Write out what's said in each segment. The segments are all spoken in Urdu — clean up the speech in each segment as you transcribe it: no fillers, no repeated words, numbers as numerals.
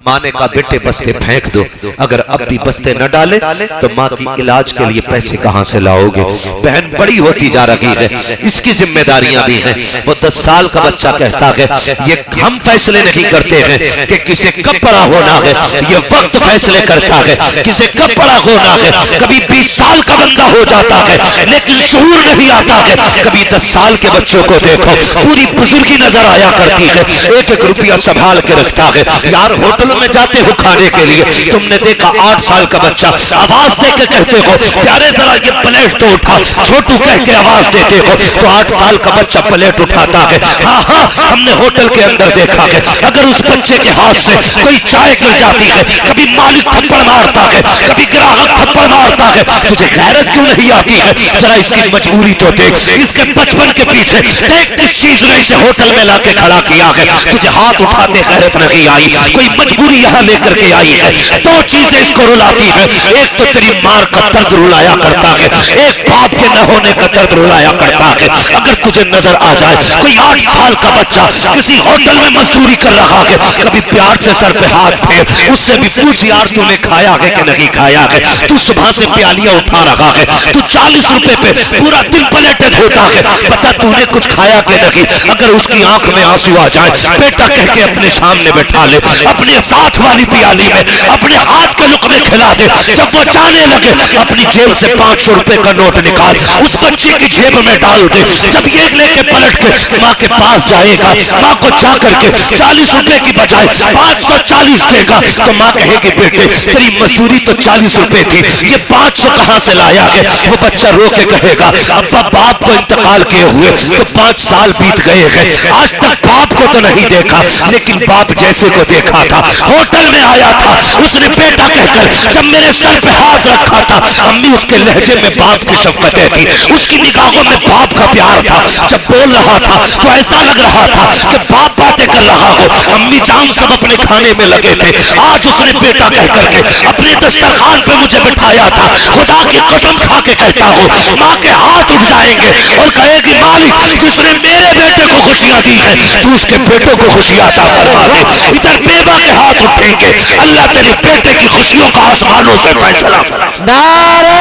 ماں نے کہا بیٹے بستے پھینک دو، اگر اب بھی بستے نہ ڈالے تو ماں کی علاج کے لیے پیسے کہاں سے لاؤ گے؟ بہن بڑی ہوتی جا رہی ہے، اس کی ذمہ داریاں بھی ہیں۔ وہ 10 سال کا بچہ کہتا ہے یہ ہم فیصلے نہیں کرتے ہیں کہ کسے کب بڑا ہونا ہے، یہ وقت فیصلے کرتا ہے کسے کب بڑا ہونا ہے۔ کبھی 20 سال کا بندہ ہو جاتا ہے لیکن شعور نہیں آتا ہے۔ کبھی 10 سال کے بچوں کو دیکھو، پوری بزرگی نظر آیا کرتی ہے، ایک ایک روپیہ سنبھال کے رکھتا ہے۔ یار ہوٹل میں جاتے ہو کھانے کے لیے، تم نے دیکھا 8 سال کا بچہ آواز دے کے کہتے ہو پیارے ذرا یہ پلیٹ تو اٹھا، چھوٹو کہہ کے آواز دیتے ہو تو 8 سال کا بچہ پلیٹ اٹھاتا ہے۔ ہاں ہاں ہم نے ہوٹل کے اندر دیکھا ہے، اگر اس بچے کے ہاتھ سے کوئی چائے گر جاتی ہے، کبھی مالک تھپڑ مارتا ہے، کبھی گراہک تھپڑ مارتا ہے، تجھے غیرت کیوں نہیں آتی ہے؟ ذرا اس کی مجبوری تو دیکھ، اس کے بچپن کے پیچھے دیکھ کس چیز نے اسے ہوٹل میں لا کے کھڑا کیا ہے۔ تجھے ہاتھ اٹھاتے غیرت نہیں آئی، کوئی مجبوری یہاں لے کر کے آئی ہے۔ 2 چیزیں اس کو رلاتی ہے، ایک تو تیری مار کا درد رلایا کرتا ہے، ایک باپ کے نہ ہونے کا درد رلایا کرتا ہے۔ اگر تجھے نظر آ جائے کوئی 8 سال کا بچہ کسی ہوٹل میں مزدوری کر رہا ہے، کبھی پیار سے سر پہ ہاتھ پھیر اس سے بھی پوچھ یار تو نے کھایا ہے کہ نہیں کھایا ہے؟ تو صبح سے پیالیاں اٹھا رہا ہے، تو 40 روپے پہ پورا دن پلیٹیں دھوتا ہے، پتہ تو نے کچھ کھایا کہ نہیں؟ اگر اس کی آنکھ میں آنسو آ جائے، بیٹا کہہ کے اپنے سامنے بٹھا لے، اپنے ساتھ والی پیالی میں اپنے ہاتھ کے لقمے کھلا دے۔ جب وہ جانے لگے اپنی جیب سے 500 روپے کا نوٹ نکال اس بچے کی جیب میں ڈال دے۔ جب یہ لے کے پلٹ کے ماں کے پاس جائے گا، ماں کو جا کر کے 40 روپے کی بجائے 540 دے گا تو ماں کہے گی بیٹے تیری مزدوری تو 40 روپے تھی، یہ 500 کہاں سے لایا ہے؟ وہ بچہ رو کے کہے گا ابا باپ کو انتقال کیے ہوئے تو 5 سال بیت گئے ہیں، آج تک باپ کو تو نہیں دیکھا، لیکن باپ جیسے کو دیکھا تھا، ہوٹل میں آیا تھا، اس نے بیٹا کہہ کر جب میرے سر پہ ہاتھ رکھا تھا، امی اس کے لہجے میں باپ کی شفقتیں تھی، اس کی نگاہوں میں باپ کا پیار تھا، جب بول رہا تھا تو ایسا لگ رہا تھا کہ باپ باتیں کر رہا ہو، امی جان سب اپنے کھانے میں لگے تھے، آج اس نے بیٹا کہہ کر کے اپنے دسترخوان پہ مجھے بٹھایا تھا، خدا کی قسم کھا کے کہتا ہوں ماں کے ہاتھ اٹھ جائیں گے اور کہے گی مالک جس نے میرے بیٹے کو خوشیاں دی ہیں تو اس کے بیٹوں کو خوشیاں عطا فرما دے۔ ادھر بیوہ کے ہاتھ اٹھیں گے، اللہ تیرے بیٹے کی خوشیوں کا آسمانوں سے فیصلہ فرما۔ نعرہ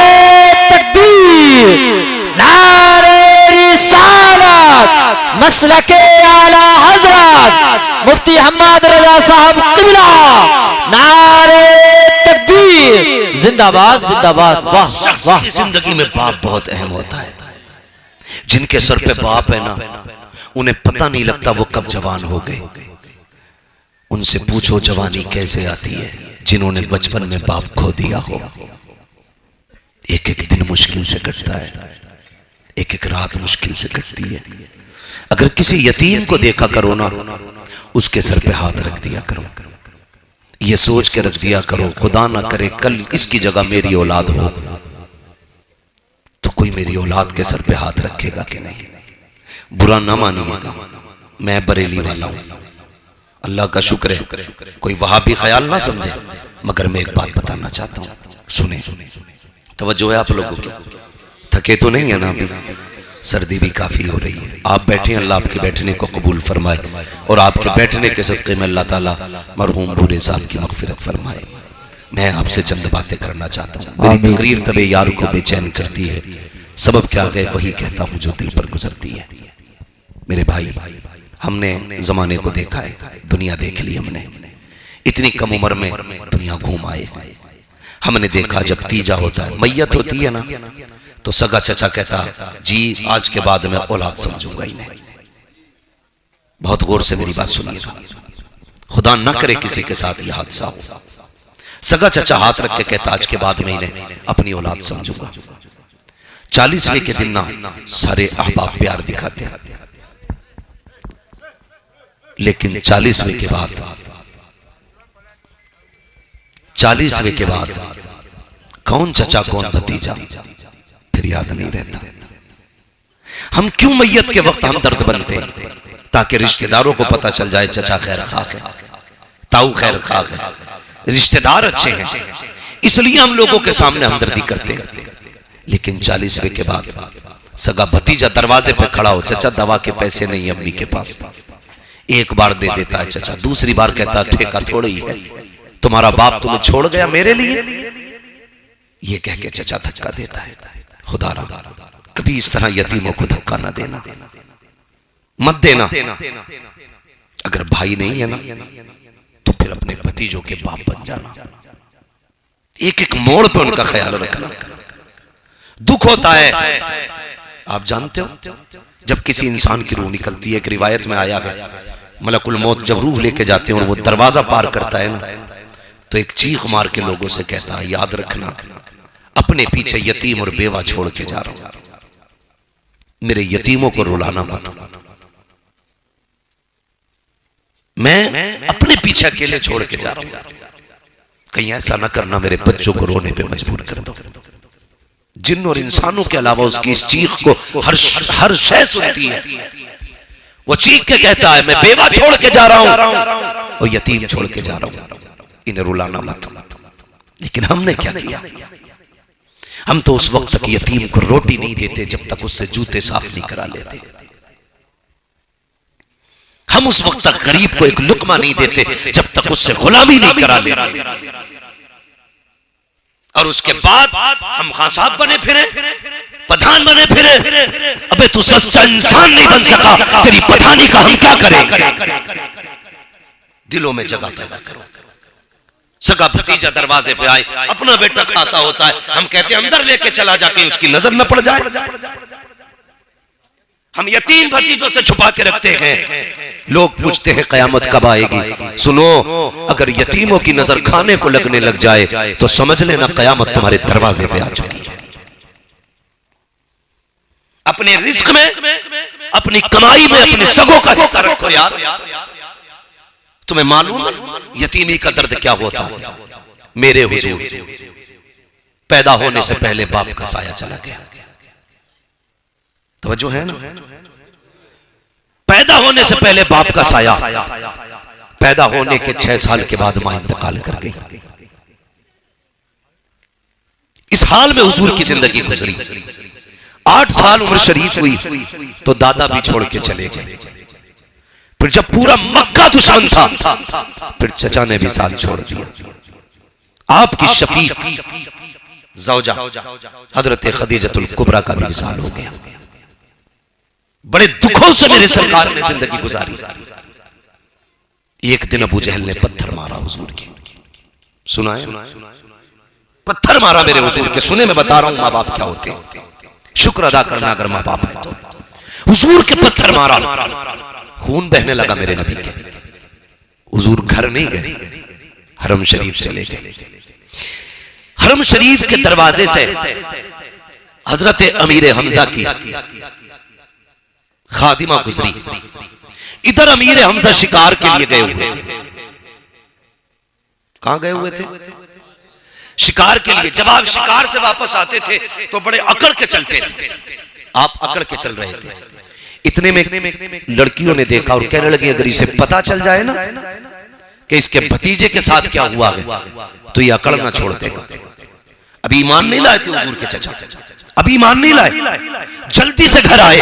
تکبیر، نعرہ رسالت، مسلک اعلی حضرت مفتی حماد رضا صاحب قبلہ، نعرہ تکبیر، زندہ باد زندہ باد۔ واہ شخص واہ، کی زندگی میں باپ بہت اہم ہوتا ہے۔ جن کے سر پہ باپ ہے نا انہیں پتہ نہیں لگتا وہ کب جوان ہو گئے۔ ان سے پوچھو جوانی کیسے آتی ہے جنہوں نے بچپن میں باپ کھو دیا ہو۔ ایک ایک دن مشکل سے کٹتا ہے، ایک ایک رات مشکل سے کٹتی ہے۔ اگر کسی یتیم کو دیکھا کرو نا اس کے سر پہ ہاتھ رکھ دیا کرو، یہ سوچ کے رکھ دیا کرو خدا نہ کرے کل اس کی جگہ میری اولاد ہو تو کوئی میری اولاد کے سر پہ ہاتھ رکھے گا کہ نہیں۔ برا نہ مانیے گا، میں بریلی والا ہوں، اللہ کا شکر ہے کوئی وہابی خیال نہ سمجھے، مگر میں ایک بات بتانا چاہتا ہوں، سنیں توجہ ہے آپ لوگوں کی۔ تھکے تو نہیں ہے نا ابھی؟ سردی بھی کافی ہو رہی ہے، آپ بیٹھیں، اللہ آپ کے بیٹھنے کو قبول فرمائے اور آپ کے بیٹھنے کے صدقے میں اللہ تعالیٰ مرحوم بورے صاحب کی مغفرت فرمائے۔ میں آپ سے چند باتیں کرنا چاہتا ہوں، میری تقریر طبع یار کو بے چین کرتی ہے، سبب کیا ہے وہی کہتا ہوں جو دل پر گزرتی ہے۔ میرے بھائی ہم نے زمانے کو دیکھا ہے، دنیا دیکھ لی، ہم نے اتنی کم عمر میں دنیا گھوم آئے۔ ہم نے دیکھا جب تیجا ہوتا ہے، میت ہوتی ہے نا تو سگا چچا کہتا جی آج کے بعد میں اولاد سمجھوں گا انہیں۔ بہت غور سے میری بات سنیے گا، خدا نہ کرے کسی کے ساتھ یہ حادثہ ہو۔ سگا چچا ہاتھ رکھ کے کہتا آج کے بعد میں انہیں اپنی اولاد سمجھوں گا۔ 40ویں کے دن نہ سارے احباب پیار دکھاتے ہیں، لیکن 40ویں کے بعد کون چچا کون بھتیجا پھر یاد نہیں رہتا۔ ہم کیوں میت کے وقت ہم درد بنتے ہیں؟ تاکہ رشتہ داروں کو پتہ چل جائے چچا خیر خواہ ہے، تاؤ خیر خواہ ہے، رشتہ دار اچھے ہیں، اس لیے ہم لوگوں کے سامنے ہمدردی کرتے ہیں۔ لیکن 40ویں کے بعد سگا بھتیجا دروازے پہ کھڑا ہو، چچا دوا کے پیسے نہیں امی کے پاس، ایک بار دے دیتا ہے چچا، دوسری بار کہتا ٹھیکہ تھوڑی ہے تمہارا باپ تمہیں چھوڑ گیا میرے لیے؟ یہ کہہ کے چچا دھکا دیتا ہے. خدا را کبھی اس طرح یتیموں کو دھکا نہ دینا، مت دینا. اگر بھائی نہیں ہے نا تو پھر اپنے بھتیجوں کے باپ بن جانا. ایک ایک موڑ پہ ان کا خیال رکھنا. دکھ ہوتا ہے. آپ جانتے ہو جب کسی انسان کی روح نکلتی ہے، ایک روایت میں آیا ہے ملک الموت جب روح لے کے جاتے ہیں اور وہ دروازہ پار کرتا ہے نا تو ایک چیخ مار کے لوگوں سے کہتا ہے یاد رکھنا اپنے پیچھے یتیم اور بیوہ چھوڑ کے جا رہا ہوں، میرے یتیموں کو رلانا مت. میں اپنے پیچھے اکیلے چھوڑ کے جا رہا ہوں، کہیں ایسا نہ کرنا میرے بچوں کو رونے پہ مجبور کر دو. جن اور انسانوں کے علاوہ اس کی اس چیخ کو ہر شے سنتی ہے. وہ چیخ کے کہتا ہے میں بیوہ چھوڑ کے جا رہا ہوں اور یتیم چھوڑ کے جا رہا ہوں، انہیں رلانا مت. لیکن ہم نے کیا کیا؟ ہم تو اس وقت تک یتیم کو روٹی نہیں دیتے جب تک اس سے جوتے صاف نہیں کرا لیتے. ہم اس وقت تک غریب کو ایک لقمہ نہیں دیتے جب تک اس سے غلامی نہیں کرا لیتے. اور اس کے بعد ہم خان صاحب بنے پھرے، پٹھان بنے پھرے. ابے تو سچا انسان نہیں بن سکا، تیری پٹھانی کا ہم کیا کریں؟ دلوں میں جگہ پیدا کرو. سگا بھتیجا دروازے پہ آئے، اپنا بیٹا کھاتا ہوتا ہے، ہم کہتے ہیں اندر لے کے چلا جا کے اس کی نظر نہ پڑ جائے. ہم یتیم بھتیجوں سے چھپا کے رکھتے ہیں. لوگ پوچھتے ہیں قیامت کب آئے گی؟ سنو، اگر یتیموں کی نظر کھانے کو لگنے لگ جائے تو سمجھ لینا قیامت تمہارے دروازے پہ آ چکی ہے. اپنے رزق میں، اپنی کمائی میں اپنے سگوں کا حصہ رکھو یار. تمہیں معلوم ہے یتیمی کا درد کیا ہوتا ہے؟ میرے حضور پیدا ہونے سے پہلے باپ کا سایہ چلا گیا. توجہ ہے نا؟ پیدا ہونے سے پہلے باپ کا سایہ، پیدا ہونے کے 6 سال کے بعد ماں انتقال کر گئی. اس حال میں حضور کی زندگی گزری. 8 سال عمر شریف ہوئی تو دادا بھی چھوڑ کے چلے گئے. پھر جب پورا مکہ دشمن تھا پھر چچا نے بھی ساتھ چھوڑ دیا. آپ کی شفیق زوجہ حضرت خدیجۃ الکبریٰ کا بھی وصال ہو گیا. بڑے دکھوں سے میرے سرکار نے زندگی گزاری. ایک دن ابو جہل نے پتھر مارا حضور کے. سنا ہے؟ پتھر مارا میرے حضور کے. سنے میں بتا رہا ہوں ماں باپ کیا ہوتے ہیں. شکر ادا کرنا اگر ماں باپ ہے تو. حضور کے پتھر مارا، خون بہنے لگا میرے نبی کے. حضور گھر نہیں گئے، حرم شریف چلے گئے. حرم شریف کے دروازے سے حضرت امیر حمزہ کی خادمہ گزری. ادھر امیر حمزہ شکار کے لیے گئے ہوئے تھے. کہاں گئے ہوئے تھے؟ شکار کے لیے. جب آپ شکار سے واپس آتے تھے تو بڑے اکڑ کے چلتے تھے. آپ اکڑ کے چل رہے تھے. اتنے میں لڑکیوں نے دیکھا اور کہنے لگی اگر اسے پتا چل جائے نا کہ اس کے بھتیجے کے ساتھ کیا ہوا ہے تو یہ اکڑ نہ چھوڑ دے گا. ابھی ایمان نہیں لائے تھے حضور کے چچا، ابھی ایمان نہیں لائے. جلدی سے گھر آئے.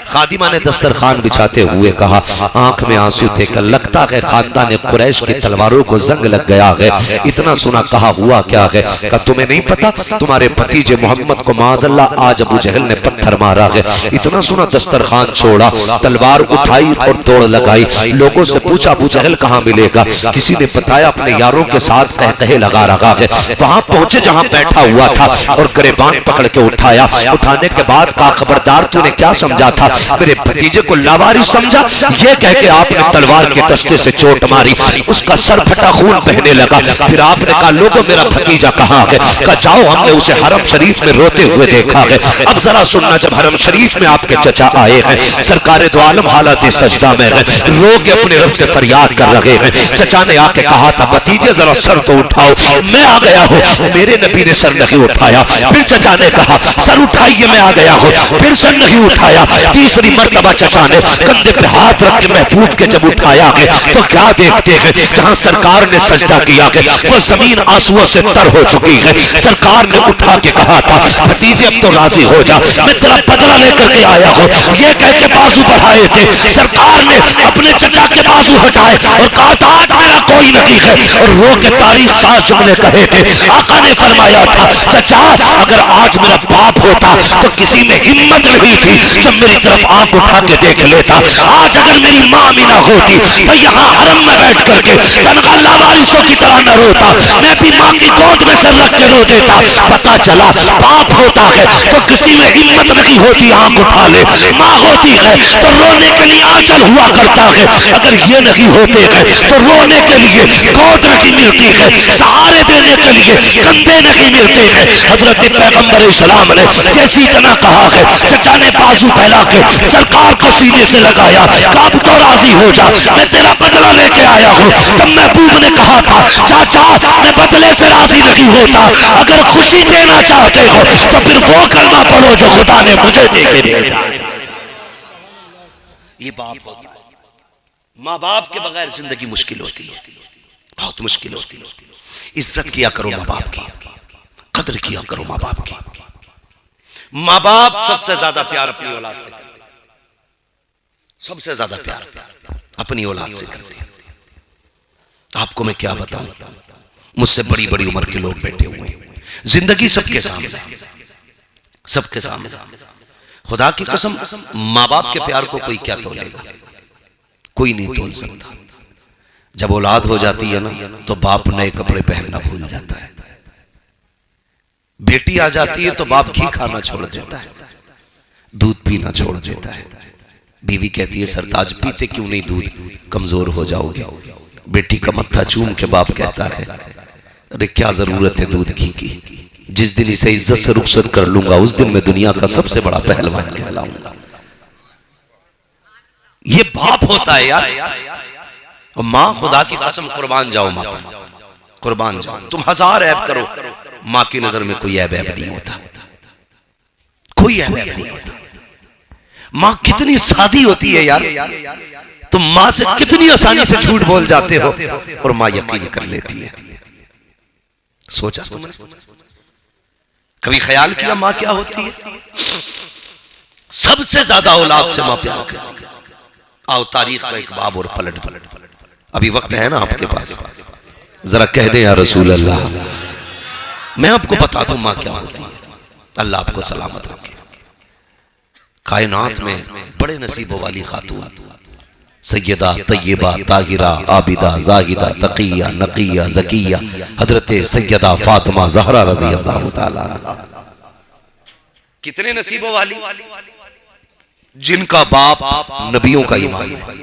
خادمہ نے دسترخوان بچھاتے ہوئے کہا، آنکھ میں آنسو تھے کہ لگتا ہے خاندان قریش کی تلواروں کو زنگ لگ گیا ہے. اتنا سنا کہا ہوا کیا ہے؟ کہ تمہیں نہیں پتا تمہارے بھتیجے محمد کو معاذ اللہ آج ابو جہل نے پتھر مارا ہے. اتنا سنا دسترخوان چھوڑا، تلوار اٹھائی اور دوڑ لگائی. لوگوں سے پوچھا ابو جہل کہاں ملے گا؟ کسی نے بتایا اپنے یاروں کے ساتھ کہے لگا رہا ہے. وہاں پہنچے جہاں بیٹھا ہوا تھا اور گریبان پکڑ کے اٹھایا. اٹھانے کے بعد کہا خبردار تو نے کیا سمجھا تھا؟ میرے بھتیجے کو لاوارث سمجھا؟ یہ کہہ کے آپ نے تلوار کے دستے سے چوٹ ماری. اس کا سر پھٹا، خون بہنے لگا. پھر آپ نے کہا لوگوں میرا بھتیجا کہاں ہے؟ کہا جاؤ ہم نے اسے حرم شریف میں روتے ہوئے دیکھا ہے. اب ذرا سننا، جب حرم شریف میں آپ کے چچا آئے ہیں، سرکار دو عالم حالت سجدہ میں ہیں، رو کے اپنے رب سے فریاد کر رہے ہیں. چچا نے آ کے کہا تھا بھتیجے ذرا سر تو اٹھاؤ. میں آ گیا ہوں. میرے نبی نے سر نہیں اٹھایا. پھر چچا نے کہا کہا سر اٹھائیے میں آ گیا ہوں، پھر سر نہیں اٹھایا، تیسری مرتبہ چچا نے کندھے پہ ہاتھ رکھ کے محبوب کے جب اٹھایا ہے تو کیا دیکھتے ہیں، جہاں سرکار نے سجدہ کیا ہے وہ زمین آنسوؤں سے تر ہو چکی ہے۔ سرکار نے اٹھا کے کہا تھا بھتیجے اب تو راضی ہو جا، میں تیرا بدلہ لے کر کے آیا ہوں، یہ کہہ کے بازو بڑھائے تھے، سرکار نے اپنے چچا کے بازو ہٹائے اور کہا تھا آج میرا کوئی نہیں ہے، اور رو کے تاریخ ساتھ جملے کہے تھے۔ آقا نے فرمایا تھا چچا اگر آج میرا باپ ہوتا تو کسی میں ہمت نہیں تھی جب میری طرف آنکھ اٹھا کے دیکھ لیتا، آج اگر میری ماں بھی نہ ہوتی تو یہاں حرم میں بیٹھ کر کے تنہا لاوارثوں کی طرح نہ روتا، میں بھی ماں کی گود میں سر رکھ کے رو دیتا۔ پتا چلا باپ ہوتا ہے تو کسی میں ہمت نہیں ہوتی آنکھ اٹھا لے، ماں ہوتی ہے تو رونے کے لیے آنچل ہوا کرتا ہے، اگر یہ نہیں ہوتے ہیں تو رونے کے لیے گود نہیں ملتی ہے، سہارے دینے کے لیے کندھے نہیں ملتے ہیں۔ حضرت پیغمبر اسلام نے جیسی اتنا کہا ہے چچا نے بازو پھیلا کے سرکار کو سینے سے لگایا، کہا اب تو راضی ہو جا میں تیرا بدلہ لے کے آیا ہوں۔ تب محبوب نے کہا تھا چاچا میں بدلے سے راضی نہیں ہوتا، اگر خوشی دینا چاہتے ہو تو پھر وہ کلمہ پڑھو جو خدا نے مجھے دے کے دیا۔ یہ باپ ہوتا ہے، ماں باپ کے بغیر زندگی مشکل ہوتی ہے، بہت مشکل ہوتی ہے۔ عزت کیا کرو ماں باپ کی، قدر کیا کرو ماں باپ کی۔ ماں باپ سب سے زیادہ پیار اپنی اولاد سے کرتے ہیں، سب سے زیادہ پیار اپنی اولاد سے کرتے ہیں۔ آپ کو میں کیا بتاؤں، مجھ سے بڑی بڑی عمر کے لوگ بیٹھے ہوئے ہیں، زندگی سب کے سامنے، سب کے سامنے، خدا کی قسم ماں باپ کے پیار کو کوئی کیا تولے گا، کوئی نہیں تول سکتا۔ جب اولاد ہو جاتی ہے نا تو باپ نئے کپڑے پہننا بھول جاتا ہے، بیٹی آ جاتی ہے تو باپ گھی کھانا چھوڑ دیتا ہے، دودھ پینا چھوڑ دیتا ہے۔ بیوی کہتی ہے سرتاج پیتے کیوں نہیں دودھ، کمزور ہو جاؤ گے۔ بیٹی کا متھا چوم کے باپ کہتا ہے ارے کیا ضرورت ہے دودھ گھی کی، جس دن اسے عزت سے رخصت کر لوں گا اس دن میں دنیا کا سب سے بڑا پہلوان کہلاؤں گا۔ یہ باپ ہوتا ہے یار۔ ماں خدا کی قسم قربان جاؤ ماں پر، قربان جاؤ، تم ہزار عیب کرو ماں کی نظر میں کوئی عیب نہیں ہوتا، کوئی عیب نہیں ہوتا۔ ماں کتنی سادی ہوتی ہے یار، تم ماں سے کتنی آسانی سے جھوٹ بول جاتے ہو اور ماں یقین کر لیتی ہے۔ سوچا تم نے کبھی خیال کیا ماں کیا ہوتی ہے؟ سب سے زیادہ اولاد سے ماں پیار کرتی ہے۔ آؤ تاریخ کا ایک باب اور پلٹ دو، ابھی وقت ہے نا آپ کے پاس، ذرا کہہ دیں یا رسول اللہ، میں آپ کو بتا دوں ماں کیا ہوتی ہے۔ اللہ آپ کو سلامت رکھے۔ کائنات میں بڑے نصیبوں والی خاتون سیدہ طیبہ طاہرہ عابدہ زاہدہ تقیہ نقیہ زکیہ حضرت سیدہ فاطمہ زہرا رضی اللہ تعالیٰ عنہ، کتنے نصیبوں والی، جن کا باپ نبیوں کا امام ہے۔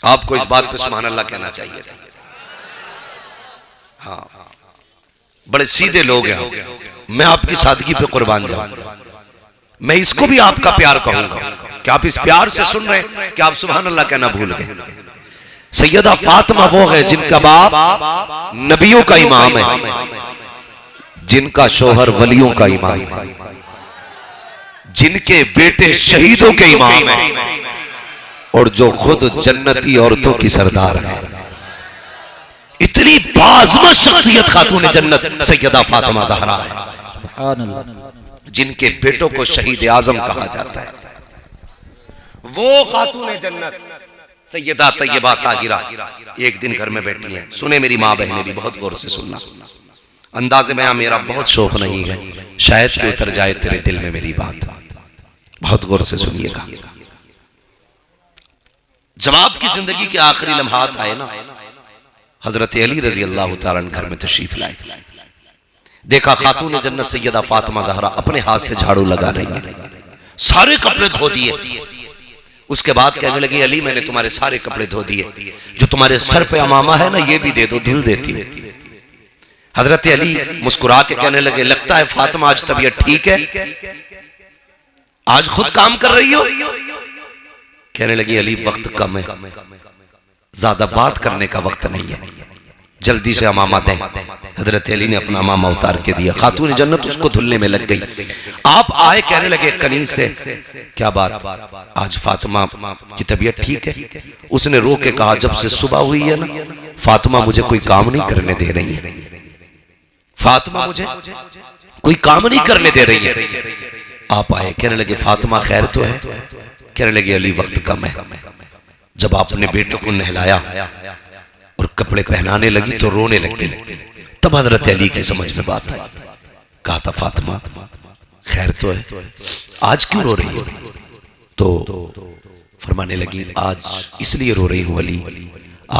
آپ کو اس بات پہ سبحان اللہ کہنا چاہیے تھا۔ ہاں بڑے سیدھے لوگ ہیں، میں آپ کی سادگی پہ قربان جاؤں، میں اس کو بھی آپ کا پیار کہوں گا کہ آپ اس پیار سے سن رہے ہیں کہ آپ سبحان اللہ کہنا بھول گئے۔ سیدہ فاطمہ وہ ہے جن کا باپ نبیوں کا امام ہے، جن کا شوہر ولیوں کا امام ہے، جن کے بیٹے شہیدوں کے امام ہیں، اور جو خود جنتی عورتوں کی سردار ہے۔ اتنی باعظمت شخصیت خاتون جنت سیدہ فاطمہ زہرا ہے، سبحان اللہ، جن کے بیٹوں کو شہید اعظم کہا جاتا ہے۔ وہ خاتون جنت سیدہ طیبہ طاہرہ ایک دن گھر میں بیٹھی ہیں، سنے میری ماں بہنیں بھی بہت غور سے سننا، انداز بیان میرا بہت شوق نہیں ہے، شاید کہ اتر جائے تیرے دل میں میری بات، بہت غور سے سنیے گا۔ جب آپ کی زندگی کے آخری لمحات آئے نا، حضرت علی رضی اللہ تعالیٰ عنہ گھر میں تشریف لائے، دیکھا خاتون جنت سیدہ فاطمہ زہرا اپنے ہاتھ سے جھاڑو لگا رہی ہیں، سارے کپڑے دھو دیے۔ اس کے بعد کہنے لگی علی میں نے تمہارے سارے کپڑے دھو دیے، جو تمہارے سر پہ امامہ ہے نا یہ بھی دے دو، دھل دیتی ہوں۔ حضرت علی مسکرا کے کہنے لگے لگتا ہے فاطمہ آج طبیعت ٹھیک ہے، آج خود کام کر رہی ہو؟ کہنے لگی علی وقت کم ہے، زیادہ بات کرنے کا وقت نہیں ہے، جلدی سے امامہ دیں. حضرت علی نے اپنا امامہ اتار کے دیا. خاتون جنت اس کو دھلنے میں لگ گئی. آپ آئے کہنے لگے کنیز سے کیا بات آج فاطمہ کی طبیعت ٹھیک ہے؟ اس نے رو کے کہا جب سے صبح ہوئی ہے نا فاطمہ مجھے کوئی کام نہیں کرنے دے رہی ہے. فاطمہ مجھے کوئی کام نہیں کرنے دے رہی ہے. آپ آئے کہنے لگے فاطمہ خیر تو ہے؟ کہنے لگے علی وقت کم ہے. جب آپ نے بیٹے کو نہلایا اور کپڑے پہنانے لگی تو رونے لگ گئی. تب حضرت علی کی سمجھ میں بات آئی. کہا تھا فاطمہ خیر تو ہے آج کیوں رو رہی ہو؟ تو فرمانے لگی آج اس لیے رو رہی ہوں علی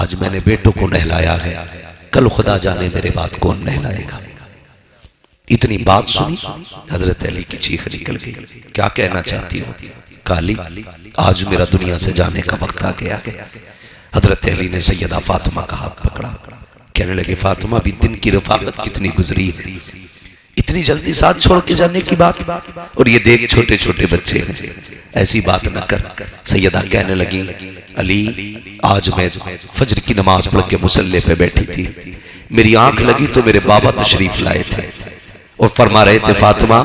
آج میں نے بیٹوں کو نہلایا ہے کل خدا جانے میرے بعد کون نہلائے گا. اتنی بات سنی حضرت علی کی چیخ نکل گئی. کیا کہنا چاہتی ہو؟ کالی آج میرا دنیا سے جانے کا وقت آ گیا ہے. حضرت علی نے سیدہ فاطمہ کا ہاتھ پکڑا. کہنے لگے فاطمہ بھی دن کی رفاقت کتنی گزری ہے اتنی جلدی ساتھ چھوڑ کے جانے کی بات اور یہ دیکھ چھوٹے چھوٹے بچے ہیں ایسی بات نہ کر. سیدہ کہنے لگی علی آج میں فجر کی نماز پڑھ کے مصلی پہ بیٹھی تھی میری آنکھ لگی تو میرے بابا تشریف لائے تھے اور فرما رہے تھے فاطمہ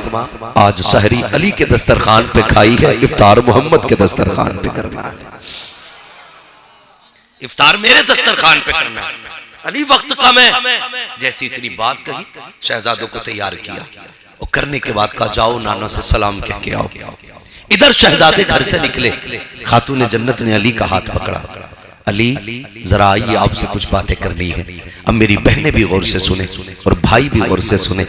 آج سحری علی کے دسترخوان پہ کھائی ہے افطار محمد کے دسترخوان پہ کرنا ہے. افطار میرے دسترخوان پہ کرنا ہے. علی وقت کم ہے. جیسی اتنی بات کہی شہزادوں کو تیار کیا اور کرنے کے بعد کہا جاؤ نانا سے سلام کہہ کے آؤ. ادھر شہزادے گھر سے نکلے. خاتون جنت نے علی کا ہاتھ پکڑا. علی ذرا آئیے آپ سے کچھ باتیں کرنی ہیں. اب میری بہنیں بھی غور سے سنیں اور بھائی بھی غور سے سنیں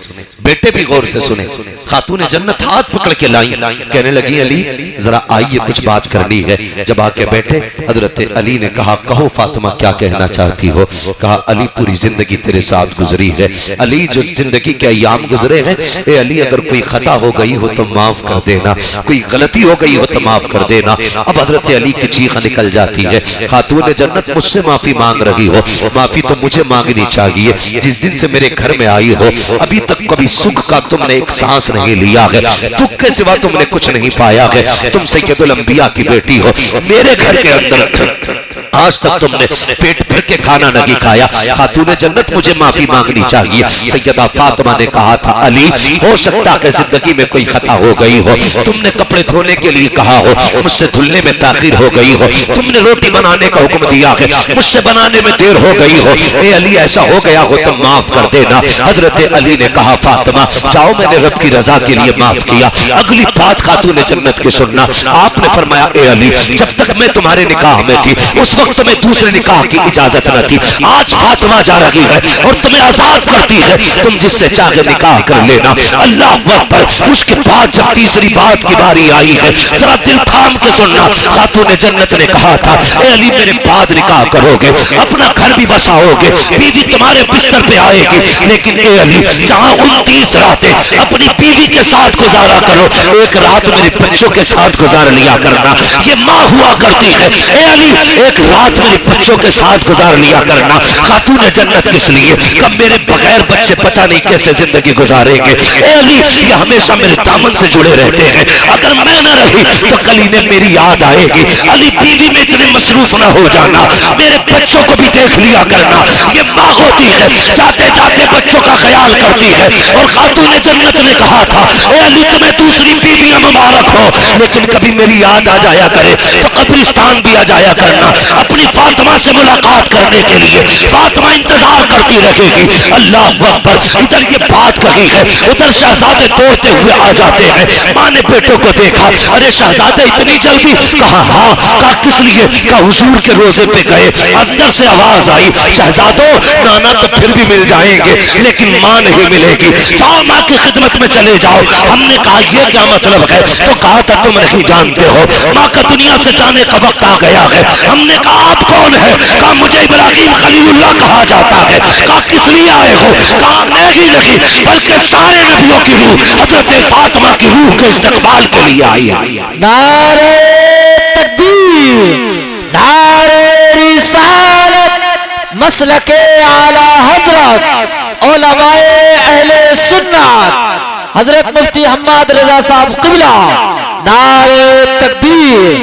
بیٹے بھی غور سے سنیں. خاتون جنت ہاتھ پکڑ کے لائیں. کہنے لگی علی ذرا آئیے کچھ بات کرنی ہے. جب آ کے بیٹھے حضرت علی نے کہا کہو فاطمہ کیا کہنا چاہتی ہو؟ کہا علی پوری زندگی تیرے ساتھ گزری ہے. علی جو زندگی کے ایام گزرے ہیں اے علی اگر کوئی خطا ہو گئی ہو تو معاف کر دینا کوئی غلطی ہو گئی ہو تو معاف کر دینا. اب حضرت علی کی چیخ نکل جاتی ہے خاتون جنت مجھ سے معافی مانگ رہی ہو. معافی تو مجھے مانگنی چاہیے. جس دن سے میرے گھر میں آئی ہو ابھی تک کبھی سکھ کا تم نے ایک سانس نہیں لیا ہے. دکھ کے سوا تم نے کچھ نہیں پایا ہے. تم سید الانبیاء کی بیٹی ہو. میرے گھر کے اندر آج تک تم نے پیٹ بھر کے کھانا نہیں کھایا. خاتون جنت مجھے معافی مانگنی چاہیے. سیدہ فاطمہ نے کہا تھا علی ہو سکتا کہ زندگی میں کوئی خطا ہو گئی ہو. تم نے کپڑے دھونے کے لیے کہا ہو مجھ سے دھلنے میں تاخیر ہو گئی ہو. تم نے روٹی بنانے کا حکم دیا ہے مجھ سے بنانے میں دیر ہو گئی ہو. اے علی ایسا ہو گیا ہو تو معاف کر دینا. حضرت علی نے کہا فاطمہ جاؤ میں نے رب کی رضا کے لیے معاف کیا. اگلی بات خاتون جنت کی سننا. آپ نے فرمایا اے علی جب تک میں تمہارے نکاح میں تھی اس وقت میں دوسرے نکاح کی اجازت نہ تھی. آج فاطمہ جا رہی ہے اور تمہیں آزاد کرتی ہے تم جس سے چاہے نکاح کر لینا. اللہ اکبر. اس کے بعد جب تیسری بات کی باری آئی ہے ذرا دل تھام کے سننا. خاتون جنت نے کہا تھا اے علی میرے بعد نکاح کرو گے اپنا گھر بھی بساؤ گے بیوی تمہارے بستر پہ آئے گی لیکن اے علی جہاں 29 راتیں اپنی بیوی کے ساتھ گزارا کرو ایک رات میرے بچوں کے ساتھ گزار لیا کرنا. یہ ماں ہوا کرتی ہے. اے علی ایک رات میرے بچوں کے ساتھ گزار لیا کرنا. خاتون جنت کس لیے کب میرے بغیر بچے پتہ نہیں کیسے زندگی گزاریں گے. اے علی یہ ہمیشہ میرے دامن سے جڑے رہتے ہیں. اگر میں نہ رہی تو کل انہیں میری یاد آئے گی. علی بیوی میں اتنے مصروف نہ ہو جانا میرے بچوں کو بھی دیکھ لیا کرنا. یہ ماں ہوتی ہے جاتے جاتے بچوں کا خیال کرتی ہے. اور خاتون جنت نے کہا تھا اے علی تمہیں دوسری بیویاں مبارک ہو لیکن کبھی میری یاد آ جایا کرے تو قبرستان بھی آ جایا کرنا اپنی فاطمہ سے ملاقات کرنے کے لیے. فاطمہ انتظار کرتی رہے گی. اللہ اکبر. ادھر یہ بات کہی ہے ادھر شہزادے دوڑتے ہوئے آ جاتے ہیں. ماں نے بیٹوں کو دیکھا ارے شہزادے اتنی جلدی؟ کہا ہاں. کہا کس لیے؟ کہا حضور کے روزے پہ گئے. اندر سے آواز آئی شہزادوں نانا تو پھر بھی مل جائیں گے لیکن ماں نہیں ملے گی. جاؤ ماں کی خدمت میں چلے جاؤ. ہم نے کہا یہ کیا مطلب ہے؟ تو کہا تھا تم نہیں جانتے ہو ماں کا دنیا سے جانے کا وقت آ گیا ہے. ہم نے کہا آپ کون ہے؟ کہا مجھے ابراہیم خلیل اللہ کہا جاتا ہے. کہا کس لیے آئے ہو؟ کہا میں ہی نہیں بلکہ سارے نبیوں کی روح حضرت فاطمہ کی روح کے استقبال کے لیے آئی ہے. نعرہ تکبیر نعرہ رسالت مسلک اعلی حضرت علماء اہل سنت حضرت مفتی حماد رضا صاحب قبلہ. نعرہ تکبیر.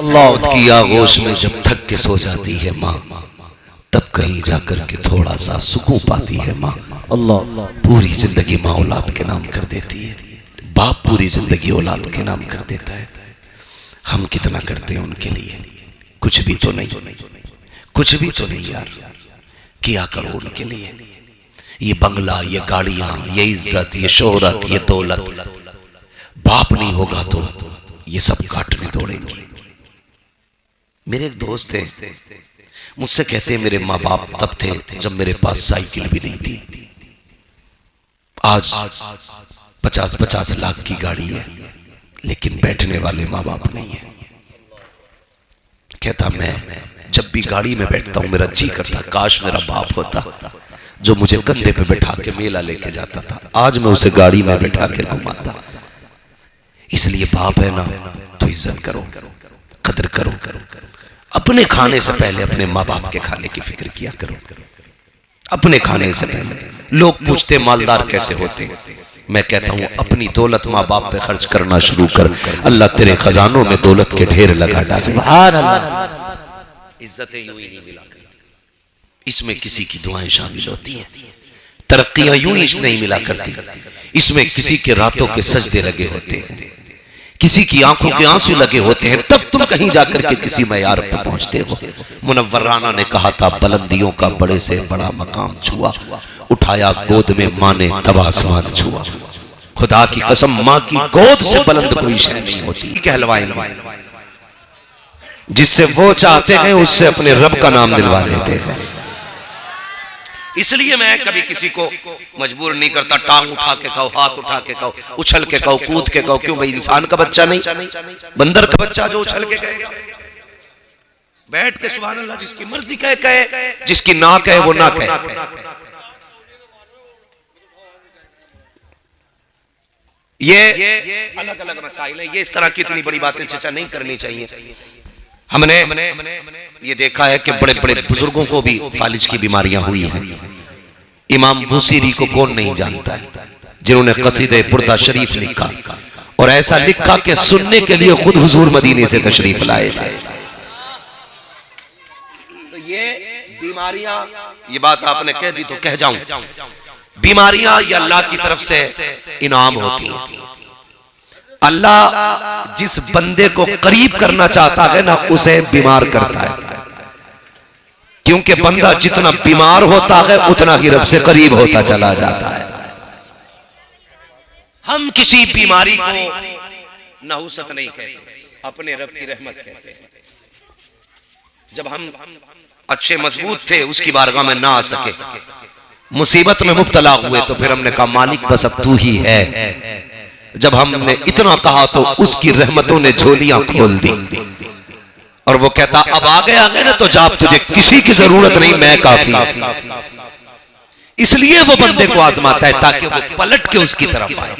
موت کی آغوش میں جب تھک کے سو جاتی ہے ماں تب کہیں جا کر کے تھوڑا سا سکون پاتی ہے ماں۔ اللہ پوری زندگی ماں اولاد کے نام کر دیتی ہے، باپ پوری زندگی اولاد کے نام کر دیتا ہے۔ ہم کتنا کرتے ہیں ان کے لیے؟ کچھ بھی تو نہیں، کچھ بھی تو نہیں یار۔ کیا کرو ان کے لیے؟ یہ بنگلہ، یہ گاڑیاں، یہ عزت، یہ شہرت، یہ دولت، باپ نہیں ہوگا تو یہ سب کاٹنے دوڑیں گی۔ میرے ایک دوست تھے، مجھ سے کہتے ہیں میرے ماں باپ تب تھے جب میرے پاس سائیکل بھی نہیں تھی، آج 50 لاکھ کی گاڑی ہے لیکن بیٹھنے والے ماں باپ نہیں ہیں۔ کہتا میں جب بھی گاڑی میں بیٹھتا ہوں میرا جی کرتا کاش میرا باپ ہوتا جو مجھے کندھے پہ بٹھا کے میلہ لے کے جاتا تھا، آج میں اسے گاڑی میں بٹھا کے گھماتا۔ اس لیے باپ ہے نا تو عزت کرو، قدر کرو، اپنے کھانے سے پہلے اپنے ماں باپ کے کھانے کی فکر کیا کرو، اپنے کھانے سے پہلے۔ لوگ پوچھتے مالدار کیسے ہوتے، میں کہتا ہوں اپنی دولت ماں باپ پہ خرچ کرنا شروع کر، اللہ تیرے خزانوں میں دولت کے ڈھیر لگا ڈالے۔ سبحان اللہ۔ عزتیں یوں ہی نہیں ملا کرتی، اس میں کسی کی دعائیں شامل ہوتی ہیں، ترقیاں یوں ہی نہیں ملا کرتی، اس میں کسی کے راتوں کے سجدے لگے ہوتے ہیں، کسی کی آنکھوں کے آنسو لگے ہوتے ہیں، تب تم کہیں جا کر کے کسی معیار پہ پہنچتے ہو۔ منور رانا نے کہا تھا بلندیوں کا بڑے سے بڑا مقام چھوا، اٹھایا گود میں ماں نے تب آسمان چھوا۔ خدا کی قسم ماں کی گود سے بلند کوئی شے نہیں ہوتی۔ کہلوائیں گے جس سے وہ چاہتے ہیں اس سے اپنے رب کا نام دلوا لیتے ہیں۔ اس لیے میں کبھی کسی کو مجبور نہیں کرتا، ٹانگ اٹھا کے کہو، ہاتھ اٹھا کے کہو، اچھل کے کہو، کود کے کہو۔ کیوں بھئی انسان کا بچہ نہیں، بندر کا بچہ جو اچھل کے کہے گا، بیٹھ کے سبحان اللہ جس کی مرضی کہے، جس کی نہ کہے وہ نہ کہے۔ یہ الگ الگ مسائل ہیں، یہ اس طرح کی اتنی بڑی باتیں چچا نہیں کرنی چاہیے۔ ہم نے یہ دیکھا ہے کہ بڑے بڑے بزرگوں کو بھی فالج کی بیماریاں ہوئی ہیں۔ امام بوصیری کو کون نہیں جانتا ہے، جنہوں نے قصیدہ بردہ شریف لکھا اور ایسا لکھا کہ سننے کے لیے خود حضور مدینے سے تشریف لائے تھے۔ تو یہ بیماریاں، یہ بات آپ نے کہہ دی تو کہہ جاؤں، بیماریاں یہ اللہ کی طرف سے انعام ہوتی ہیں۔ اللہ جس بندے کو قریب کرنا چاہتا ہے نا اسے بیمار کرتا ہے، کیونکہ بندہ جتنا بیمار ہوتا ہے اتنا ہی رب سے قریب ہوتا چلا جاتا ہے۔ ہم کسی بیماری کو نحوست نہیں کہتے، اپنے رب کی رحمت کہتے ہیں۔ جب ہم اچھے مضبوط تھے اس کی بارگاہ میں نہ آ سکے، مصیبت میں مبتلا ہوئے تو پھر ہم نے کہا مالک بس اب تو ہی ہے۔ جب ہم نے اتنا کہا تو اس کی رحمتوں نے جھولیاں کھول دی اور وہ کہتا اب آگے نا تو جاب تجھے کسی کی ضرورت نہیں، میں کافی۔ اس لیے وہ بندے کو آزماتا ہے تاکہ وہ پلٹ کے اس کی طرف آئے،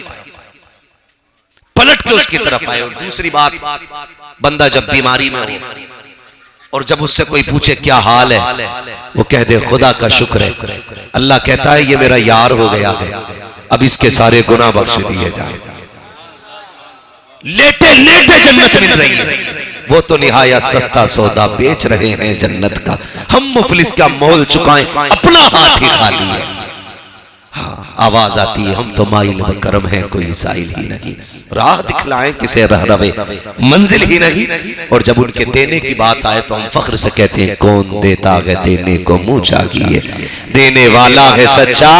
پلٹ کے اس کی طرف آئے۔ اور دوسری بات، بندہ جب بیماری میں ہو اور جب اس سے کوئی پوچھے کیا حال ہے، وہ کہہ دے خدا کا شکر ہے، اللہ کہتا ہے یہ میرا یار ہو گیا ہے، اب اس کے سارے گناہ بخش دیے جائیں۔ لیٹے لیٹے جنت مل رہی ہے، وہ تو نہایت سستا سودا بیچ رہے ہیں جنت کا، ہم مفلس کا مول چکائیں اپنا ہاتھ ہی خالی ہے۔ ہاں آواز آتی ہے ہم تو مائل بکرم ہیں کوئی سائل ہی نہیں، راہ دکھلائیں کسے رہ روے منزل ہی نہیں۔ اور جب ان کے دینے کی بات آئے تو ہم فخر سے کہتے ہیں کون دیتا ہے دینے کو منہ چاہیے، دینے والا ہے سچا،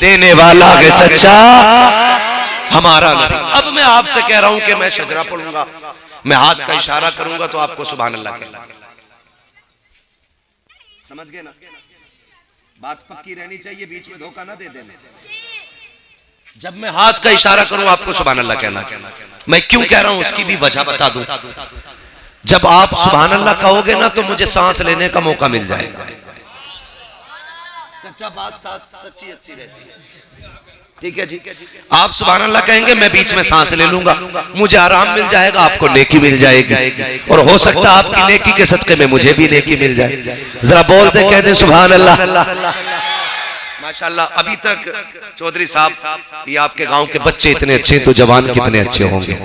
دینے والا ہے سچا ہمارا نبی۔ اب میں آپ سے کہہ رہا ہوں کہ میں شجرہ پڑھوں گا، میں ہاتھ کا اشارہ کروں گا تو آپ کو سبحان اللہ کہنا، سمجھ گئے نا؟ بات پکی رہنی چاہیے، بیچ میں دھوکہ نہ دے دینا۔ جب میں ہاتھ کا اشارہ کروں آپ کو سبحان اللہ کہنا۔ میں کیوں کہہ رہا ہوں اس کی بھی وجہ بتا دوں۔ جب آپ سبحان اللہ کہو گے نا تو مجھے سانس لینے کا موقع مل جائے گا۔ سچا بات سچی اچھی رہتی ہے، ٹھیک ہے جی؟ آپ سبحان اللہ کہیں گے میں بیچ میں سانس لے لوں گا، مجھے آرام مل جائے گا، آپ کو نیکی مل جائے گی، اور ہو سکتا ہے آپ کی نیکی کے صدقے میں مجھے بھی نیکی مل جائے۔ ذرا بول دے کہہ دے سبحان اللہ۔ ماشاءاللہ ابھی تک چودھری صاحب یہ آپ کے گاؤں کے بچے اتنے اچھے تو جوان کتنے اچھے ہوں گے۔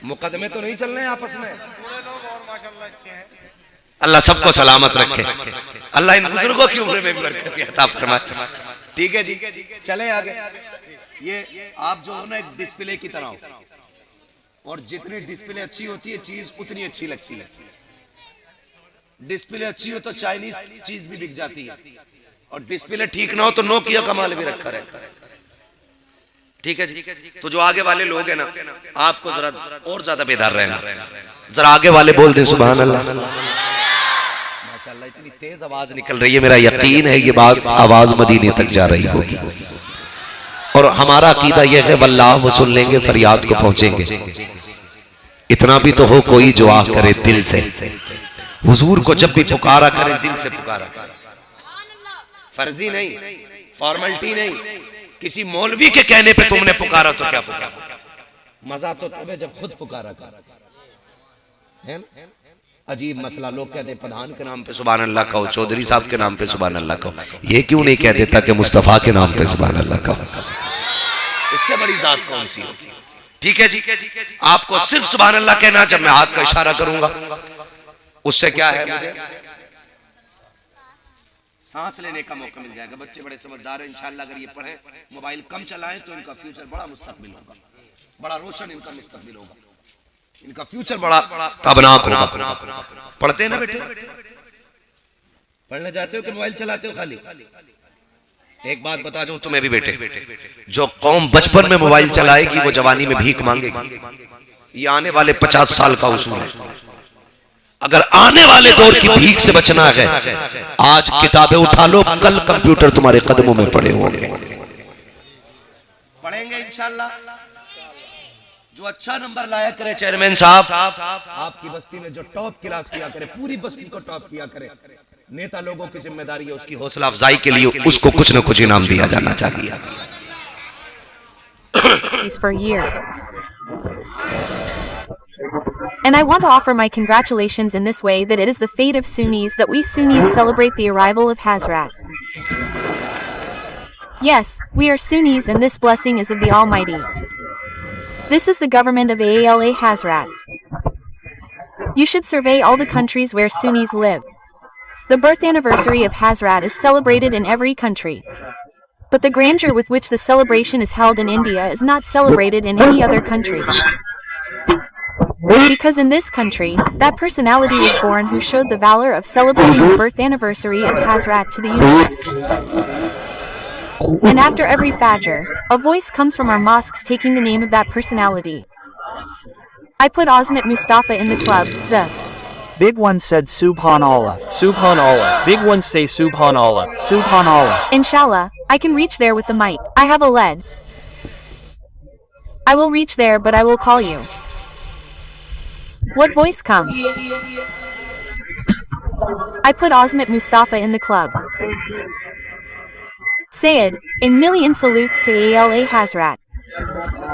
مقدمے تو نہیں چل رہے ہیں آپس میں؟ اللہ سب کو سلامت رکھے، اللہ ان بزرگوں کی عمر میں بھی برکت عطا فرمائے. ٹھیک ہے جی، چلیں آگے. یہ آپ جو ہو نا ایک ڈسپلے کی طرح ہو، اور جتنی ڈسپلے اچھی ہوتی ہے چیز اتنی اچھی لگتی ہے. ڈسپلے اچھی ہو تو چائنیز چیز بھی بک جاتی ہے، اور ڈسپلے ٹھیک نہ ہو تو نوکیا کا مال بھی رکھا رہتا ہے. ٹھیک ہے جی. تو جو آگے والے لوگ ہیں نا، آپ کو ذرا اور زیادہ بیدار رہنا. ذرا آگے والے بول دیں سبحان اللہ. ماشاءاللہ اتنی تیز آواز نکل رہی ہے، میرا یقین ہے یہ بات آواز مدینے تک جا رہی ہوگی. اور ہمارا عقیدہ یہ ہے واللہ وہ سن لیں گے، فریاد کو پہنچیں گے. اتنا بھی تو ہو کوئی جو آہ کرے دل سے. حضور کو جب بھی پکارا کریں دل سے پکارا کریں، فرضی نہیں، فارملٹی نہیں. کسی مولوی کے کہنے پہ تم نے پکارا تو کیا پکارا، مزہ تو تب ہے جب خود پکارا کرا. عجیب مسئلہ، لوگ کہتے ہیں پدھان کے نام پہ سبحان اللہ کہو، چودھری صاحب کے نام پہ سبحان اللہ کہو. یہ کیوں نہیں کہہ دیتا کہ مصطفیٰ کے نام پہ سبحان اللہ کہو؟ اس سے بڑی ذات کون سی ہوتی؟ ٹھیک ہے جی. آپ کو صرف سبحان اللہ کہنا، جب میں ہاتھ کا اشارہ کروں گا اس سے کیا ہے، مجھے سانس لینے کا موقع مل جائے گا. بچے بڑے سمجھدار ہیں انشاءاللہ. اگر یہ پڑھیں، موبائل کم چلائیں تو ان کا فیوچر بڑا مستقبل ہوگا، بڑا روشن ان کا مستقبل ہوگا، ان کا فیوچر بڑا تابناک ہوگا. پڑھتے ہیں نا بیٹے؟ پڑھنے جاتے ہو کہ موبائل چلاتے ہو خالی؟ ایک بات بتا جاؤں تمہیں بھی بیٹے، جو قوم بچپن میں موبائل چلائے گی وہ جوانی میں بھیک مانگے گی. یہ آنے والے 50 سال کا اصول ہے. اگر آنے والے دور کی بھیک سے بچنا ہے، آج کتابیں اٹھا لو، کل کمپیوٹر تمہارے قدموں میں پڑے ہوں گے. پڑھیں گے انشاءاللہ. جو اچھا نمبر لایا کرے چیئرمین صاحب، آپ کی بستی میں جو ٹاپ کلاس کیا کرے، پوری بستی کو ٹاپ کیا کرے. نیتا لوگوں کی ذمہ داری ہے اس کی حوصلہ افزائی کے لیے اس کو کچھ نہ کچھ انعام دیا جانا چاہیے. For a year. And I want to offer my congratulations in this way that it is the fate of Sunnis that we Sunnis celebrate the arrival of Hazrat. Yes, we are Sunnis and this blessing is of the Almighty. This is the government of AALA Hazrat. You should survey all the countries where Sunnis live. The birth anniversary of Hazrat is celebrated in every country. But the grandeur with which the celebration is held in India is not celebrated in any other country. Because in this country, that personality was born who showed the valor of celebrating the birth anniversary of Hazrat to the universe. And after every Fajr, a voice comes from our mosques taking the name of that personality. I put Azmat Mustafa in the club. The big one said Subhanallah. Subhanallah. Big ones say Subhanallah. Subhanallah. Inshallah, I can reach there with the mic. I have a lead. I will reach there, but I will call you. What voice comes? I put Azmat Mustafa in the club. Sayyid, in million salutes to ALA Hazrat.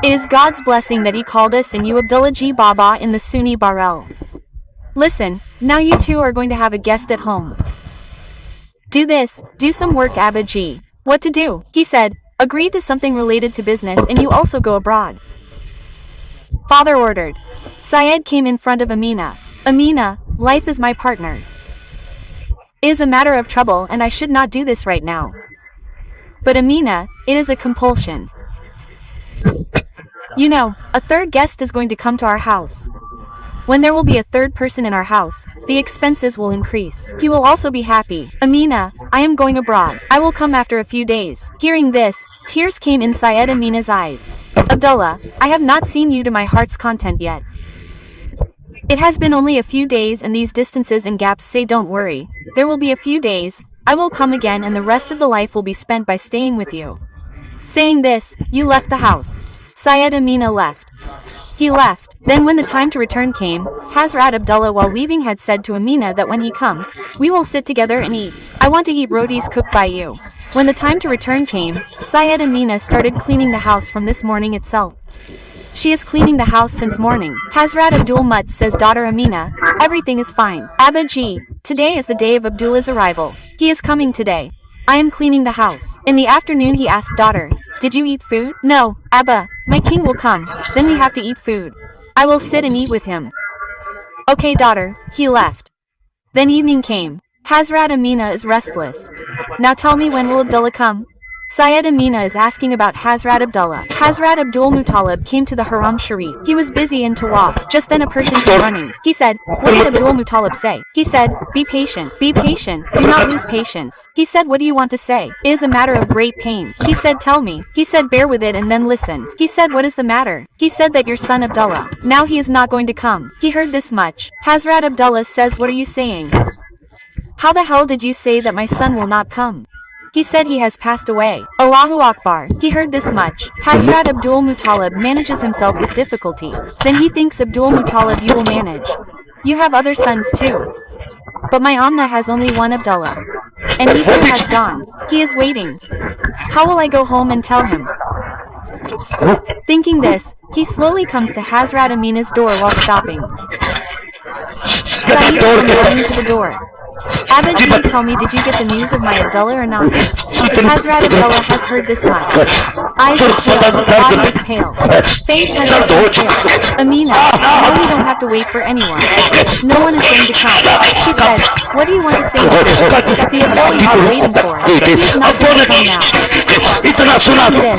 It is God's blessing that he called us and you Abdullah G. Baba in the Sunni Barel. Listen, now you two are going to have a guest at home. Do this, do some work Abba G. What to do? He said, agree to something related to business and you also go abroad. Father ordered. Syed came in front of Amina. Amina, life is my partner. It is a matter of trouble and I should not do this right now. But Amina, it is a compulsion. You know, a third guest is going to come to our house. When there will be a third person in our house, the expenses will increase. He will also be happy. Amina, I am going abroad. I will come after a few days. Hearing this, tears came in Syed Amina's eyes. Abdullah, I have not seen you to my heart's content yet. It has been only a few days and these distances and gaps say don't worry. There will be a few days. I will come again and the rest of the life will be spent by staying with you. Saying this, you left the house. Syed Amina left. He left. Then when the time to return came, Hazrat Abdullah while leaving had said to Amina that when he comes, we will sit together and eat. I want to eat rotis cooked by you. When the time to return came, Syed Amina started cleaning the house from this morning itself. She is cleaning the house since morning. Hazrat Abdul Mutt says daughter Amina, everything is fine. Abba Ji, today is the day of Abdullah's arrival. He is coming today. I am cleaning the house. In the afternoon he asked daughter, did you eat food? No, Abba, my king will come. Then we have to eat food. I will sit and eat with him. Okay daughter, he left. Then evening came. Hazrat Amina is restless. Now tell me, when will Abdullah come? Syed Amina is asking about Hazrat Abdullah. Hazrat Abdul Muttalib came to the Haram Sharif. He was busy in Tawaf. Just then a person came running. He said, what did Abdul Muttalib say? He said, be patient, do not lose patience. He said, what do you want to say? It is a matter of great pain. He said, tell me. He said, bear with it and then listen. He said, what is the matter? He said that your son Abdullah, now he is not going to come. He heard this much. Hazrat Abdullah says, what are you saying? How the hell did you say that my son will not come? He said he has passed away. Allahu Akbar. He heard this much. Hazrat Abdul Muttalib manages himself with difficulty. Then he thinks, Abdul Muttalib, you will manage. You have other sons too. But my Amna has only one Abdullah. And he too has gone. He is waiting. How will I go home and tell him? Thinking this, he slowly comes to Hazrat Amina's door while stopping. Saeed came running to the door. Abid, can you tell me, did you get the news of my Abdullah or not? Hazrat Abdullah has heard this much. Eyes are pale, body is pale, face has become pale. Amina, now we don't have to wait for anyone. No one is going to come. She said, what do you want to say now? The Abdullah you are waiting for. He is not going to come now. Saying this,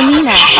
Amina,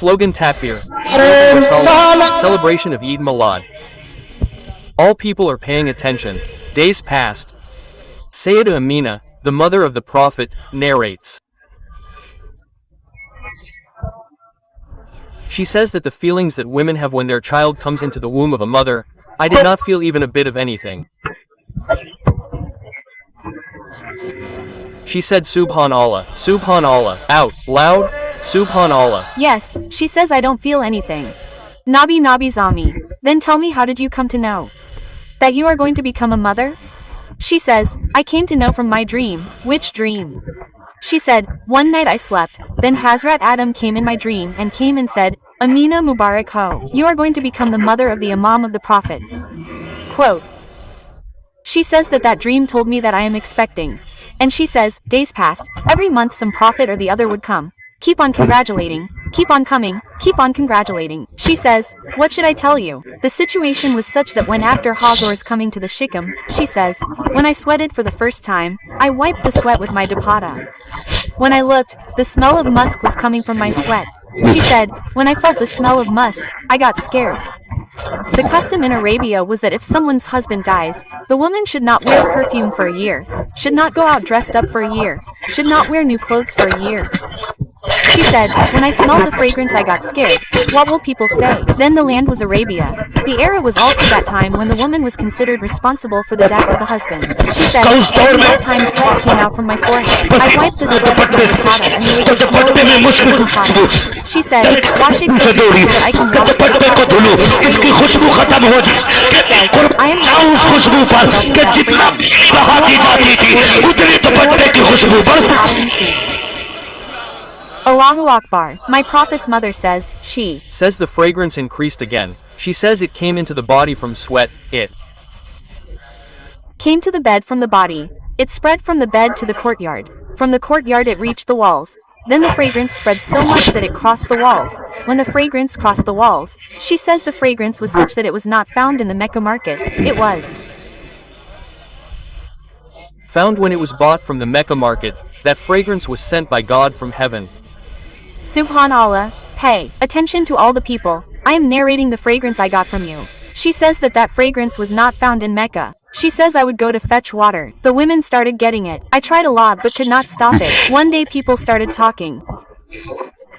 Slogan Takbir. Celebration of Eid Milad. All people are paying attention. Days passed. Sayyidah Amina, the mother of the Prophet, narrates. She says that the feelings that women have when their child comes into the womb of a mother, I did not feel even a bit of anything. She said Subhanallah, Subhanallah, out, loud, Subhanallah. Yes, she says I don't feel anything. Nabi Zami. Then tell me, how did you come to know that you are going to become a mother? She says, I came to know from my dream. Which dream? She said, one night I slept, then Hazrat Adam came in my dream and came and said, Amina Mubarak ho, you are going to become the mother of the Imam of the Prophets. Quote. She says that dream told me that I am expecting. And she says, days passed, every month some prophet or the other would come. Keep on congratulating, keep on coming, keep on congratulating. She says, what should I tell you? The situation was such that when after Hazor's coming to the Shikam, she says, when I sweated for the first time, I wiped the sweat with my dupatta. When I looked, the smell of musk was coming from my sweat. She said, when I felt the smell of musk, I got scared. The custom in Arabia was that if someone's husband dies, the woman should not wear perfume for a year, should not go out dressed up for a year, should not wear new clothes for a year. She said, when I smelled the fragrance I got scared. What will people say? Then the land was Arabia. The era was also that time when the woman was considered responsible for the death of the husband. She said, every time sweat came out from my forehead, I wiped the sweat with my dupatta and there was a smell of dupatta. She said, wash it quickly so that I can wash the dupatta. She says, I am not Allahu Akbar. My Prophet's mother says, she says the fragrance increased again. She says it came into the body from sweat, it came to the bed from the body. It spread from the bed to the courtyard. From the courtyard it reached the walls. Then the fragrance spread so much that it crossed the walls. When the fragrance crossed the walls, she says the fragrance was such that it was not found in the Mecca market. It was found when it was bought from the Mecca market. That fragrance was sent by God from heaven. Subhanallah. Pay attention to all the people. I am narrating the fragrance I got from you. She says that fragrance was not found in Mecca. She says I would go to fetch water. The women started getting it. I tried a lot but could not stop it. One day people started talking.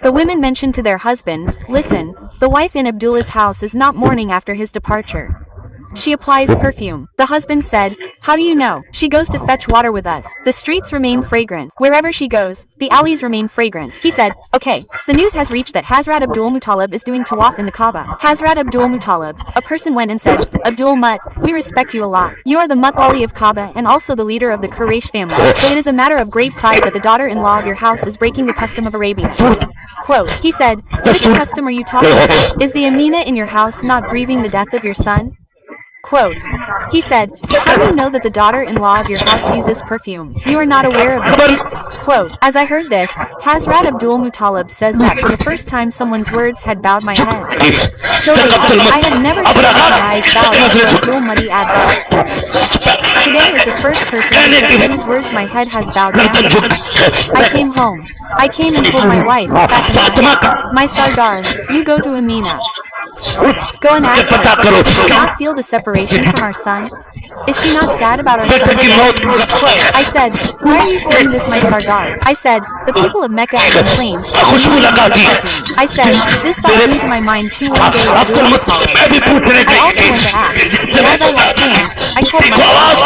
The women mentioned to their husbands, listen, the wife in Abdullah's house is not mourning after his departure. She applies perfume. The husband said, How do you know? She goes to fetch water with us. The streets remain fragrant. Wherever she goes, the alleys remain fragrant. He said, okay. The news has reached that Hazrat Abdul Muttalib is doing tawaf in the Kaaba. Hazrat Abdul Muttalib, a person went and said, Abdul Mutt, we respect you a lot. You are the Mutwali of Kaaba and also the leader of the Quraysh family. But it is a matter of great pride that the daughter-in-law of your house is breaking the custom of Arabia. Quote, he said, which custom are you talking about? Is the Amina in your house not grieving the death of your son? Quote, he said, how do you know that the daughter-in-law of your house uses perfume? You are not aware of this. Quote, as I heard this, Hazrat Abdul Muttalib says that for the first time someone's words had bowed my head. Till date, I had never seen my eyes bowed to Abdul Muddi Abba. Today is the first person whose words my head has bowed down. I came home. I came and told my wife, Fatima, my Sardar, you go to Amina. Go and ask her, does she not feel the separation from our son? Is she not sad about our son? I said, why are you saying this, my Sardar? I said, the people of Mecca have complained. I said, this thought came to my mind too one day Abdul Muttalib. I also went to ask, but as I walked in, I told myself,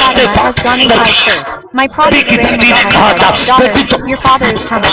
Fatima has gone inside first. My prophet's grandmother has said, daughter, your father is coming.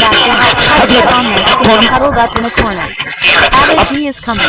that Hazrat Amna stays huddled up in a corner. Abaji is coming.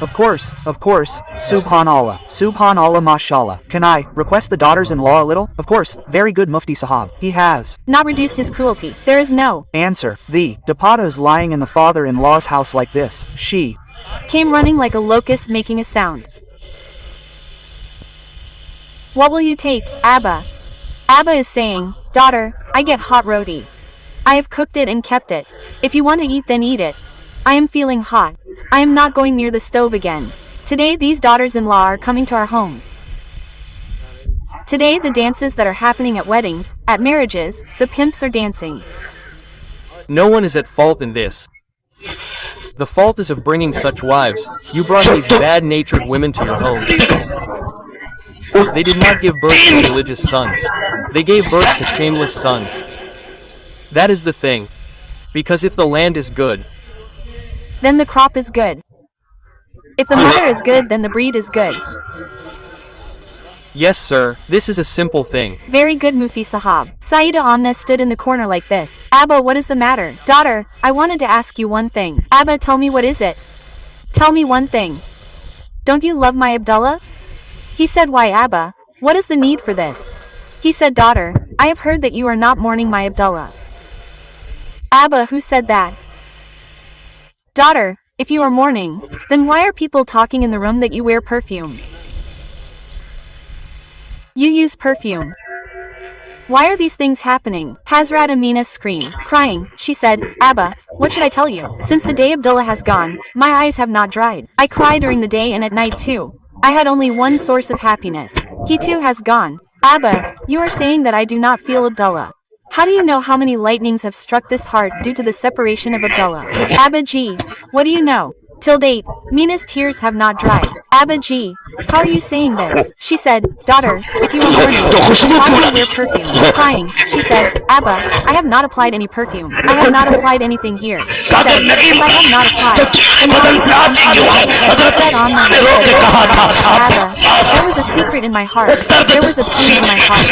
Of course, Subhanallah, Subhanallah, mashallah. Can I request the daughters-in-law a little? Of course, very good Mufti Sahab. He has not reduced his cruelty. There is no answer. The Dapata is lying in the father-in-law's house like this. She came running like a locust making a sound. What will you take, Abba? Abba is saying, daughter, I get hot roti. I have cooked it and kept it. If you want to eat, then eat it. I am feeling hot. I am not going near the stove again. Today these daughters-in-law are coming to our homes. Today the dances that are happening at weddings, at marriages, the pimps are dancing. No one is at fault in this. The fault is of bringing such wives. You brought these bad-natured women to your homes. They did not give birth to religious sons. They gave birth to shameless sons. That is the thing. Because if the land is good, then the crop is good. If the mother is good, then the breed is good. Yes, sir, this is a simple thing. Very good, Mufti Sahab. Saida Amna stood in the corner like this. Abba, what is the matter? Daughter, I wanted to ask you one thing. Abba, tell me what is it? Tell me one thing. Don't you love my Abdullah? He said, why Abba? What is the need for this? He said, daughter, I have heard that you are not mourning my Abdullah. Abba, who said that? Daughter, if you are mourning, then why are people talking in the room that you wear perfume? You use perfume. Why are these things happening? Hazrat Amina screamed, crying. She said, Abba, what should I tell you? Since the day Abdullah has gone, my eyes have not dried. I cry during the day and at night too. I had only one source of happiness. He too has gone. Abba, you are saying that I do not feel Abdullah. How do you know how many lightnings have struck this heart due to the separation of Abdullah? Abba Ji, what do you know? Till date, Mina's tears have not dried. Abba Ji, how are you saying this? She said, daughter, if you are mourning, why do you wear perfume? Crying, she said, Abba, I have not applied any perfume. I have not applied anything here. She said, if I have not applied, then why is it Abba, There was a secret in my heart. There was a pain in my heart.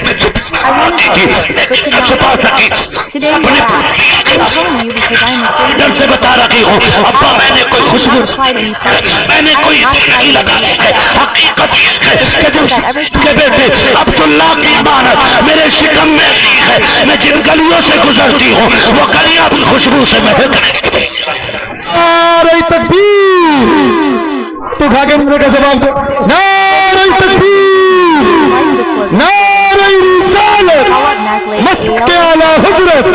I wanted to do it, but could not. Today you ask. I am telling you because I am afraid دل سے بتا رہی ہوں ابا میں نے کوئی خوشبو میں نے کوئی نہیں لگائی ہے حقیقت یہ ہے کہ جب کے بیٹے عبداللہ کی امانت میرے شکم میں ہے میں جن گلیوں سے گزرتی ہوں وہ گلیاں بھی خوشبو سے مہک نعرہ تکبیر تو کھا کے مجھے کا جواب دو نعرہ تکبیر نعرہ رسالت مکہ اعلی حضرت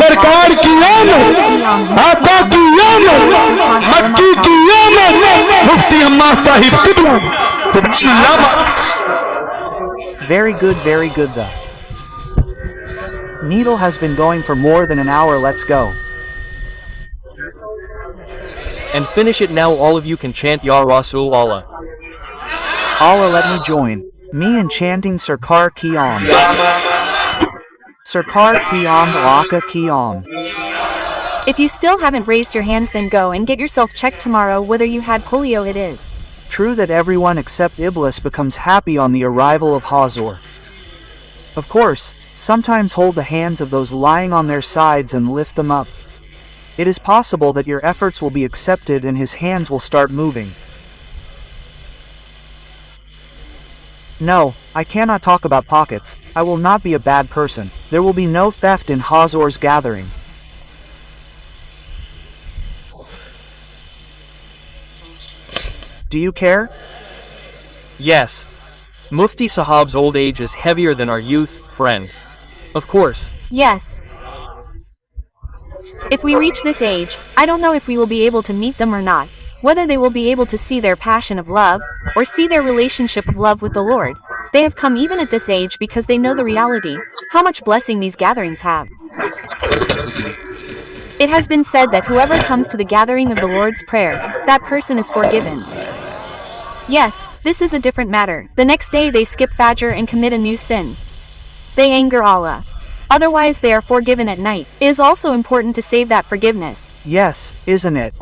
سرکار کی آمد آقا کی آمد مکی کی آمد مفتی عماد صاحب قبلہ Very good though. Needle has been going for more than an hour. Let's go. And finish it now. All of you can chant Ya Rasul Allah. Allah let me join. Me enchanting Sarkar ki Am. Sarkar ki Am, Laka ki Am. If you still haven't raised your hands, then go and get yourself checked tomorrow whether you had polio. It is True that everyone except Iblis becomes happy on the arrival of Hazor. Of course, sometimes hold the hands of those lying on their sides and lift them up. It is possible that your efforts will be accepted and his hands will start moving. No, I cannot talk about pockets. I will not be a bad person. There will be no theft in Hazor's gathering. Do you care? Yes. Mufti Sahab's old age is heavier than our youth, friend. Of course. yes. If we reach this age, I don't know if we will be able to meet them or not, whether they will be able to see their passion of love, or see their relationship of love with the Lord. They have come even at this age because they know the reality, how much blessing these gatherings have. It has been said that whoever comes to the gathering of the Lord's Prayer, that person is forgiven. Yes, this is a different matter. The next day they skip Fajr and commit a new sin. They anger Allah. Otherwise they are forgiven at night. It is also important to save that forgiveness. Yes, isn't it?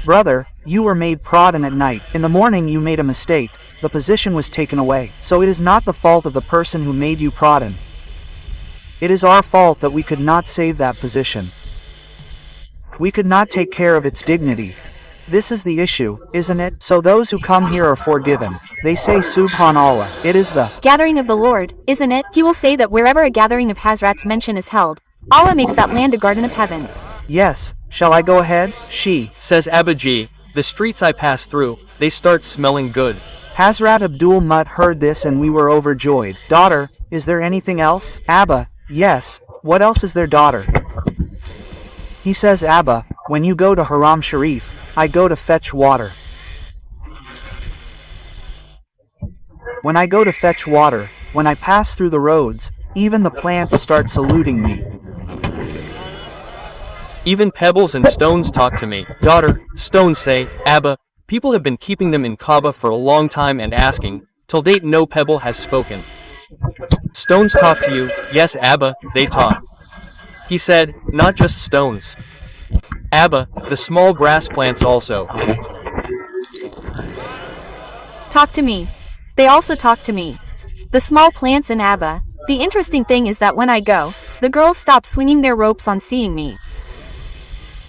Brother, you were made Pradhan at night. In the morning you made a mistake. The position was taken away. So it is not the fault of the person who made you Pradhan. It is our fault that we could not save that position. We could not take care of its dignity. This is the issue, isn't it? So those who come here are forgiven. They say Subhanallah. It is the gathering of the Lord, isn't it? He will say that wherever a gathering of Hazrat's mention is held, Allah makes that land a garden of heaven. Yes, shall I go ahead? She Says Abaji, the streets I pass through, they start smelling good. Hazrat Abdul Mutt heard this and we were overjoyed. Daughter, is there anything else? Abba, yes, what else is there, daughter? He says, Abba, when you go to Haram Sharif, I go to fetch water. When I go to fetch water, when I pass through the roads, even the plants start saluting me. Even pebbles and stones talk to me. Daughter, stones say, Abba, people have been keeping them in Kaaba for a long time and asking, till date no pebble has spoken. Stones talk to you, yes Abba, they talk. He said, not just stones. Abba, the small grass plants also. Talk to me. They also talk to me. The small plants and Abba. The interesting thing is that when I go, the girls stop swinging their ropes on seeing me.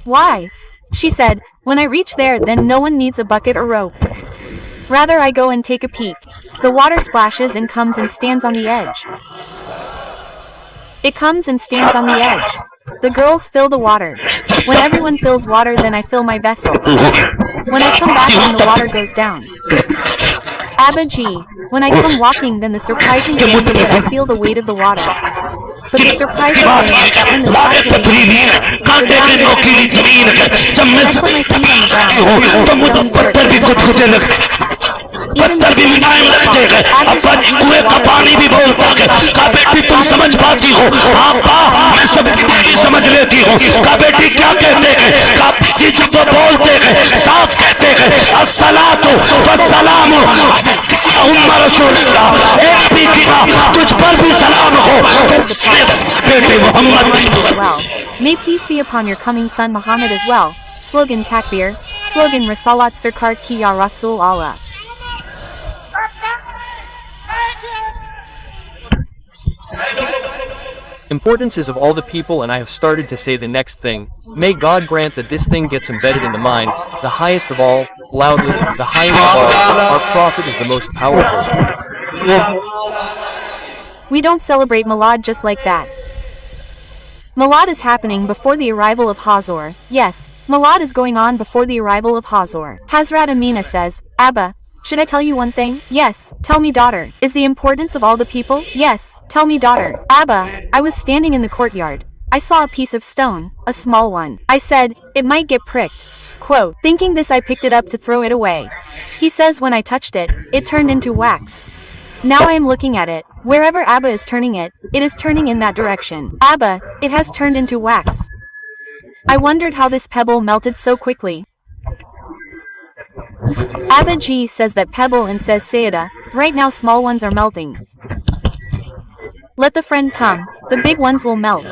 Why? She said, when I reach there then no one needs a bucket or rope. Rather I go and take a peek. The water splashes and comes and stands on the edge. It comes and stands on the edge. The girls fill the water. When everyone fills water then I fill my vessel. When I come back then the water goes down. Abaji, when I come walking then the surprising thing is that I feel the weight of the water. But the surprising thing is that when the water leaves, the ground is clean. When I put my feet on the ground, the stones start to move. Even the stones ابا جی کنویں کا پانی بھی بولتا ہے کہا بیٹی تم سمجھ پاتی ہو آپا میں سب کی بات سمجھ لیتی ہوں کہا بیٹی کیا کہتے ہیں کہا جی جب وہ بولتے ہیں صاف کہتے ہیں الصلاۃ والسلام علی رسول اللہ اے نبی کی تجھ پر بھی سلام ہو بیٹے محمد May peace be upon your coming son Muhammad as well. Slogan Takbir. Slogan Risalat Sarkar Ki Ya Rasul Allah. Importance is of all the people, and I have started to say the next thing. May God grant that this thing gets embedded in the mind, the highest of all, loudly, the highest of all, our Prophet is the most powerful. We don't celebrate Milad just like that. Milad is happening before the arrival of Hazor. Yes, Milad is going on before the arrival of Hazor. Hazrat Amina says, Abba, should I tell you one thing? Yes, tell me daughter. Is the importance of all the people? Yes, tell me daughter. Abba, I was standing in the courtyard. I saw a piece of stone, a small one. I said, it might get pricked. Quote, thinking this I picked it up to throw it away. He says when I touched it, it turned into wax. Now I am looking at it. Wherever Abba is turning it, it is turning in that direction. Abba, it has turned into wax. I wondered how this pebble melted so quickly. Abba G says that pebble and says Sayyidah, right now small ones are melting. Let the friend come, the big ones will melt.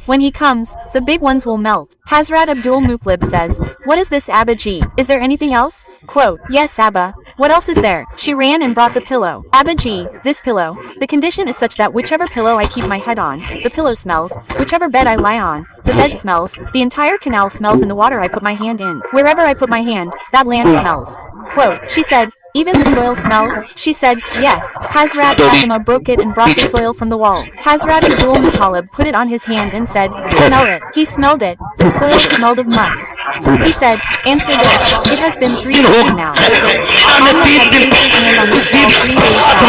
When he comes, the big ones will melt. Hazrat Abdul Muklib says, what is this Abba G? Is there anything else? Quote, yes Abba, what else is there? She ran and brought the pillow. Abba G, this pillow. The condition is such that whichever pillow I keep my head on, the pillow smells. Whichever bed I lie on, the bed smells. The entire canal smells in the water I put my hand in. Wherever I put my hand, that land smells. Quote, she said, even the soil smells? She said, yes. Hazrat Fatima broke it and brought the soil from the wall. Hazrat Abdul Muttalib put it on his hand and said, smell it. He smelled it. The soil smelled of musk. He said, answer this. It has been 3 days now. Ahmed had placed his hand on this wall 3 days now.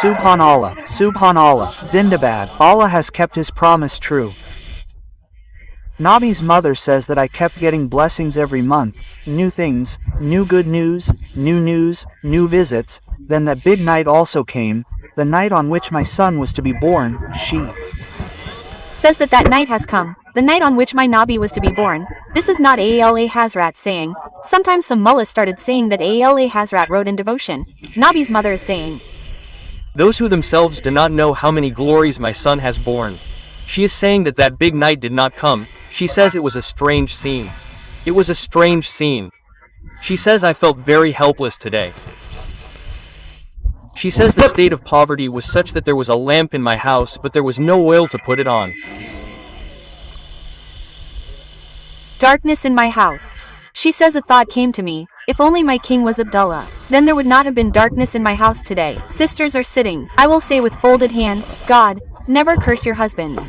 Subhanallah, Subhanallah, Zindabad, Allah has kept his promise true. Nabi's mother says that I kept getting blessings every month, new things, new good news, new visits, then that big night also came, the night on which my son was to be born, she says that night has come, the night on which my Nabi was to be born. This is not Ala Hazrat saying. Sometimes some mullahs started saying that Ala Hazrat wrote in devotion. Nabi's mother is saying, those who themselves do not know how many glories my son has borne. She is saying that big night did not come. She says it was a strange scene. It was a strange scene. She says I felt very helpless today. She says the state of poverty was such that there was a lamp in my house, but there was no oil to put it on. Darkness in my house. She says a thought came to me. If only my king was Abdullah, then there would not have been darkness in my house today. Sisters are sitting. I will say with folded hands, God, never curse your husbands.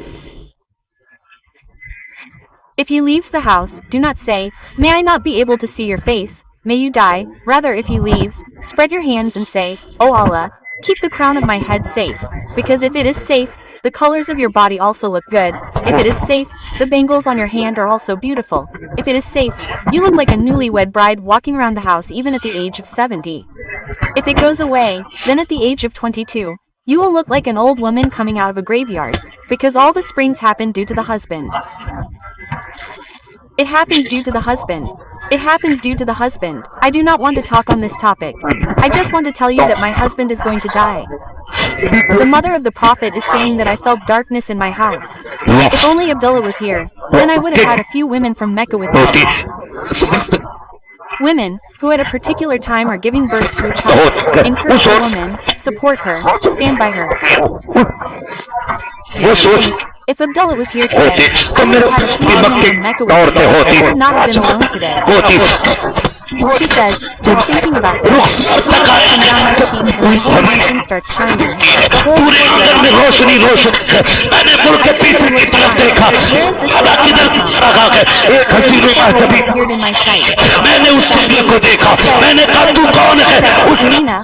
If he leaves the house, do not say, may I not be able to see your face, may you die. Rather, if he leaves, spread your hands and say, O Allah, keep the crown of my head safe, because if it is safe, the colors of your body also look good. If it is safe, the bangles on your hand are also beautiful. If it is safe, you look like a newlywed bride walking around the house even at the age of 70. If it goes away, then at the age of 22, you will look like an old woman coming out of a graveyard, because all the springs happen due to the husband. It happens due to the husband. It happens due to the husband. I do not want to talk on this topic. I just want to tell you that my husband is going to die. The mother of the Prophet is saying that I felt darkness in my house. If only Abdullah was here, then I would have had a few women from Mecca with me. Women, who at a particular time are giving birth to a child, encourage a woman, support her, stand by her. If Abdullah was here today, I would have had a few women from Mecca with me. I would not have been alone today. She says, just thinking about this, tears come down my cheeks and my whole vision starts shining. The whole world where is this appeared in my sight. Amina,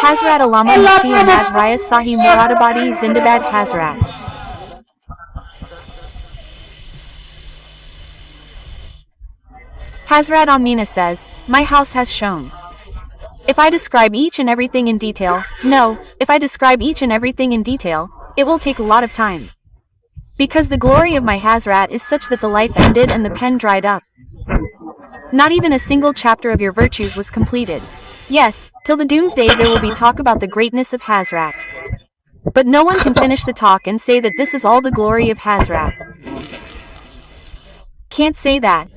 Hazrat Allama Mufti Ahmad Riaz Sahi Muradabadi Zindabad Hazrat. Hazrat Amina says, my house has shown. If I describe each and everything in detail, if I describe each and everything in detail, it will take a lot of time. Because the glory of my Hazrat is such that the life ended and the pen dried up. Not even a single chapter of your virtues was completed. Yes, till the doomsday there will be talk about the greatness of Hazrat. But no one can finish the talk and say that this is all the glory of Hazrat. Can't say that.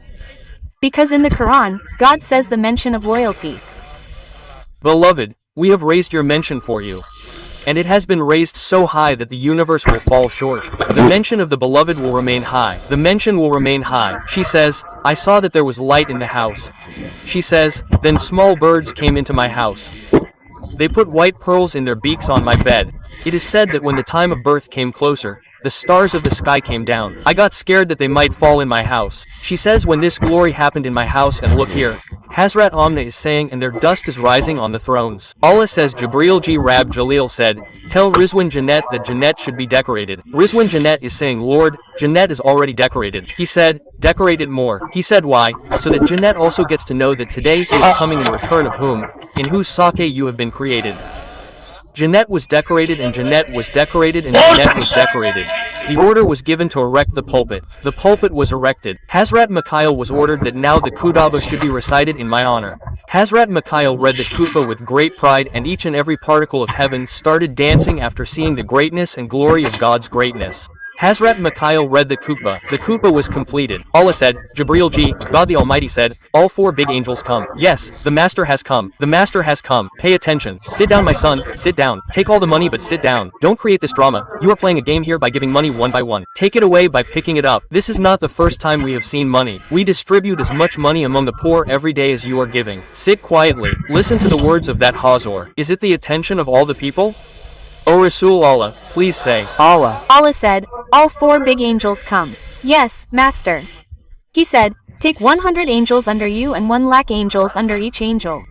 Because in the Quran, God says the mention of loyalty. Beloved, we have raised your mention for you. And it has been raised so high that the universe will fall short. The mention of the beloved will remain high. The mention will remain high. She says, I saw that there was light in the house. She says, then small birds came into my house. They put white pearls in their beaks on my bed. It is said that when the time of birth came closer, the stars of the sky came down. I got scared that they might fall in my house. She says when this glory happened in my house and look here, Hazrat Amna is saying and their dust is rising on the thrones. Allah says Jibreel Ji Rab Jalil said, tell Rizwan Jannat that Jannat should be decorated. Rizwan Jannat is saying Lord, Jannat is already decorated. He said, decorate it more. He said why? So that Jannat also gets to know that today he is coming in return of whom, in whose sake you have been created. Jannat was decorated and Jannat was decorated and Jannat was decorated. The order was given to erect the pulpit. The pulpit was erected. Hazrat Mikhail was ordered that now the Khutbah should be recited in my honor. Hazrat Mikhail read the Khutbah with great pride and each and every particle of heaven started dancing after seeing the greatness and glory of God's greatness. Hazrat Mikhail read the Khutbah. The Khutbah was completed. Allah said, Jibreel Ji, God the Almighty said, all four big angels come. Yes, the Master has come. The Master has come. Pay attention. Sit down, my son. Sit down. Take all the money but sit down. Don't create this drama. You are playing a game here by giving money one by one. Take it away by picking it up. This is not the first time we have seen money. We distribute as much money among the poor every day as you are giving. Sit quietly. Listen to the words of that Hazur. Is it the attention of all the people? O Rasul Allah, please say. Allah. Allah said, all four big angels come. Yes, Master. He said, take 100 angels under you and 1,00,000 angels under each angel.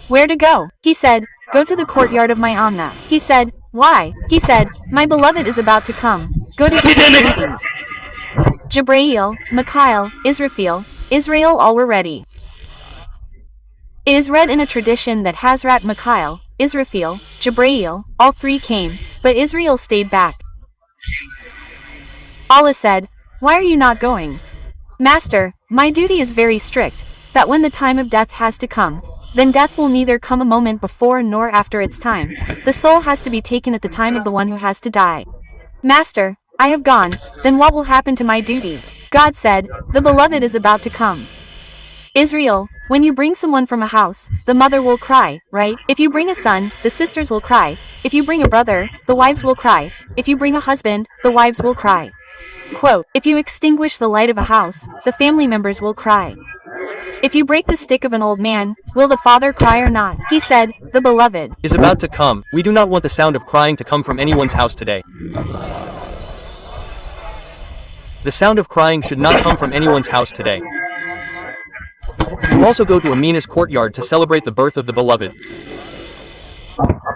Where to go? He said, go to the courtyard of my Amna. He said, why? He said, my beloved is about to come. Go to give him greetings. Jibreel, Mikhail, Israel all were ready. It is read in a tradition that Hazrat Mikhail, Israfil, Jibreel, all three came, but Israel stayed back. Allah said, why are you not going? Master, my duty is very strict, that when the time of death has to come, then death will neither come a moment before nor after its time. The soul has to be taken at the time of the one who has to die. Master, I have gone, then what will happen to my duty? God said, the beloved is about to come. Israel, when you bring someone from a house, the mother will cry, right? If you bring a son, the sisters will cry. If you bring a brother, the wives will cry. If you bring a husband, the wives will cry. Quote, if you extinguish the light of a house, the family members will cry. If you break the stick of an old man, will the father cry or not? He said, the beloved is about to come. We do not want the sound of crying to come from anyone's house today. The sound of crying should not come from anyone's house today. You also go to Amina's courtyard to celebrate the birth of the beloved.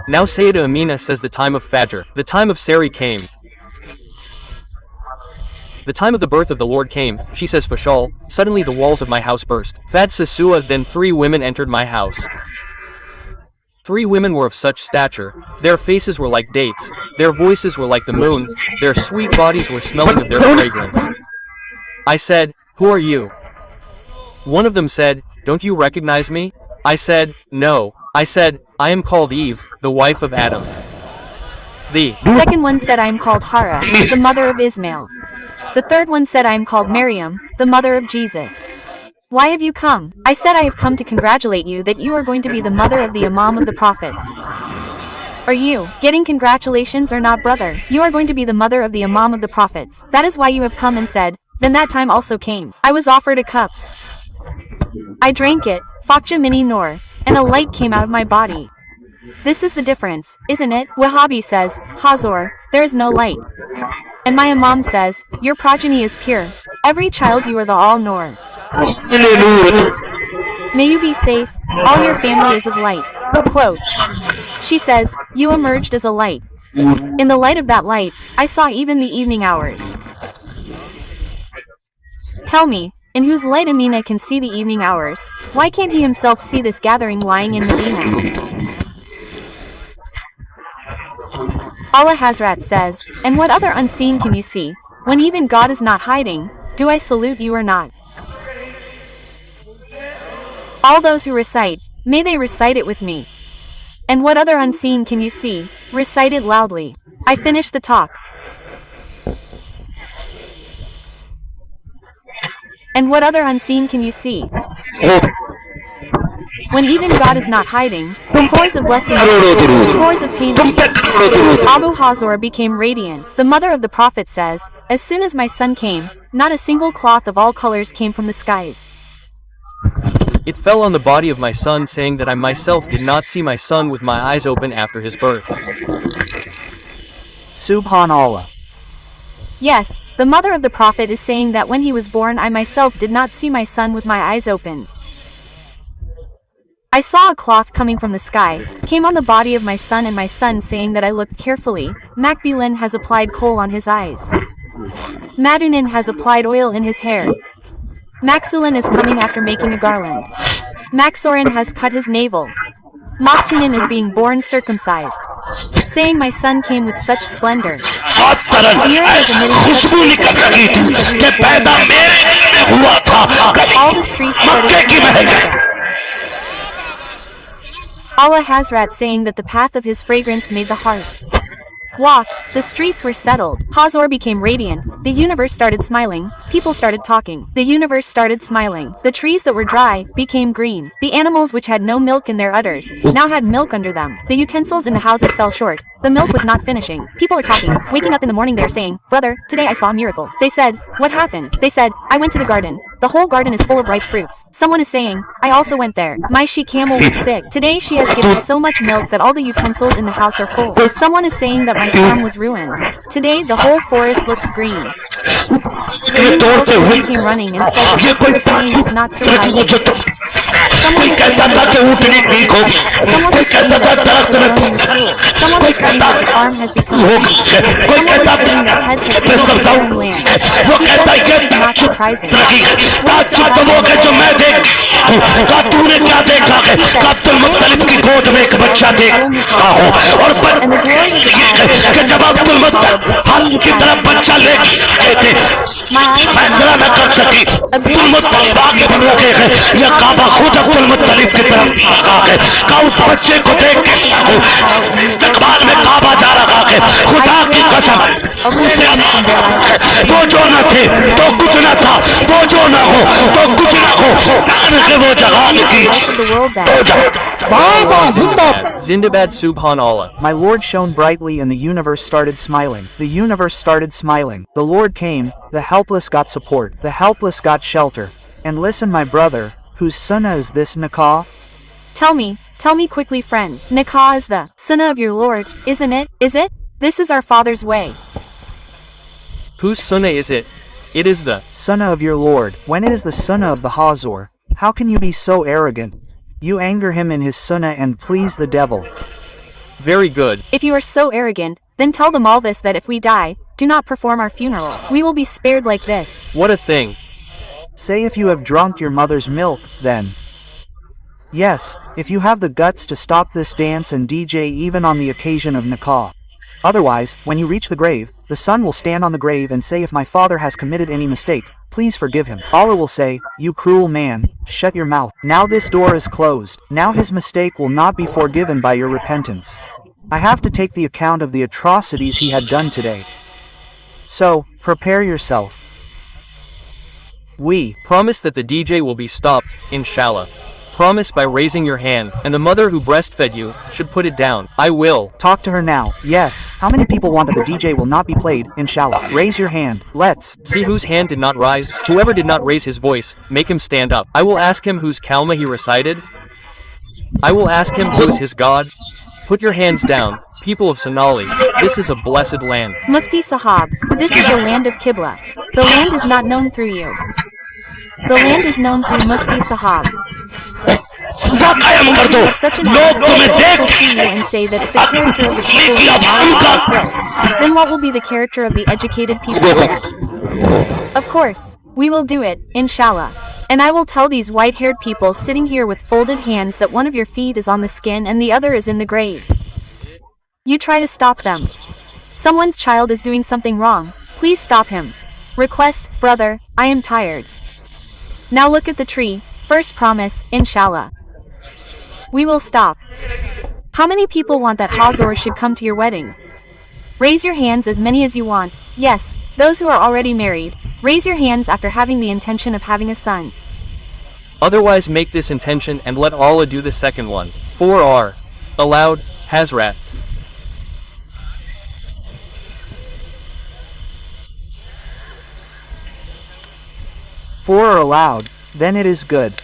Now Sayyida Amina says the time of Fajr, the time of Sari came. The time of the birth of the Lord came, she says Fashal, suddenly the walls of my house burst. Fad Sasua, then 3 women entered my house. 3 women were of such stature, their faces were like dates, their voices were like the moon, their sweet bodies were smelling of their fragrance. I said, who are you? One of them said, don't you recognize me? I said, no. I said, I am called Eve, the wife of Adam. The second one said I am called Hara, the mother of Ismail. The third one said I am called Maryam, the mother of Jesus. Why have you come? I said I have come to congratulate you that you are going to be the mother of the Imam of the Prophets. Are you getting congratulations or not, brother? You are going to be the mother of the Imam of the Prophets. That is why you have come and said, Then that time also came. I was offered a cup. I drank it, Fakja Mini Noor, and a light came out of my body. This is the difference, isn't it? Wahhabi says, Hazor, there is no light. And my Imam says, your progeny is pure. Every child you are the all-Noor. May you be safe, all your family is of light. Quote. She says, you emerged as a light. In the light of that light, I saw even the evening hours. Tell me, in whose light Amina can see the evening hours, why can't he himself see this gathering lying in Medina? Allah Hazrat says, and what other unseen can you see, when even God is not hiding, do I salute you or not? All those who recite, may they recite it with me. And what other unseen can you see, recite it loudly. I finished the talk. And what other unseen can you see? When even God is not hiding, the cores of blessings, the cores of pain. Abu Hazor became radiant. The mother of the Prophet says, as soon as my son came, not a single cloth of all colors came from the skies. It fell on the body of my son, saying that I myself did not see my son with my eyes open after his birth. Subhanallah. Yes, the mother of the Prophet is saying that when he was born I myself did not see my son with my eyes open. I saw a cloth coming from the sky, came on the body of my son and my son saying that I looked carefully. Makbilin has applied kohl on his eyes. Madunin has applied oil in his hair. Maxulin is coming after making a garland. Maxorin has cut his navel. Maktunin is being born circumcised, saying my son came with such splendor. All the streets started to Allah Hazrat saying that the path of his fragrance made the heart walk. The streets were settled. Hazor became radiant. The universe started smiling. People started talking. The universe started smiling. The trees that were dry became green. The animals which had no milk in their udders now had milk under them. The utensils in the houses fell short. The milk was not finishing. People are talking. Waking up in the morning they're saying, brother, today I saw a miracle. They said, what happened? They said, I went to the garden. The whole garden is full of ripe fruits. Someone is saying, I also went there. My she-camel was sick. Today she has given so much milk that all the utensils in the house are full. Someone is saying that my farm was ruined. Today the whole forest looks green. Someone came running and said that what you're saying is not surprising. Someone is saying that Someone is saying that the farm has become green. Someone is saying that heads have grown in barren lands. He said that this is not surprising. And the glory of استقبال میں کعبہ جا رہا ہے خدا کی قسم وہ جو نہ تھے تو کچھ نہ تھا وہ جو نہ ہو تو کچھ نہ ہو جان ہے وہ جہان کی Zindabad Subhanallah. My Lord shone brightly and the universe started smiling. The universe started smiling. The Lord came, the helpless got support, the helpless got shelter. And listen my brother, whose sunnah is this nikah? Tell me quickly friend. Nikah is the sunnah of your Lord, isn't it? Is it? This is our father's way. Whose sunnah is it? It is the sunnah of your Lord. When it is the sunnah of the Hazor, how can you be so arrogant? You anger him in his sunnah and please the devil. very good. If you are so arrogant, then tell the Malvis that if we die, do not perform our funeral. We will be spared like this. What a thing. Say if you have drunk your mother's milk, then. Yes, if you have the guts to stop this dance and DJ even on the occasion of Nikah. Otherwise, when you reach the grave, the son will stand on the grave and say if my father has committed any mistake, please forgive him. Allah will say, you cruel man, shut your mouth. Now this door is closed. Now his mistake will not be forgiven by your repentance. I have to take the account of the atrocities he had done today. So, prepare yourself. We promise that the DJ will be stopped, inshallah. Promise by raising your hand, and the mother who breastfed you should put it down. I will. Talk to her now. Yes. How many people want that the DJ will not be played, inshallah? Raise your hand. Let's. See whose hand did not rise? Whoever did not raise his voice, make him stand up. I will ask him whose kalma he recited. I will ask him who is his God. Put your hands down, people of Sonali. This is a blessed land. Mufti Sahab, this is the land of Qibla. The land is not known through you. The land is known through Mufti Sahab. At such an aspect, people see you and say that if the character of the people is like this, then what will be the character of the educated people? Of course, we will do it, inshallah. And I will tell these white-haired people sitting here with folded hands that one of your feet is on the skin and the other is in the grave. You try to stop them. Someone's child is doing something wrong. Please stop him. Request, brother, I am tired. Now look at the tree. First promise, inshallah. We will stop. How many people want that Hazor should come to your wedding? Raise your hands as many as you want. Yes, those who are already married. Raise your hands after having the intention of having a son. Otherwise make this intention and let Allah do the second one. 4 are allowed, Hazrat. Four are allowed. Then it is good.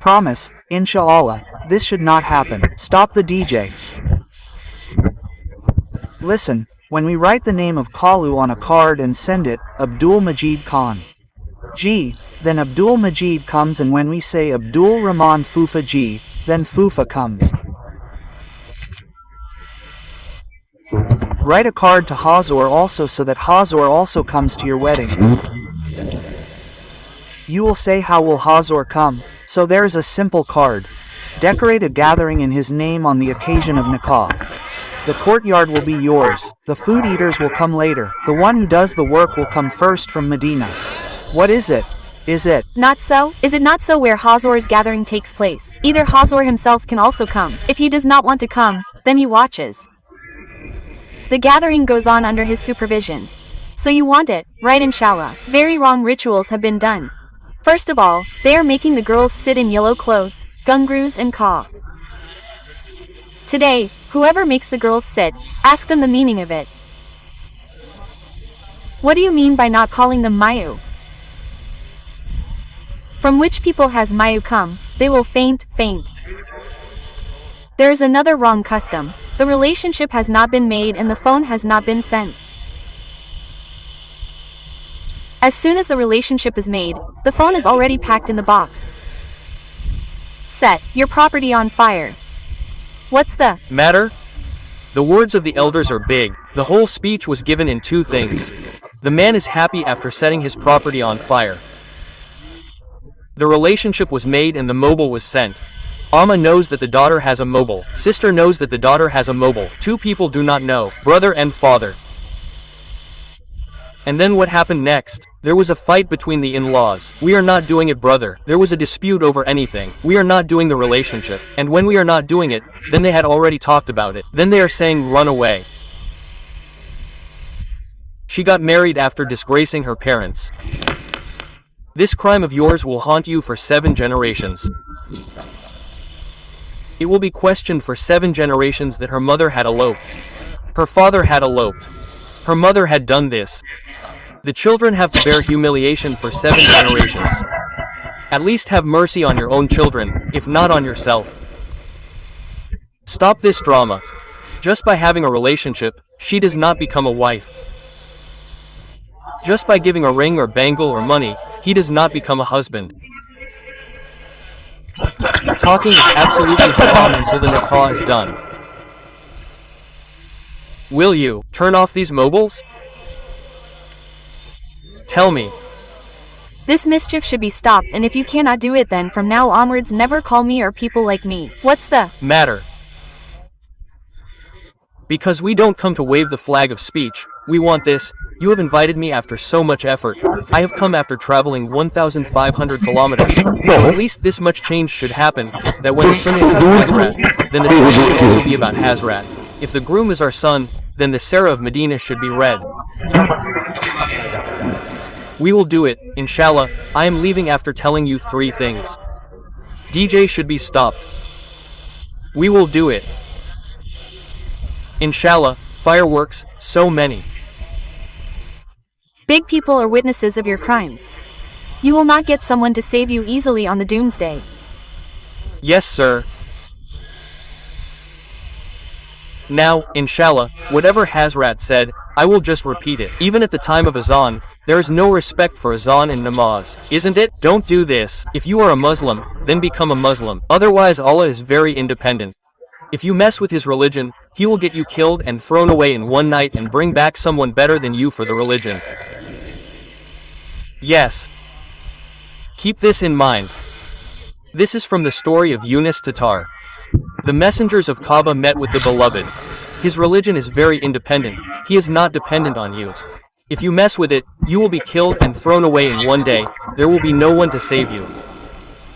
Promise, inshallah, this should not happen. Stop the DJ. Listen, when we write the name of Kalu on a card and send it, Abdul Majid Khan G, then Abdul Majid comes, and when we say Abdul Rahman Fufa G, then Fufa comes. Write a card to Hazor also so that Hazor also comes to your wedding. You will say how will Hazor come, so there is a simple card. Decorate a gathering in his name on the occasion of Nikah. The courtyard will be yours. The food eaters will come later. The one who does the work will come first from Medina. What is it? Is it not so? Is it not so where Hazor's gathering takes place? Either Hazor himself can also come. If he does not want to come, then he watches. The gathering goes on under his supervision. So you want it, right, inshallah. Very wrong rituals have been done. First of all, they are making the girls sit in yellow clothes, gungrus and ka. Today, whoever makes the girls sit, ask them the meaning of it. What do you mean by not calling them Mayu? From which people has Mayu come? They will faint. There is another wrong custom. The relationship has not been made and the phone has not been sent. As soon as the relationship is made, the phone is already packed in the box. Set your property on fire. What's the matter? The words of the elders are big. The whole speech was given in 2 things. The man is happy after setting his property on fire. The relationship was made and the mobile was sent. Amma knows that the daughter has a mobile. Sister knows that the daughter has a mobile. 2 people do not know, brother and father. And then what happened next? There was a fight between the in-laws. We are not doing it, brother. There was a dispute over anything. We are not doing the relationship. And when we are not doing it, then they had already talked about it. Then they are saying run away. She got married after disgracing her parents. This crime of yours will haunt you for 7 generations. It will be questioned for 7 generations that her mother had eloped. Her father had eloped. Her mother had done this. The children have to bear humiliation for 7 generations. At least have mercy on your own children, if not on yourself. Stop this drama. Just by having a relationship, she does not become a wife. Just by giving a ring or bangle or money, he does not become a husband. Talking is absolutely haram until the nikah is done. Will you turn off these mobiles? Tell me. This mischief should be stopped, and if you cannot do it, then from now onwards never call me or people like me. What's the matter? Because we don't come to wave the flag of speech. We want this. You have invited me after so much effort. I have come after traveling 1,500 kilometers. So at least this much change should happen, that when the son is Hazrat, then the change should also be about Hazrat. If the groom is our son, then the Surah of Medina should be read. We will do it, inshallah. I am leaving after telling you 3 things. DJ should be stopped. We will do it. Inshallah, fireworks, so many. Big people are witnesses of your crimes. You will not get someone to save you easily on the doomsday. Yes, sir. Now, inshallah, whatever Hazrat said, I will just repeat it. Even at the time of Azan, there is no respect for Azan and Namaz, isn't it? Don't do this. If you are a Muslim, then become a Muslim. Otherwise Allah is very independent. If you mess with his religion, he will get you killed and thrown away in one night and bring back someone better than you for the religion. Yes. Keep this in mind. This is from the story of Yunus Tatar. The messengers of Kaaba met with the beloved. His religion is very independent. He is not dependent on you. If you mess with it, you will be killed and thrown away in one day. There will be no one to save you.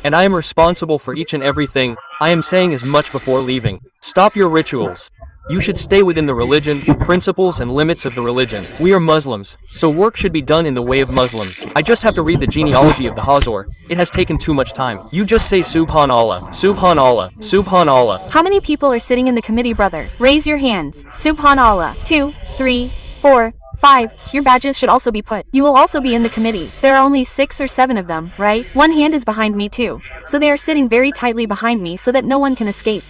And I am responsible for each and everything. I am saying as much before leaving. Stop your rituals. You should stay within the religion, principles and limits of the religion. We are Muslims, so work should be done in the way of Muslims. I just have to read the genealogy of the Hazor. It has taken too much time. You just say Subhanallah, Subhanallah, Subhanallah. How many people are sitting in the committee, brother? Raise your hands. Subhanallah. 2, 3, 4, 5. Your badges should also be put. You will also be in the committee. There are only 6 or 7 of them, right? One hand is behind me too. So they are sitting very tightly behind me so that no one can escape.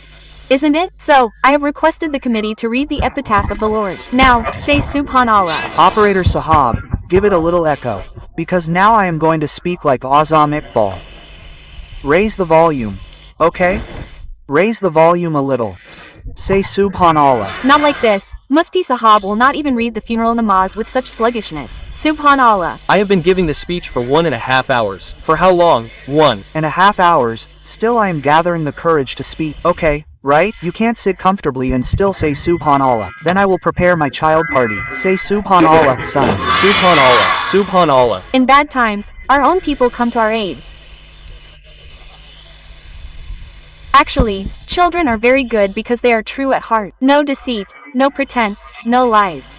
Isn't it? So, I have requested the committee to read the epitaph of the Lord. Now, say Subhanallah. Operator Sahab, give it a little echo, because now I am going to speak like Azam Iqbal. Raise the volume, okay? Raise the volume a little. Say Subhanallah. Not like this. Mufti Sahab will not even read the funeral namaz with such sluggishness. Subhanallah. I have been giving the speech for 1.5 hours. For how long? 1.5 hours, still I am gathering the courage to speak, okay? Right? You can't sit comfortably and still say Subhanallah. Then I will prepare my child party. Say Subhanallah, son. Subhanallah, Subhanallah. In bad times, our own people come to our aid. Actually, children are very good because they are true at heart. No deceit, no pretense, no lies.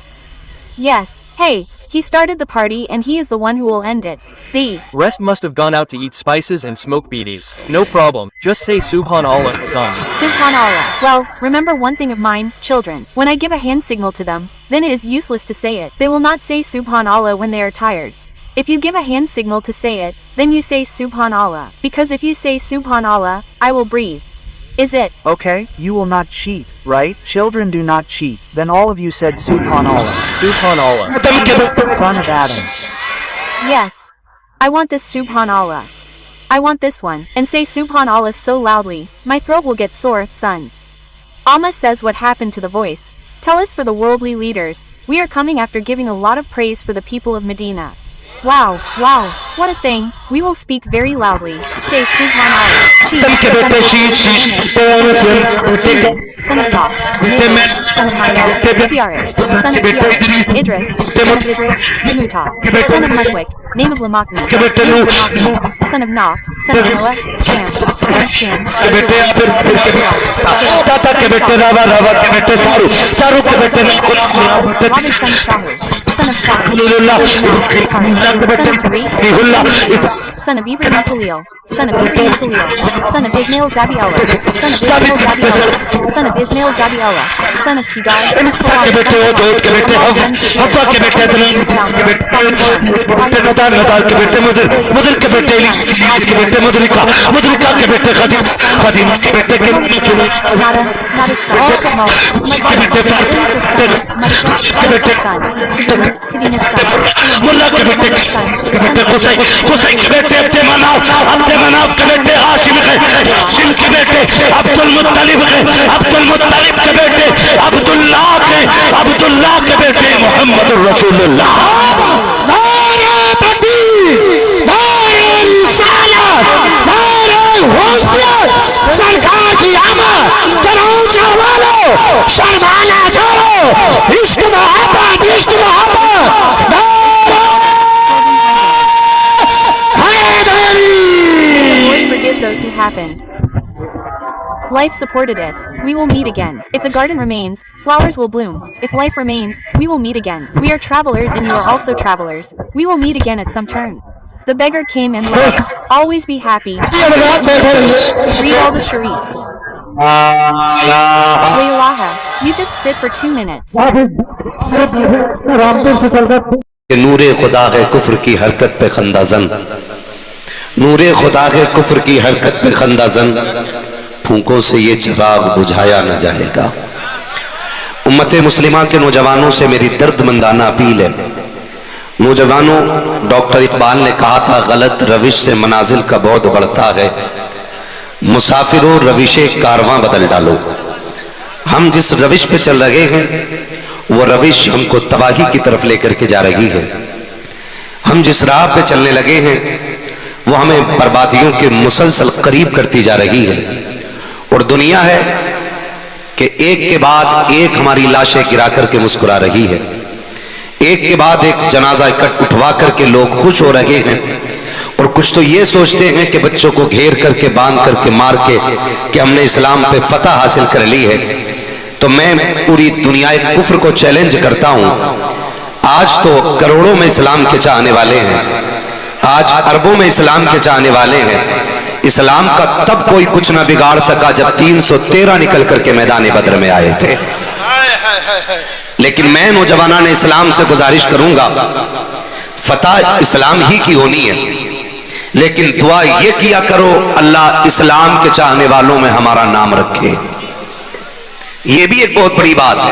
Yes, hey, he started the party and he is the one who will end it. The rest must have gone out to eat spices and smoke beaties. No problem. Just say Subhanallah, son. Subhanallah. Well, remember one thing of mine, children. When I give a hand signal to them, then it is useless to say it. They will not say Subhanallah when they are tired. If you give a hand signal to say it, then you say Subhanallah. Because if you say Subhanallah, I will breathe. Is it? Okay, you will not cheat, right? Children do not cheat. Then all of you said Subhanallah. Subhanallah. Son of Adam. Yes. I want this Subhanallah. I want this one. And say Subhanallah so loudly, my throat will get sore, son. Alma says what happened to the voice. Tell us for the worldly leaders, we are coming after giving a lot of praise for the people of Medina. Wow, wow, what a thing. We will speak very loudly. Say Subhanallah. Son of Boss, son of Maya, Tiare, son of Tiare, Idris, son of Idris, Muta, son of Mudwick, name of Lamakni, son of Nah, son of Noah, Sham, son of Sham, son of Shahu, son of Tariq, son of Ibrahim Khalil, son of Ibrahim Khalil, son of Ismail Zabiella, son of Ismail Zabiella, son of Ismail Zabiella, son of Kidal, عبداللہ کے بیٹے محمد رسول اللہ نعرہ تکبیر نعرہ رسالت نعرہ حسنیت سرکار کی آمد تنوچہ والو شرمانہ جوڑو عشق محبت نعرہ حیدری. Lord, forgive those who happened. Life supported us. We will meet again. If the garden remains, flowers will bloom. If life remains, we will meet again. We are travelers and you are also travelers. We will meet again at some turn. The beggar came and left. Always be happy. Read all the sharifs. La ilaha. You just sit for 2 minutes. کہ نور خدا ہے کفر کی حرکت پہ خندہ زن، نور خدا ہے کفر کی حرکت پہ خندہ زن، پھونکوں سے یہ چراغ بجھایا نہ جائے گا۔ امت مسلمہ کے نوجوانوں سے میری درد مندانہ اپیل ہے۔ نوجوانوں، ڈاکٹر اقبال نے کہا تھا غلط روش سے منازل کا بعد بڑھتا ہے، مسافروں روش کارواں بدل ڈالو۔ ہم جس روش پہ چل رہے ہیں وہ روش ہم کو تباہی کی طرف لے کر کے جا رہی ہے۔ ہم جس راہ پہ چلنے لگے ہیں وہ ہمیں بربادیوں کے مسلسل قریب کرتی جا رہی ہے، اور دنیا ہے کہ ایک کے بعد ایک ہماری لاشیں گرا کر کے مسکرا رہی ہے، ایک کے بعد ایک جنازہ اٹھوا کر کے لوگ خوش ہو رہے ہیں، اور کچھ تو یہ سوچتے ہیں کہ بچوں کو گھیر کر کے باندھ کر کے مار کے کہ ہم نے اسلام پہ فتح حاصل کر لی ہے۔ تو میں پوری دنیا کفر کو چیلنج کرتا ہوں، آج تو کروڑوں میں اسلام کے چاہنے والے ہیں، آج اربوں میں اسلام کے چاہنے والے ہیں۔ اسلام کا تب کوئی کچھ نہ بگاڑ سکا جب 313 نکل کر کے میدان بدر میں آئے تھے، لیکن میں نوجوانان اسلام سے گزارش کروں گا فتح اسلام ہی کی ہونی ہے، لیکن دعا یہ کیا کرو اللہ اسلام کے چاہنے والوں میں ہمارا نام رکھے۔ یہ بھی ایک بہت بڑی بات ہے،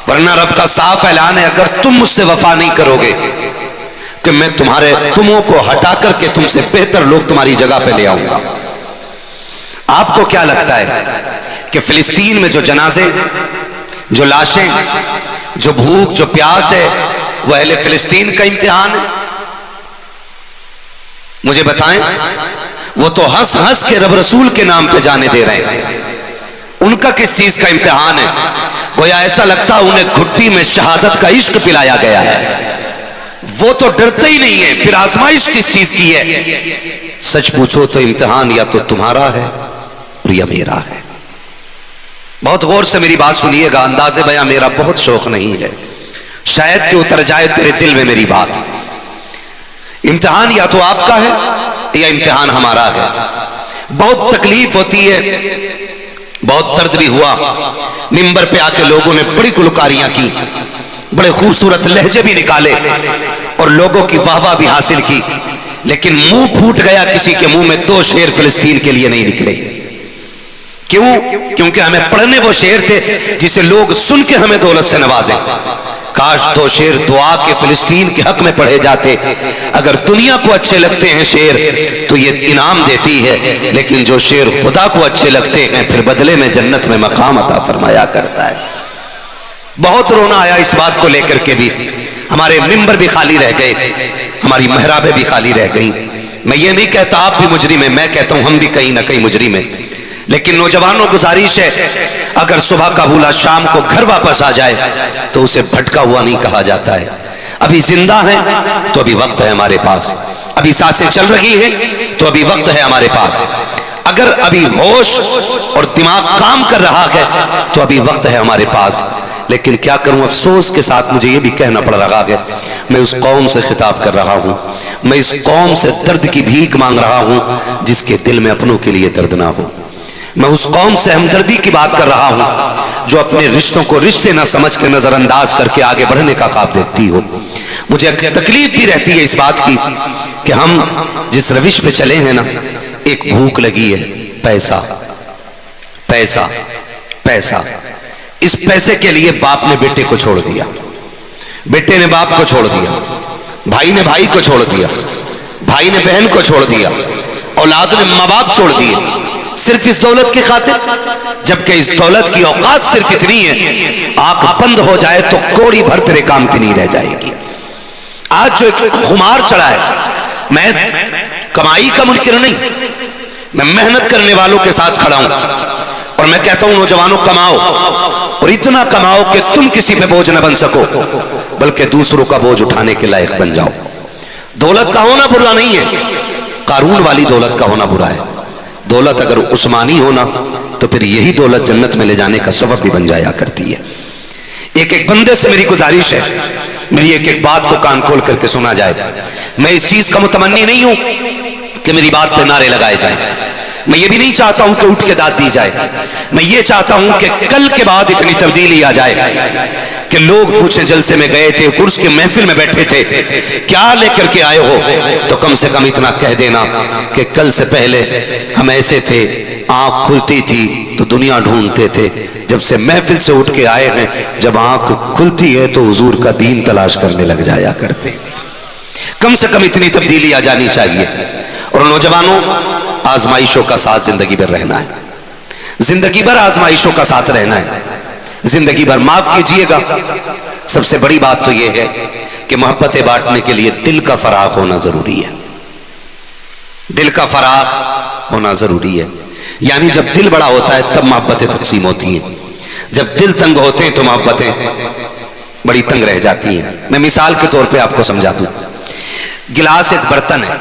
ورنہ رب کا صاف اعلان ہے اگر تم مجھ سے وفا نہیں کرو گے کہ میں تمہوں کو ہٹا کر کے تم سے بہتر لوگ تمہاری جگہ پہ لے آؤں گا۔ آپ کو کیا لگتا ہے کہ فلسطین میں جو جنازے، جو لاشیں، جو بھوک، جو پیاس ہے وہ اہل فلسطین کا امتحان ہے؟ مجھے بتائیں، وہ تو ہنس ہنس کے رب رسول کے نام پہ جانے دے رہے ہیں، ان کا کس چیز کا امتحان ہے؟ گویا ایسا لگتا انہیں گھٹی میں شہادت کا عشق پلایا گیا ہے، وہ تو ڈرتے ہی نہیں ہیں، پھر آزمائش کس چیز کی ہے؟ سچ پوچھو تو امتحان یا تو تمہارا ہے اور یا میرا ہے۔ بہت غور سے میری بات سنیے گا، انداز بیاں میرا بہت شوق نہیں ہے، شاید کہ اتر جائے تیرے دل میں میری بات۔ امتحان یا تو آپ کا ہے یا امتحان ہمارا ہے۔ بہت تکلیف ہوتی ہے، بہت درد بھی ہوا، منبر پہ آ کے لوگوں نے بڑی گلوکاریاں کی، بڑے خوبصورت لہجے بھی نکالے اور لوگوں کی واہ واہ بھی حاصل کی، لیکن منہ پھوٹ گیا کسی کے منہ میں 2 شعر فلسطین کے لیے نہیں نکلے۔ کیوں؟ کیونکہ ہمیں پڑھنے وہ شعر تھے جسے لوگ سن کے ہمیں دولت سے نوازیں۔ کاش 2 شعر دعا کے فلسطین کے حق میں پڑھے جاتے۔ اگر دنیا کو اچھے لگتے ہیں شعر تو یہ انعام دیتی ہے، لیکن جو شعر خدا کو اچھے لگتے ہیں پھر بدلے میں جنت میں مقام عطا فرمایا کرتا ہے۔ بہت رونا آیا اس بات کو لے کر کے بھی، ہمارے منبر بھی خالی رہ گئے، ہماری محرابیں بھی خالی رہ گئیں۔ میں یہ نہیں کہتا آپ بھی مجرم ہیں، میں کہتا ہوں ہم بھی کہیں نہ کہیں مجرم ہیں، لیکن نوجوانوں گزارش ہے اگر صبح کا بھولا شام کو گھر واپس آ جائے تو اسے بھٹکا ہوا نہیں کہا جاتا ہے۔ ابھی زندہ ہیں تو ابھی وقت ہے ہمارے پاس، ابھی سانسیں چل رہی ہیں تو ابھی وقت ہے ہمارے پاس، اگر ابھی ہوش اور دماغ کام کر رہا ہے تو ابھی وقت ہے ہمارے پاس۔ لیکن کیا کروں، افسوس کے ساتھ مجھے یہ بھی کہنا پڑ رہا ہے، میں اس قوم سے خطاب کر رہا ہوں، میں اس قوم سے درد کی بھیک مانگ رہا ہوں جس کے دل میں اپنوں کے لیے درد نہ ہو۔ میں اس قوم سے ہمدردی کی بات کر رہا ہوں جو اپنے رشتوں کو رشتے نہ سمجھ کے نظر انداز کر کے آگے بڑھنے کا خواب دیکھتی ہو۔ مجھے تکلیف بھی رہتی ہے اس بات کی کہ ہم جس روش پہ چلے ہیں نا، ایک بھوک لگی ہے، پیسہ پیسہ پیسہ، اس پیسے کے لیے باپ نے بیٹے کو چھوڑ دیا، بیٹے نے باپ کو چھوڑ دیا، بھائی نے بھائی کو چھوڑ دیا، بھائی نے بہن کو چھوڑ دیا، اولاد نے ماں باپ چھوڑ دیے، صرف اس دولت کی خاطر، جبکہ اس دولت کی اوقات صرف اتنی ہے آنکھ بند ہو جائے تو کوڑی بھر تیرے کام کی نہیں رہ جائے گی۔ آج جو ایک خمار چڑھا ہے، میں کمائی کا منکر نہیں، میں محنت کرنے والوں کے ساتھ کھڑا ہوں اور میں کہتا ہوں نوجوانوں کماؤ، اور اتنا کماؤ کہ تم کسی پہ بوجھ نہ بن سکو بلکہ دوسروں کا بوجھ اٹھانے کے لائق بن جاؤ۔ دولت کا ہونا برا نہیں ہے، قارون والی دولت کا ہونا برا ہے۔ دولت اگر عثمانی ہونا، تو پھر یہی دولت جنت میں لے جانے کا سبب بھی بن جایا کرتی ہے۔ ایک ایک بندے سے میری گزارش ہے، میری ایک ایک بات کو کان کھول کر کے سنا جائے۔ میں اس چیز کا متمنی نہیں ہوں کہ میری بات پہ نعرے لگائے جائیں، میں یہ بھی نہیں چاہتا ہوں کہ اٹھ کے داد دی جائے، میں یہ چاہتا ہوں کہ کل کے بعد اتنی تبدیلی آ جائے کہ لوگ پوچھیں جلسے میں گئے تھے، عرس کے محفل میں بیٹھے تھے، کیا لے کر کے آئے ہو؟ تو کم سے کم اتنا کہہ دینا کہ کل سے پہلے ہم ایسے تھے، آنکھ کھلتی تھی تو دنیا ڈھونڈتے تھے، جب سے محفل سے اٹھ کے آئے ہیں جب آنکھ کھلتی ہے تو حضور کا دین تلاش کرنے لگ جایا کرتے۔ کم سے کم اتنی تبدیلی آ جانی چاہیے۔ اور نوجوانوں، آزمائشوں کا ساتھ زندگی بھر رہنا ہے، زندگی بھر آزمائشوں کا ساتھ رہنا ہے، زندگی بھر معاف کیجئے گا۔ سب سے بڑی بات تو یہ ہے کہ محبتیں بانٹنے کے لیے دل کا فراغ ہونا ضروری ہے، دل کا فراغ ہونا ضروری ہے۔ یعنی جب دل بڑا ہوتا ہے تب محبتیں تقسیم ہوتی ہیں، جب دل تنگ ہوتے ہیں تو محبتیں بڑی تنگ رہ جاتی ہیں۔ میں مثال کے طور پہ آپ کو سمجھا دوں، گلاس ایک برتن ہے،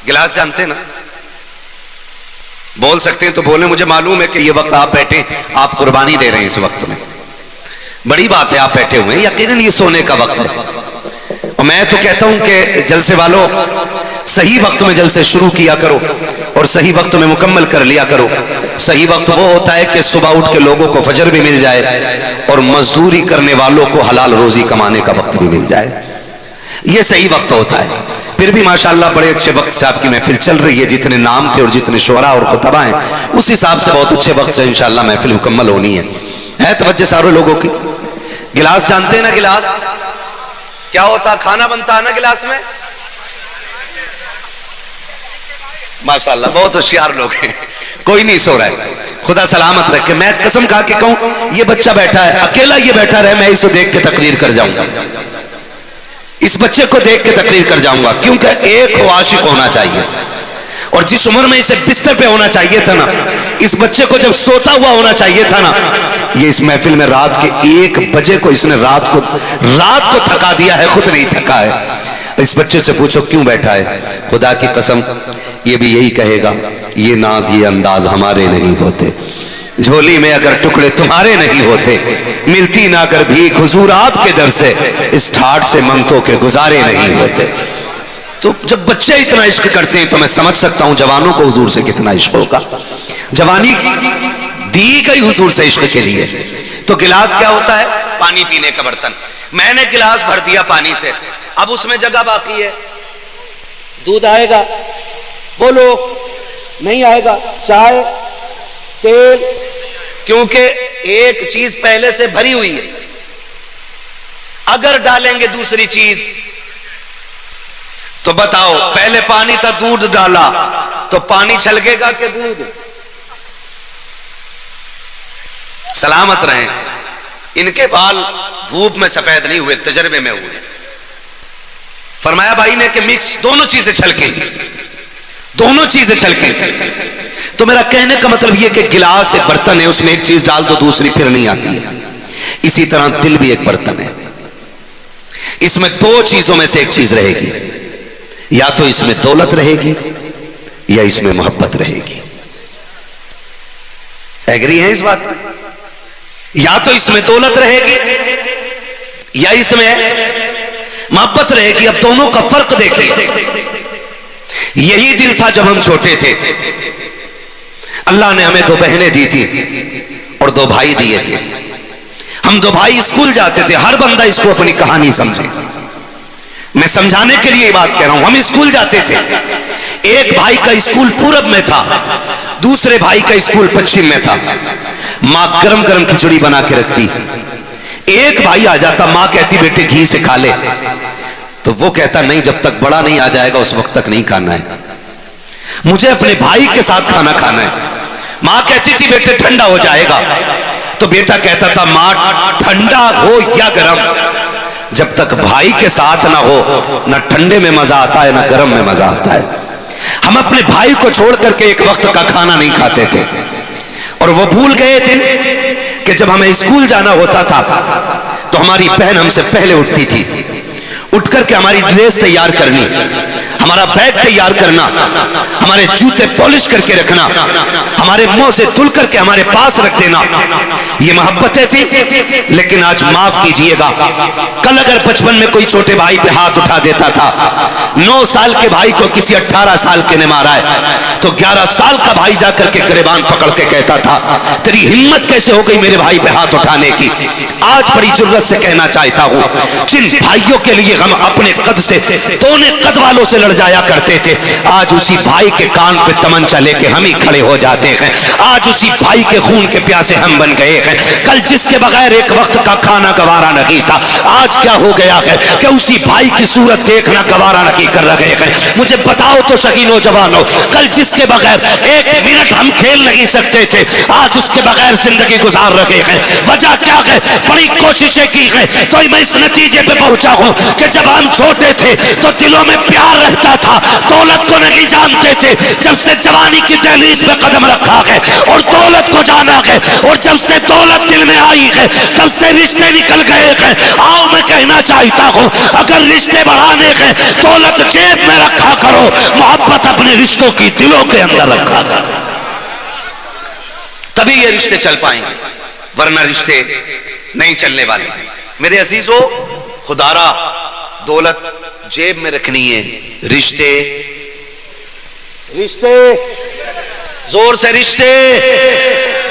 گلاس جانتے ہیں نا؟ بول سکتے ہیں تو بولیں، مجھے معلوم ہے کہ یہ وقت آپ بیٹھے، آپ قربانی دے رہے ہیں اس وقت میں، بڑی بات ہے آپ بیٹھے ہوئے ہیں، یقیناً یہ سونے کا وقت ہے۔ اور میں تو کہتا ہوں کہ جلسے والوں صحیح وقت میں جلسے شروع کیا کرو اور صحیح وقت میں مکمل کر لیا کرو۔ صحیح وقت وہ ہوتا ہے کہ صبح اٹھ کے لوگوں کو فجر بھی مل جائے اور مزدوری کرنے والوں کو حلال روزی کمانے کا وقت بھی مل جائے، یہ صحیح وقت ہوتا ہے۔ پھر بھی ماشاءاللہ بڑے اچھے وقت سے آپ کی محفل چل رہی ہے، جتنے نام تھے اور جتنے شعراء اور خطبہ ہیں اس حساب سے بہت اچھے وقت سے انشاءاللہ محفل مکمل ہونی ہے توجہ سارے لوگوں کی۔ گلاس جانتے ہیں نا؟ گلاس کیا ہوتا؟ کھانا بنتا ہے نا گلاس میں؟ ماشاءاللہ بہت ہوشیار لوگ ہیں، کوئی نہیں سو رہا ہے، خدا سلامت رکھے۔ میں قسم کھا کے کہوں یہ بچہ بیٹھا ہے اکیلا، یہ بیٹھا رہے، میں اسے دیکھ کے تقریر کر جاؤں گا، اس بچے کو دیکھ کے تقریر کر جاؤں گا، کیونکہ ایک ہو عاشق ہونا چاہیے، اور جس عمر میں اسے بستر پہ ہونا چاہیے تھا نا، اس بچے کو جب سوتا ہوا ہونا چاہیے تھا نا، یہ اس محفل میں رات کے 1 بجے کو اس نے رات کو تھکا دیا ہے، خود نہیں تھکا ہے۔ اس بچے سے پوچھو کیوں بیٹھا ہے، خدا کی قسم یہ بھی یہی کہے گا، یہ ناز یہ انداز ہمارے نہیں ہوتے، جھولی میں اگر ٹکڑے تمہارے نہیں ہوتے، ملتی نہ اگر بھیک حضور آپ کے در سے، اس ٹھاٹ سے منتوں کے گزارے نہیں ہوتے۔ تو جب بچے اتنا عشق کرتے ہیں تو میں سمجھ سکتا ہوں جوانوں کو حضور سے کتنا عشق ہوگا۔ جوانی دی گئی حضور سے عشق کے لیے۔ تو گلاس کیا ہوتا ہے؟ پانی پینے کا برتن۔ میں نے گلاس بھر دیا پانی سے، اب اس میں جگہ باقی ہے، دودھ آئے گا؟ بولو نہیں آئے گا؟ چائے، تیل، کیونکہ ایک چیز پہلے سے بھری ہوئی ہے، اگر ڈالیں گے دوسری چیز تو بتاؤ، پہلے پانی تھا دودھ ڈالا تو پانی چھلکے گا کہ دودھ؟ سلامت رہیں، ان کے بال دھوپ میں سفید نہیں ہوئے، تجربے میں ہوئے۔ فرمایا بھائی نے کہ مکس دونوں چیزیں چھلکیں، دونوں چیزیں چھلکیں۔ تو میرا کہنے کا مطلب یہ کہ گلاس ایک برتن ہے، اس میں ایک چیز ڈال دو دوسری پھر نہیں آتی ہے، اسی طرح دل بھی ایک برتن ہے، اس میں 2 چیزوں میں سے ایک چیز رہے گی، یا تو اس میں دولت رہے گی یا اس میں محبت رہے گی۔ ایگری ہیں اس بات میں؟ یا تو اس میں دولت رہے گی یا اس میں محبت رہے گی۔ اب دونوں کا فرق دیکھیں، یہی دل تھا جب ہم چھوٹے تھے، اللہ نے ہمیں 2 بہنیں دی تھی اور 2 بھائی دیے تھے، ہم 2 بھائی اسکول جاتے تھے، ہر بندہ اس کو اپنی کہانی سمجھے، میں سمجھانے کے لیے یہ بات کہہ رہا ہوں، ہم اسکول جاتے تھے، ایک بھائی کا اسکول پورب میں تھا، دوسرے بھائی کا اسکول پچھم میں تھا، ماں گرم گرم کھچڑی بنا کے رکھتی، ایک بھائی آ جاتا، ماں کہتی بیٹے گھی سے کھا لے، تو وہ کہتا نہیں جب تک بڑا نہیں آ جائے گا اس وقت تک نہیں کھانا ہے، مجھے اپنے بھائی کے ساتھ کھانا کھانا ہے۔ ماں کہتی تھی بیٹے ٹھنڈا ہو جائے گا، تو بیٹا کہتا تھا ماں ٹھنڈا ہو یا گرم، جب تک بھائی کے ساتھ نہ ہو نہ ٹھنڈے میں مزہ آتا ہے نہ گرم میں مزہ آتا ہے۔ ہم اپنے بھائی کو چھوڑ کر کے ایک وقت کا کھانا نہیں کھاتے تھے، اور وہ بھول گئے دن کہ جب ہمیں اسکول جانا ہوتا تھا تو ہماری بہن ہم سے پہلے اٹھتی تھی، اٹھ کر کے ہماری ڈریس تیار کرنی، ہمارا بیگ تیار کرنا، ہمارے جوتے پالش کر کے رکھنا، ہمارے منہ سے دھل کر کے ہمارے پاس رکھ دینا، یہ محبتیں تھی۔ لیکن آج معاف کیجئے گا، کل اگر بچپن میں کوئی چھوٹے بھائی پہ ہاتھ اٹھا دیتا تھا، 9 سال کے بھائی کو کسی 18 سال کے نے مارا ہے تو 11 سال کا بھائی جا کر کے گریبان پکڑ کے کہتا تھا تیری ہمت کیسے ہو گئی میرے بھائی پہ ہاتھ اٹھانے کی۔ آج بڑی جرأت سے کہنا چاہتا ہوں، جن بھائیوں کے لیے ہم اپنے قد سے دونے قد والوں سے لڑ جایا کرتے تھے، آج اسی بھائی کے کان پہ تمنچا لے کے ہم ہی کھڑے ہو جاتے ہیں۔ آج اسی بھائی کے خون کے پیاسے ہم بن گئے ہیں۔ کل جس کے بغیر ایک وقت کا کھانا گوارا نہیں تھا، آج کیا ہو گیا ہے کہ اسی بھائی کی صورت دیکھنا گوارا نہیں کر رہے ہیں۔ مجھے بتاؤ تو صحیح نوجوانوں، کل جس کے بغیر ایک منٹ ہم کھیل نہیں سکتے تھے، آج اس کے بغیر زندگی گزار رہے ہیں۔ وجہ کیا ہے؟ بڑی کوششیں کی ہیں تو میں اس نتیجے پہ پہنچا ہوں کہ جب ہم چھوٹے تھے تو دلوں میں پیار رہتا تھا، دولت کو نہیں جانتے تھے۔ جب سے جوانی کی دہلیز پہ قدم رکھا ہے اور دولت کو جانا ہے، اور جب سے دولت دل میں آئی ہے تب سے رشتے نکل گئے ہیں۔ آؤ میں کہنا چاہتا ہوں، اگر رشتے بڑھانے ہیں دولت جیب میں رکھا کرو، محبت اپنے رشتوں کی دلوں کے اندر رکھا کرو، تبھی یہ رشتے چل پائیں گے، ورنہ رشتے نہیں چلنے والے۔ میرے عزیزو، خدا را دولت جیب میں رکھنی ہے، رشتے زور سے رشتے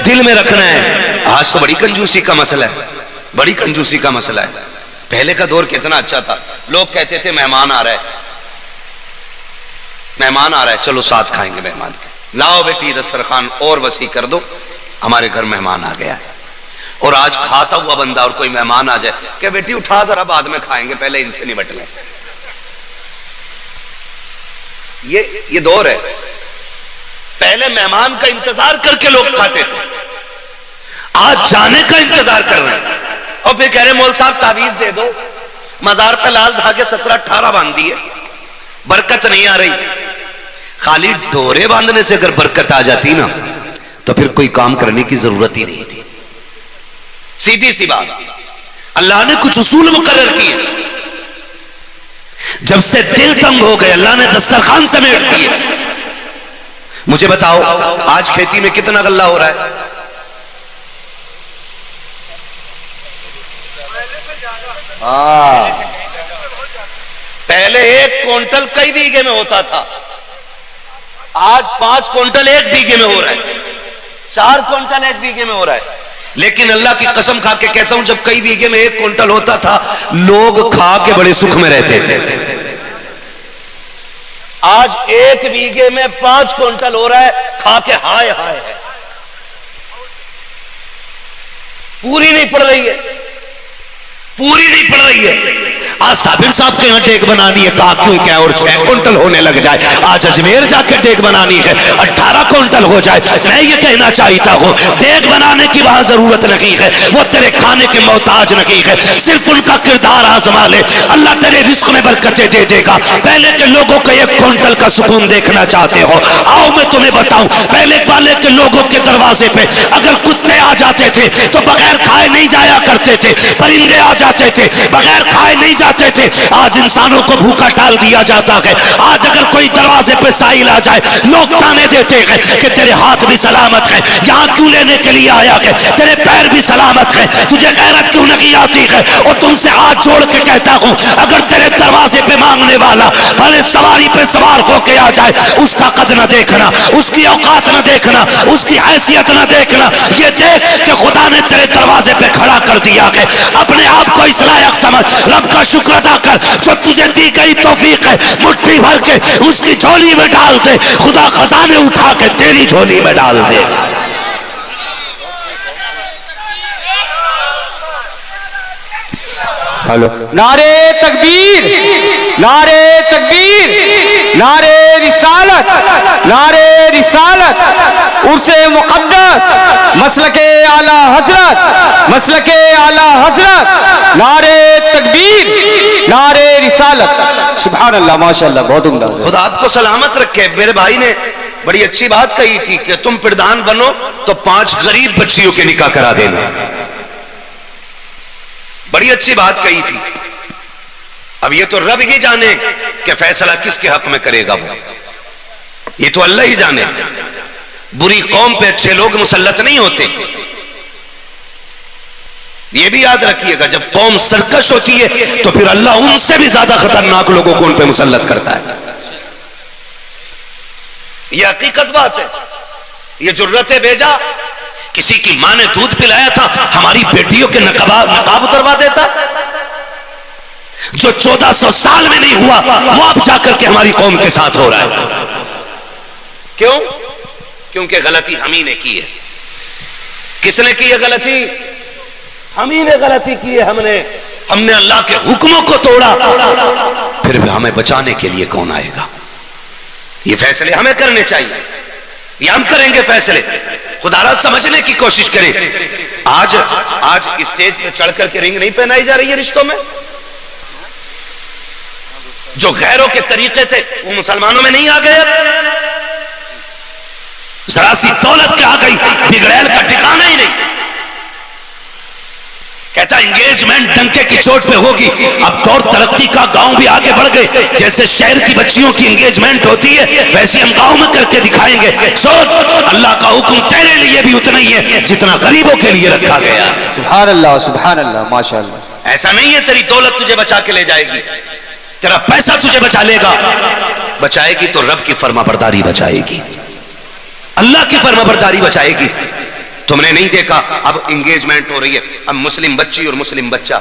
دل میں رکھنا ہے۔ آج تو بڑی کنجوسی کا مسئلہ ہے، بڑی کنجوسی کا مسئلہ ہے۔ پہلے کا دور کتنا اچھا تھا، لوگ کہتے تھے مہمان آ رہا ہے، مہمان آ رہا ہے، چلو ساتھ کھائیں گے مہمان کے، لاؤ بیٹی دسترخوان اور وسیع کر دو، ہمارے گھر مہمان آ گیا ہے۔ اور آج کھاتا ہوا بندہ اور کوئی مہمان آ جائے کہ بیٹی اٹھا ذرا بعد میں کھائیں گے، پہلے ان سے نمٹ لیں۔ یہ دور ہے۔ پہلے مہمان کا انتظار کر کے لوگ کھاتے تھے، آج جانے کا انتظار کر رہے ہیں اور پھر کہہ رہے مول صاحب تعویذ دے دو، مزار پہ لال دھاگے 17-18 باندھ دیے، برکت نہیں آ رہی۔ خالی ڈورے باندھنے سے اگر برکت آ جاتی نا تو پھر کوئی کام کرنے کی ضرورت ہی نہیں تھی۔ سیدھی سی بات، اللہ نے کچھ اصول مقرر کیے، جب سے دل تنگ ہو گئے اللہ نے دسترخوان سمیٹ دیے۔ مجھے بتاؤ آج کھیتی میں کتنا غلہ ہو رہا ہے؟ پہلے 1 کوئنٹل کئی بیگھے میں ہوتا تھا، آج 5 کوئنٹل 1 بیگھے میں ہو رہا ہے، 4 کوئنٹل 1 بیگھے میں ہو رہا ہے۔ لیکن اللہ کی قسم کھا کے کہتا ہوں، جب کئی بیگھے میں 1 کوئنٹل ہوتا تھا لوگ کھا کے بڑے سکھ میں رہتے تھے۔ آج 1 بیگھے میں 5 کوئنٹل ہو رہا ہے، کھا کے ہائے ہائے ہے، پوری نہیں پڑ رہی ہے، پوری نہیں پڑ رہی ہے۔ آج صابر صاحب کے یہاں ڈیگ بنانی ہے، کہا کیوں کیا اور 6 کوئنٹل ہونے لگ جائے، آج اجمیر جا کے ڈیگ بنانی ہے 18 کوئنٹل ہو جائے۔ میں یہ کہنا چاہتا ہوں ڈیگ بنانے کی وہاں ضرورت نہیں ہے، وہ تیرے کھانے کے محتاج نہیں ہے، صرف ان کا کردار آزما لے، اللہ تیرے رزق میں برکتیں دے دے گا۔ پہلے کے لوگوں کو 1 کوئنٹل کا سکون دیکھنا چاہتے ہو، آؤ میں تمہیں بتاؤں، پہلے والے کے لوگوں کے دروازے پہ اگر کتے آ جاتے تھے تو بغیر کھائے نہیں جایا کرتے تھے، پرندے آ جاتے تھے بغیر کھائے نہیں جاتے تھے۔ آج انسانوں کو بھوکا ٹال دیا جاتا ہے۔ آج اگر کوئی دروازے پہ سائل آ جائے لوگ تانے دیتے ہیں کہ تیرے ہاتھ بھی سلامت ہیں، یہاں کیوں لینے کے لیے آیا ہے، تیرے پیر بھی سلامت ہیں، تجھے غیرت کیوں نہیں آتی ہے۔ اور تم سے ہاتھ جوڑ کے کہتا ہوں اگر تیرے دروازے پہ مانگنے والا بھلے سواری پہ سوار ہو کے آ جائے، اس کا قد نہ دیکھنا، اس کی اوقات نہ دیکھنا، اس کی حیثیت نہ دیکھنا، یہ دیکھ کہ خدا نے تیرے دروازے پہ کھڑا کر دیا ہے۔ اپنے آپ کو اس لائق سمجھ، رب کا شکر ادا کر جو تجھے دی گئی توفیق ہے، مٹھی بھر کے اس کی جھولی میں ڈال دے، خدا خزانے اٹھا کے تیری جھولی میں ڈال دے۔ نعرے تکبیر، نعرے تکبیر، نعرے رسالت، نعرے رسالت، عرص مقدس، مسلک اعلی حضرت، مسلک اعلی حضرت، نعرے تکبیر، نعرے رسالت۔ سبحان اللہ، ماشاءاللہ، بہت عمدہ۔ خدا آپ کو سلامت رکھے۔ میرے بھائی نے بڑی اچھی بات کہی تھی کہ تم پردھان بنو تو 5 غریب بچیوں کے نکاح کرا دینا، بڑی اچھی بات کہی تھی۔ اب یہ تو رب ہی جانے کہ فیصلہ کس کے حق میں کرے گا، وہ یہ تو اللہ ہی جانے. بری قوم پہ اچھے لوگ مسلط نہیں ہوتے. یہ بھی یاد رکھیے گا جب قوم سرکش ہوتی ہے تو پھر اللہ ان سے بھی زیادہ خطرناک لوگوں کو ان پہ مسلط کرتا ہے. یہ حقیقت بات ہے. یہ جرت بھیجا، کسی کی ماں نے دودھ پلایا تھا ہماری بیٹیوں کے نقاب اتروا دیتا. جو 1400 سال میں نہیں ہوا وہ اب جا کر کے ہماری قوم کے ساتھ ہو رہا ہے. کیوں؟ کیونکہ غلطی ہم ہی نے کی ہے. کس نے کی ہے غلطی؟ ہم ہی نے غلطی کی ہے. ہم نے اللہ کے حکموں کو توڑا. پھر بھی ہمیں بچانے کے لیے کون آئے گا؟ یہ فیصلے ہمیں کرنے چاہیے. یہ ہم کریں گے فیصلے. خدا را سمجھنے کی کوشش کریں. آج اسٹیج پہ چڑھ کر کے رنگ نہیں پہنائی جا رہی ہے رشتوں میں. جو غیروں کے طریقے تھے وہ مسلمانوں میں نہیں آ گئے. ذرا سی دولت کیا آ گئی بگڑیل کا ٹھکانہ ہی نہیں. کہتا انگیجمنٹ ڈنکے کی چوٹ پہ ہوگی. اب دور ترقی کا، گاؤں بھی آگے بڑھ گئے. جیسے شہر کی بچیوں کی انگیجمنٹ ہوتی ہے ویسے ہم گاؤں میں کر کے دکھائیں گے. سوچ اللہ کا حکم تیرے لیے بھی اتنا ہی ہے جتنا غریبوں کے لیے رکھا گیا. سبحان اللہ سبحان اللہ ماشاء اللہ. ایسا نہیں ہے تیری دولت تجھے بچا کے لے جائے گی، تیرا پیسہ تجھے بچا لے گا. بچائے گی تو رب کی فرما برداری بچائے گی، اللہ کی فرما برداری بچائے گی. تم نے نہیں دیکھا اب انگیجمنٹ ہو رہی ہے، اب مسلم بچی اور مسلم بچہ،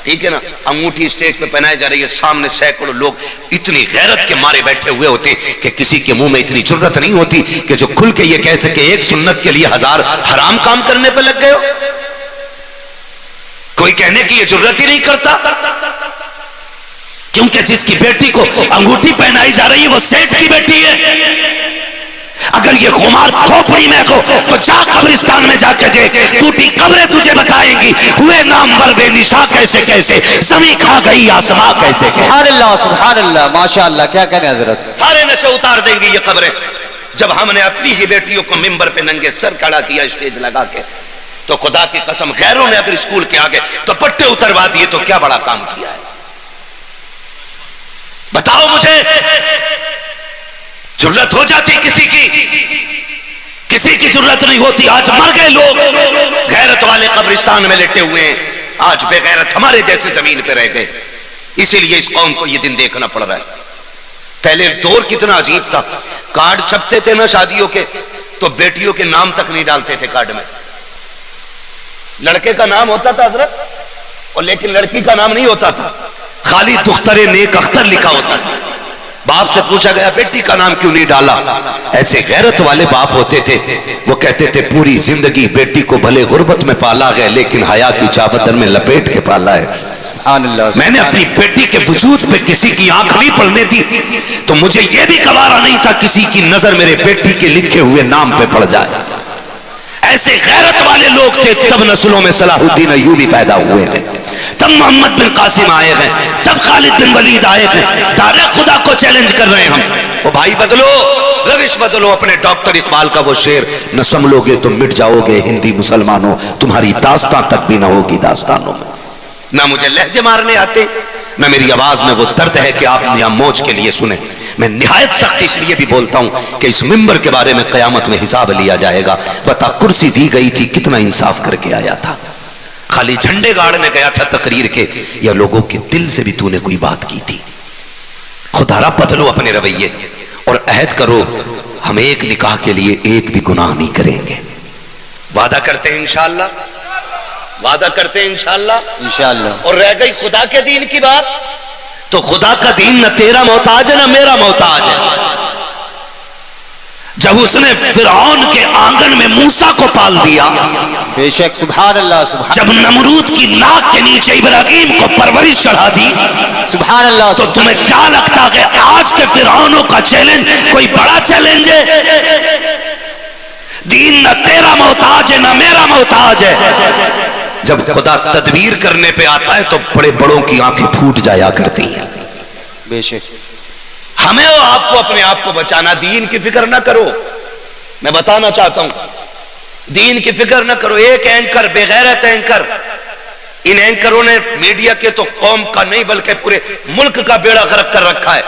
ٹھیک ہے نا، انگوٹھی اسٹیج پہ پہنائی جا رہی ہے. سامنے سینکڑوں لوگ اتنی غیرت کے مارے بیٹھے ہوئے ہوتے کہ کسی کے منہ میں اتنی جرت نہیں ہوتی کہ جو کھل کے یہ کہہ سکے ایک سنت کے لیے 1000 حرام کام کرنے پہ لگ گئے ہو. کوئی کہنے کی یہ جرت ہی نہیں کرتا، کیونکہ جس کی بیٹی کو انگوٹھی پہنائی جا رہی ہے وہ سیٹ کی بیٹی ہے. اگر یہ خمار کھوپڑی میں کو تو جا قبرستان میں جا کے دیکھ، ٹوٹی قبریں تجھے بتائیں گی ہوئے نامور بے نشا کیسے کیسے، زمین کھا گئی آسماں کیسے. سبحان اللہ ماشاء اللہ. کیا کہنے حضرت، سارے نشے اتار دیں گی یہ قبریں. جب ہم نے اپنی ہی بیٹیوں کو ممبر پہ ننگے سر کھڑا کیا اسٹیج لگا کے، تو خدا کی قسم غیروں نے اگر اسکول کے آگے دوپٹے اتروا دیے تو کیا بڑا کام کیا ہے. بتاؤ مجھے، جرت ہو جاتی کسی کی جرت نہیں ہوتی. آج مر گئے لوگ، غیرت والے قبرستان میں لیٹے ہوئے ہیں. آج بے غیرت ہمارے جیسے زمین پہ رہ گئے. اسی لیے اس قوم کو یہ دن دیکھنا پڑ رہا ہے. پہلے دور کتنا عجیب تھا، کارڈ چھپتے تھے نا شادیوں کے تو بیٹیوں کے نام تک نہیں ڈالتے تھے کارڈ میں. لڑکے کا نام ہوتا تھا حضرت، اور لیکن لڑکی کا نام نہیں ہوتا تھا، خالی دختر نیک اختر لکھا ہوتا تھا. باپ سے پوچھا گیا بیٹی کا نام کیوں نہیں ڈالا؟ ایسے غیرت والے باپ ہوتے تھے، وہ کہتے تھے پوری زندگی بیٹی کو بھلے غربت میں پالا گیا لیکن حیا کی چادر میں لپیٹ کے پالا ہے. میں نے اپنی بیٹی کے وجود پہ کسی کی آنکھ نہیں پڑنے دی تو مجھے یہ بھی گوارا نہیں تھا کسی کی نظر میرے بیٹی کے لکھے ہوئے نام پہ پڑ جائے. ایسے غیرت والے لوگ تھے. تب نسلوں میں صلاح الدین ایوبی پیدا ہوئے ہیں، تب محمد بن قاسم آئے ہیں، تب خالد بن ولید آئے ہیں. تاریخ خدا کو چیلنج کر رہے ہیں ہم. وہ بھائی بدلو، روش بدلو. اپنے ڈاکٹر اقبال کا وہ شعر، نہ سنبھلو گے تم مٹ جاؤ گے ہندی مسلمانوں، تمہاری داستان تک بھی نہ ہوگی داستانوں میں. نہ مجھے لہجے مارنے آتے، نہ میری آواز میں وہ درد ہے کہ آپ یہاں موج کے لیے سنیں. میں نہایت سخت اس لیے بھی بولتا ہوں کہ اس ممبر کے بارے میں قیامت میں حساب لیا جائے گا. بتا کرسی دی گئی تھی کتنا انصاف کر کے آیا تھا؟ خالی جھنڈے گاڑنے گیا تھا تقریر کے، یا لوگوں کے دل سے بھی تو نے کوئی بات کی تھی؟ خدا را بدلو اپنے رویے اور عہد کرو ہم ایک نکاح کے لیے ایک بھی گناہ نہیں کریں گے. وعدہ کرتے ہیں انشاءاللہ، وعدہ کرتے ہیں انشاءاللہ. اور رہ گئی خدا کے دین کی بات، تو خدا کا دین نہ تیرا محتاج ہے نہ میرا محتاج ہے. جب اس نے فرعون کے آنگن میں موسیٰ کو پال دیا، بے شک سبحان اللہ سبحان. جب نمرود کی ناک کے نیچے ابراہیم کو پرورش چڑھا دی، سبحان اللہ. تو تمہیں کیا لگتا کہ آج کے فرعونوں کا چیلنج کوئی بڑا چیلنج ہے؟ دین نہ تیرا محتاج ہے نہ میرا محتاج ہے. جب خدا تدبیر کرنے پہ آتا ہے تو بڑے بڑوں کی آنکھیں پھوٹ جایا کرتی ہیں. بے شک ہمیں اور آپ کو اپنے آپ کو بچانا، دین کی فکر نہ کرو. میں بتانا چاہتا ہوں دین کی فکر نہ کرو. ایک اینکر، بے غیرت اینکر، ان اینکروں نے میڈیا کے تو قوم کا نہیں بلکہ پورے ملک کا بیڑا غرق کر رکھا ہے.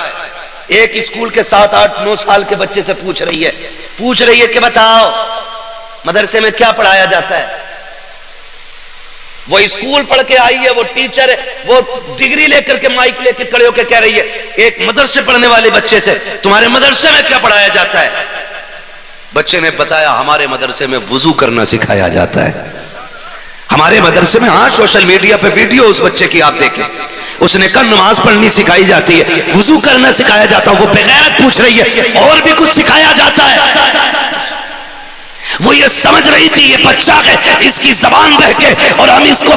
ایک اسکول کے 7, 8, 9 سال کے بچے سے پوچھ رہی ہے کہ بتاؤ مدرسے میں کیا پڑھایا جاتا ہے. وہ اسکول پڑھ کے آئی ہے, وہ ٹیچر ہے, وہ ڈگری لے کر کے مائک لے کے کھڑے ہو کے کہہ رہی ہے ایک مدرسے پڑھنے والے بچے سے تمہارے مدرسے میں کیا پڑھایا جاتا ہے. بچے نے بتایا ہمارے مدرسے میں وضو کرنا سکھایا جاتا ہے. ہمارے مدرسے میں, ہاں سوشل میڈیا پہ ویڈیو اس بچے کی آپ دیکھیں, اس نے کہا نماز پڑھنی سکھائی جاتی ہے, وضو کرنا سکھایا جاتا ہے. وہ بغیرت پوچھ رہی ہے اور بھی کچھ سکھایا جاتا ہے. وہ یہ سمجھ رہی تھی یہ بچہ ہے, اس کی زبان بہ کے اور ہم اس کو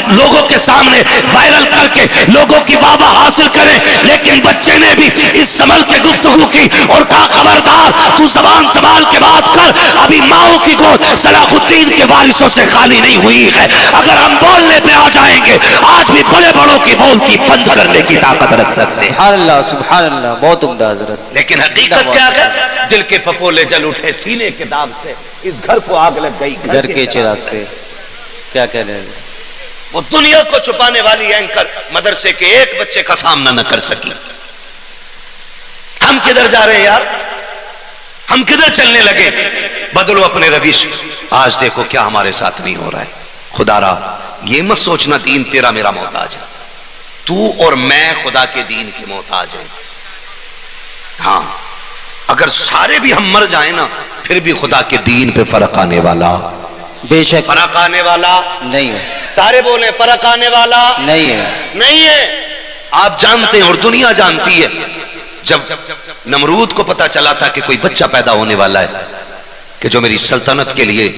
لوگوں کے سامنے وائرل کر کے لوگوں کی واہ واہ حاصل کریں. لیکن بچے نے بھی اس سنبھل کے گفتگو کی اور کہا خبردار تو زبان سنبھال کے بات کر, ابھی ماؤں کی گود صلاح الدین کے وارثوں سے خالی نہیں ہوئی ہے. اگر ہم بولنے پہ آ جائیں گے آج بھی بڑے بڑوں کی بولتی بند کرنے کی طاقت رکھ سکتے ہیں. سبحان اللہ, بہت عمدہ حضرت. لیکن حقیقت کیا ہے, دل کے پپولے جل اٹھے سینے کے داغ سے, اس گھر کو آگ لگ گئی گھر کے چراغ سے. کیا کہہ رہے ہیں, وہ دنیا کو چھپانے والی اینکر مدرسے کے ایک بچے کا سامنا نہ کر سکی. ہم کدھر جا رہے ہیں یار, ہم کدھر چلنے لگے. بدلو اپنے روش. آج دیکھو کیا ہمارے ساتھ نہیں ہو رہا ہے. خدا را یہ مت سوچنا دین تیرا میرا محتاج ہے, تو اور میں خدا کے دین کے محتاج ہیں. ہاں اگر سارے بھی ہم مر جائیں نا پھر بھی خدا کے دین پہ فرق آنے والا, بے شک فرق آنے والا نہیں ہے. سارے بولیں فرق آنے والا نہیں ہے. آپ جانتے ہیں اور دنیا جانتی ہے, جب نمرود کو پتا چلا تھا کہ کوئی بچہ پیدا ہونے والا ہے کہ جو میری سلطنت کے لیے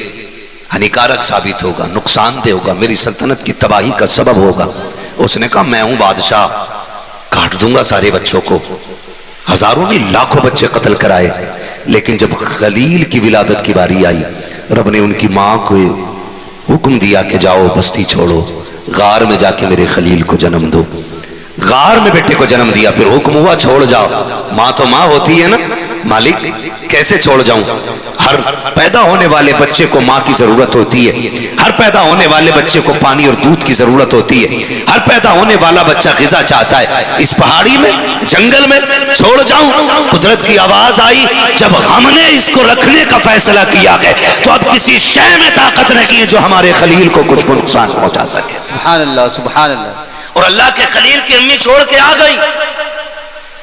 ہانیکارک ثابت ہوگا, نقصان دہ ہوگا, میری سلطنت کی تباہی کا سبب ہوگا, اس نے کہا میں ہوں بادشاہ, کاٹ دوں گا سارے بچوں کو. ہزاروں نہیں لاکھوں بچے قتل کرائے. لیکن جب خلیل کی ولادت کی باری آئی, رب نے ان کی ماں کو حکم دیا کہ جاؤ بستی چھوڑو, غار میں جا کے میرے خلیل کو جنم دو. غار میں بیٹے کو جنم دیا, پھر حکم ہوا چھوڑ جاؤ. ماں تو ماں ہوتی ہے نا, مالک کیسے چھوڑ جاؤں. ہر پیدا ہونے والے بچے کو ماں کی ضرورت ہوتی ہے, ہر پیدا ہونے والے بچے کو پانی اور دودھ کی ضرورت ہوتی ہے, ہر پیدا ہونے والا بچہ غذا چاہتا ہے. اس پہاڑی میں جنگل میں چھوڑ جاؤں. قدرت کی آواز آئی, جب ہم نے اس کو رکھنے کا فیصلہ کیا ہے تو اب کسی شے میں طاقت نہیں ہے جو ہمارے خلیل کو کچھ نقصان پہنچا سکے. سبحان اللہ, سبحان اللہ. اور اللہ کے خلیل کی امی چھوڑ کے آ گئی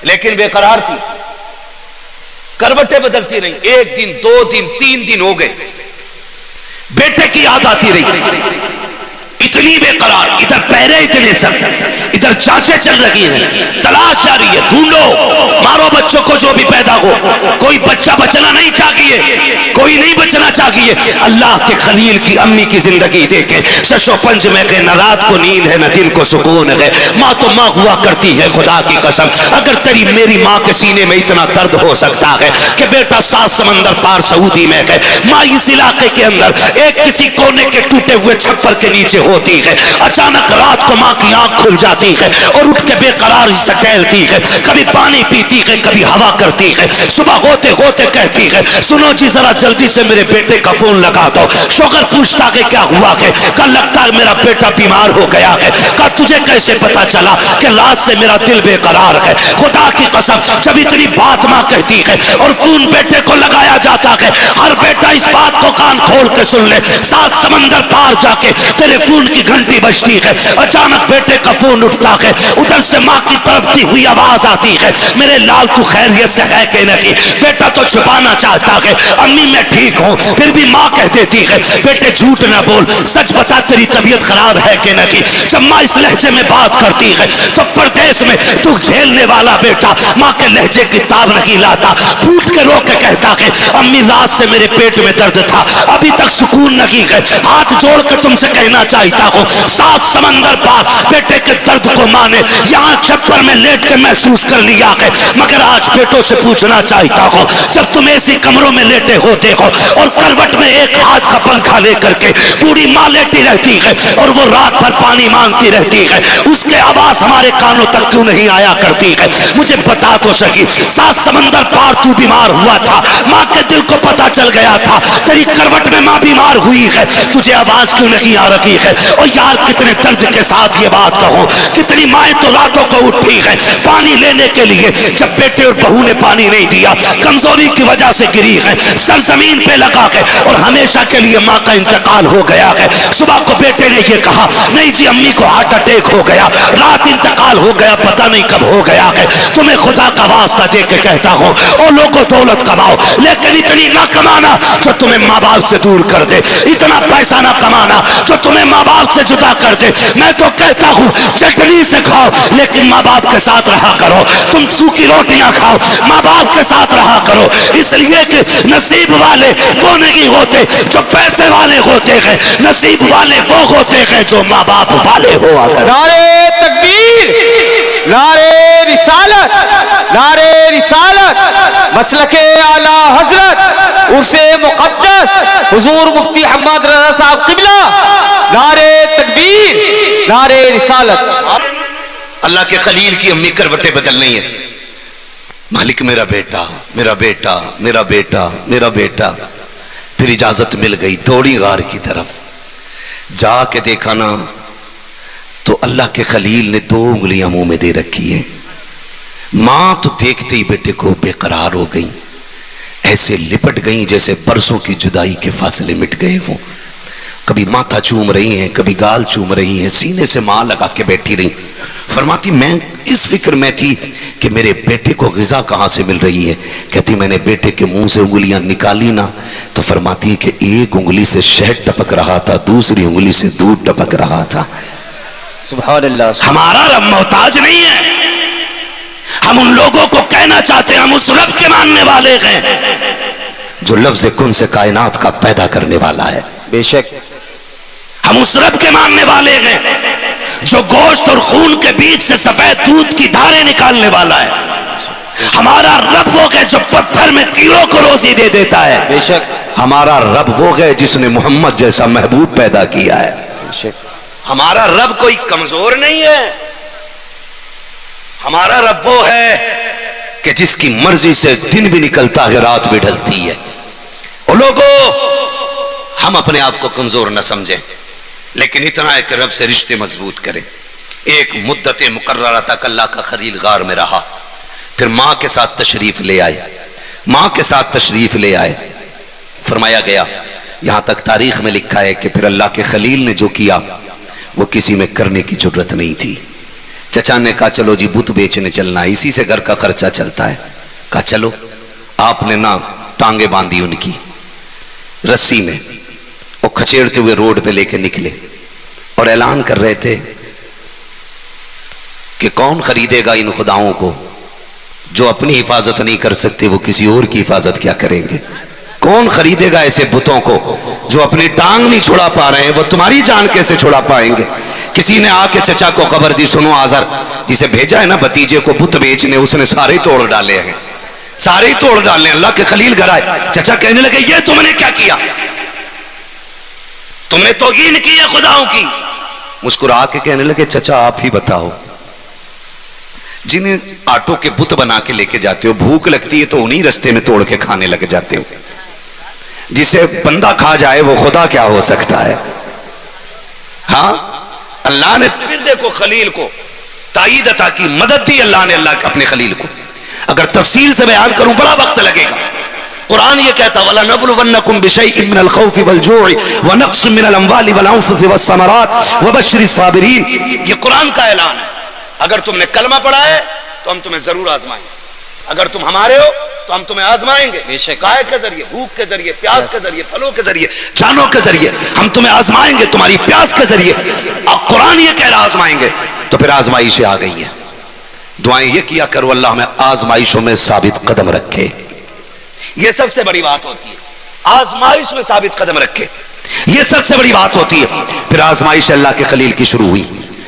لیکن بے قرار تھی, کروٹیں بدلتی رہی. 1 دن 2 دن 3 دن ہو گئے, بیٹے کی یاد آتی رہی, اتنی بے قرار. ادھر پہرے اتنے سب, ادھر چاچے چل رہی ہیں, تلاش جاری ہے, ڈھونڈو مارو بچوں کو جو بھی پیدا ہو. کوئی بچہ بچنا نہیں چاہیے, کوئی نہیں بچنا چاہیے. اللہ کے خلیل کی امی کی زندگی دیکھیں, ششو پنج میں کہ نہ رات کو نیند ہے نہ دن کو سکون ہے. ماں تو ماں ہوا کرتی ہے, خدا کی قسم. اگر تیری میری ماں کے سینے میں اتنا درد ہو سکتا ہے کہ بیٹا 7 سمندر پار سعودی میں ہے, ماں اس علاقے کے اندر ایک کسی کونے کے ٹوٹے ہوئے چھپر کے نیچے ہوتی ہے, اچانک رات کو ماں کی آنکھ کھل جاتی ہے اور اٹھ کے بے قرار سے ٹہلتی ہے, کبھی پانی پیتی ہے کبھی ہوا کرتی ہے. صبح ہوتے ہوتے کہتی ہے سنو جی ذرا جلدی سے میرے بیٹے کا فون لگا دو. شوہر پوچھتا کہ کیا ہوا ہے, کل لگتا ہے میرا بیٹا بیمار ہو گیا ہے. کہا تجھے کیسے پتا چلا؟ کہ رات سے میرا دل بے قرار ہے. خدا کی قسم جب اتنی بات ماں کہتی ہے اور فون بیٹے کو لگایا جاتا ہے, ہر بیٹا اس بات کو کان کھول کے سن لے, 7 سمندر پار جا کے تیرے فون کی گھنٹی بجتی ہے. اچانک بیٹے کا فون اٹھتا ہے, ادھر سے ماں کی تڑپتی ہوئی آواز آتی ہے, میرے لال تو خیریت سے ہے کہ نہیں؟ بیٹا تو چھپانا چاہتا ہے, امی میں ٹھیک ہوں. پھر بھی ماں کہہ دیتی ہے بیٹے جھوٹ نہ بول, سچ بتا تیری طبیعت خراب ہے کہ نہیں؟ جب ماں اس لہجے میں بات کرتی ہے تو پردیس میں تو جھیلنے والا بیٹا ماں کے لہجے کی تاب نہیں لاتا, پھوٹ کے رو کے کہتا ہے امی رات سے میرے پیٹ میں درد تھا, ابھی تک سکون نہیں ہے. ہاتھ جوڑ کے تم سے کہنا چاہتا ہوں 7 سمندر پار بیٹے کے درد کو ماں نے یہاں چپر میں لیٹ کے محسوس کر لیا ہے، مگر آج بیٹوں سے پوچھنا چاہتا ہوں، جب تم ایسی کمروں میں لیٹے ہوتے ہو اور کروٹ میں ایک ہاتھ کا پنکھا لے کر کے بوڑھی ماں لیٹی رہتی ہے اور وہ رات بھر پانی مانگتی رہتی ہے، اس کے آواز ہمارے کانوں تک کیوں نہیں آیا کرتی ہے؟ مجھے بتا تو سکی، 7 سمندر پار تو بیمار ہوا تھا، ماں کے دل کو پتا چل گیا تھا تیری کروٹ میں ماں بیمار ہوئی ہے، تجھے آواز کیوں نہیں آ رہی ہے؟ اور یار کتنے درد کے ساتھ یہ بات کہوں، کتنی مائیں تو راتوں کو اٹھی ہے پانی لینے کے لیے، جب بیٹے اور بہو نے پانی نہیں دیا، کمزوری کی وجہ سے گری ہے، سر زمین پہ لگا ہے اور ہمیشہ کے لیے ماں کا انتقال ہو گیا ہے۔ صبح کو بیٹے نے یہ کہا، نہیں جی امی کو ہارٹ اٹیک ہو گیا، رات انتقال ہو گیا، پتہ نہیں کب ہو گیا ہے۔ تمہیں خدا کا واسطہ دے کے کہتا ہوں، اور لوگوں دولت کماؤ لیکن اتنی نہ کمانا جو تمہیں ماں باپ سے دور کر دے، اتنا پیسہ نہ کمانا جو تمہیں ماں باپ سے جدا کر دے۔ میں تو کہتا ہوں چٹنی سے کھاؤ لیکن ماں باپ کے ساتھ رہا کرو، تم سوکھی روٹیاں کھاؤ ماں باپ کے ساتھ رہا کرو، اس لیے کہ نصیب والے وہ نہیں ہوتے جو پیسے والے ہوتے ہیں، نصیب والے وہ ہوتے ہیں جو ماں باپ والے ہوا کرتے۔ نعرے تکبیر، نعرے رسالت، نعرے رسالت، مسلک اعلی حضرت عرس مقدس حضور مفتی حماد رضا صاحب قبلہ، نعرے تکبیر، نعرے رسالت۔ اللہ کے خلیل کی امی کروٹیں بدل نہیں ہے، مالک میرا بیٹا میرا بیٹا میرا بیٹا میرا بیٹا، پھر اجازت مل گئی، دوڑی غار کی طرف جا کے دیکھا نا تو اللہ کے خلیل نے 2 انگلیاں منہ میں دے رکھی ہیں۔ ماں تو دیکھتے ہی بیٹے کو بے قرار ہو گئی، ایسے لپٹ گئیں جیسے برسوں کی جدائی کے فاصلے مٹ گئے ہوں، کبھی ماتھا چوم رہی ہیں کبھی گال چوم رہی ہیں، سینے سے ماں لگا کے بیٹھی رہی، فرماتی میں اس فکر میں تھی کہ میرے بیٹے کو غذا کہاں سے مل رہی ہے، کہتی میں نے بیٹے کے منہ سے انگلیاں نکالی نا تو فرماتی کہ ایک انگلی سے شہد ٹپک رہا تھا، دوسری انگلی سے دودھ ٹپک رہا تھا۔ سبحان اللہ۔ ہمارا رب محتاج نہیں ہے، ہم ان لوگوں کو کہنا چاہتے ہیں ہم اس رب کے ماننے والے ہیں جو لفظ کن سے کائنات کا پیدا کرنے والا ہے، بے شک ہم اس رب کے ماننے والے ہیں جو گوشت اور خون کے بیچ سے سفید دودھ کی دھاریں نکالنے والا ہے، ہمارا رب وہ ہے جو پتھر میں تیروں کو روزی دے دیتا ہے، بے شک ہمارا رب وہ ہے جس نے محمد جیسا محبوب پیدا کیا ہے، بے شک ہمارا رب کوئی کمزور نہیں ہے، ہمارا رب وہ ہے کہ جس کی مرضی سے دن بھی نکلتا ہے رات بھی ڈھلتی ہے۔ اور لوگوں ہم اپنے آپ کو کمزور نہ سمجھیں لیکن اتنا ہے کہ رب سے رشتے مضبوط کریں۔ ایک مدت مقررہ تک اللہ کا خلیل غار میں رہا، پھر ماں کے ساتھ تشریف لے آئے، ماں کے ساتھ تشریف لے آئے، فرمایا گیا یہاں تک تاریخ میں لکھا ہے کہ پھر اللہ کے خلیل نے جو کیا وہ کسی میں کرنے کی ضرورت نہیں تھی۔ چچا نے کہا چلو جی بت بیچنے چلنا ہے، اسی سے گھر کا خرچہ چلتا ہے، کہا چلو۔ آپ نے نا ٹانگیں باندھی ان کی رسی میں، وہ کھچیڑتے ہوئے روڈ پہ لے کے نکلے اور اعلان کر رہے تھے کہ کون خریدے گا ان خداؤں کو جو اپنی حفاظت نہیں کر سکتے، وہ کسی اور کی حفاظت کیا کریں گے؟ کون خریدے گا ایسے بتوں کو جو اپنی ٹانگ نہیں چھڑا پا رہے ہیں، وہ تمہاری جان کیسے چھڑا پائیں گے؟ کسی نے آ کے چچا کو خبر دی، سنو آزر جسے بھیجا ہے نا بھتیجے کو بت بیچنے، اس نے سارے توڑ ڈالے ہیں، سارے توڑ ڈالے۔ اللہ کے خلیل گھر آئے، چچا کہنے لگے یہ تم نے کیا کیا؟ تم نے توہین کی ہے خداؤں کی۔ مسکرا کے کہنے لگے چچا آپ ہی بتاؤ، جنہیں آٹو کے بت بنا کے لے کے جاتے ہو بھوک لگتی ہے تو انہی رستے میں توڑ کے کھانے لگ جاتے ہو، جسے بندہ کھا جائے وہ خدا کیا ہو سکتا ہے؟ ہاں اللہ نے پھر دیکھو خلیل کو تائید عطا کی، مدد دی اللہ نے، اللہ کے اپنے خلیل کو۔ اگر تفصیل سے بیان کروں بڑا وقت لگے گا۔ قرآن یہ کہتا وَلَنَبْلُوَنَّكُمْ بِشَيْءٍ مِّنَ الْخَوْفِ وَالْجُوعِ وَنَقْصٍ مِّنَ الْأَمْوَالِ وَالْأَنفُسِ وَالثَّمَرَاتِ وَبَشِّرِ الصَّابِرِينَ، یہ قرآن کا اعلان ہے۔ اگر تم نے کلمہ پڑھا ہے تو ہم تمہیں ضرور آزمائیں گے، اگر تم ہمارے ہو تو ہم تمہیں آزمائیں گے، گائے کے ذریعے، بھوک کے ذریعے، پیاس کے ذریعے، پھلوں کے ذریعے، جانوں کے ذریعے ہم تمہیں آزمائیں گے، تمہاری پیاس کے ذریعے۔ اب قرآن یہ کہہ رہا آزمائیں گے، تو پھر آزمائشیں آ گئی ہیں۔ دعائیں یہ کیا کرو اللہ ہمیں آزمائشوں میں ثابت قدم رکھے، یہ سب سے بڑی بات ہوتی ہے، آزمائش میں ثابت قدم رکھے، یہ سب سے بڑی بات ہوتی ہے۔ پھر آزمائش اللہ کے خلیل کی شروع ہوئی،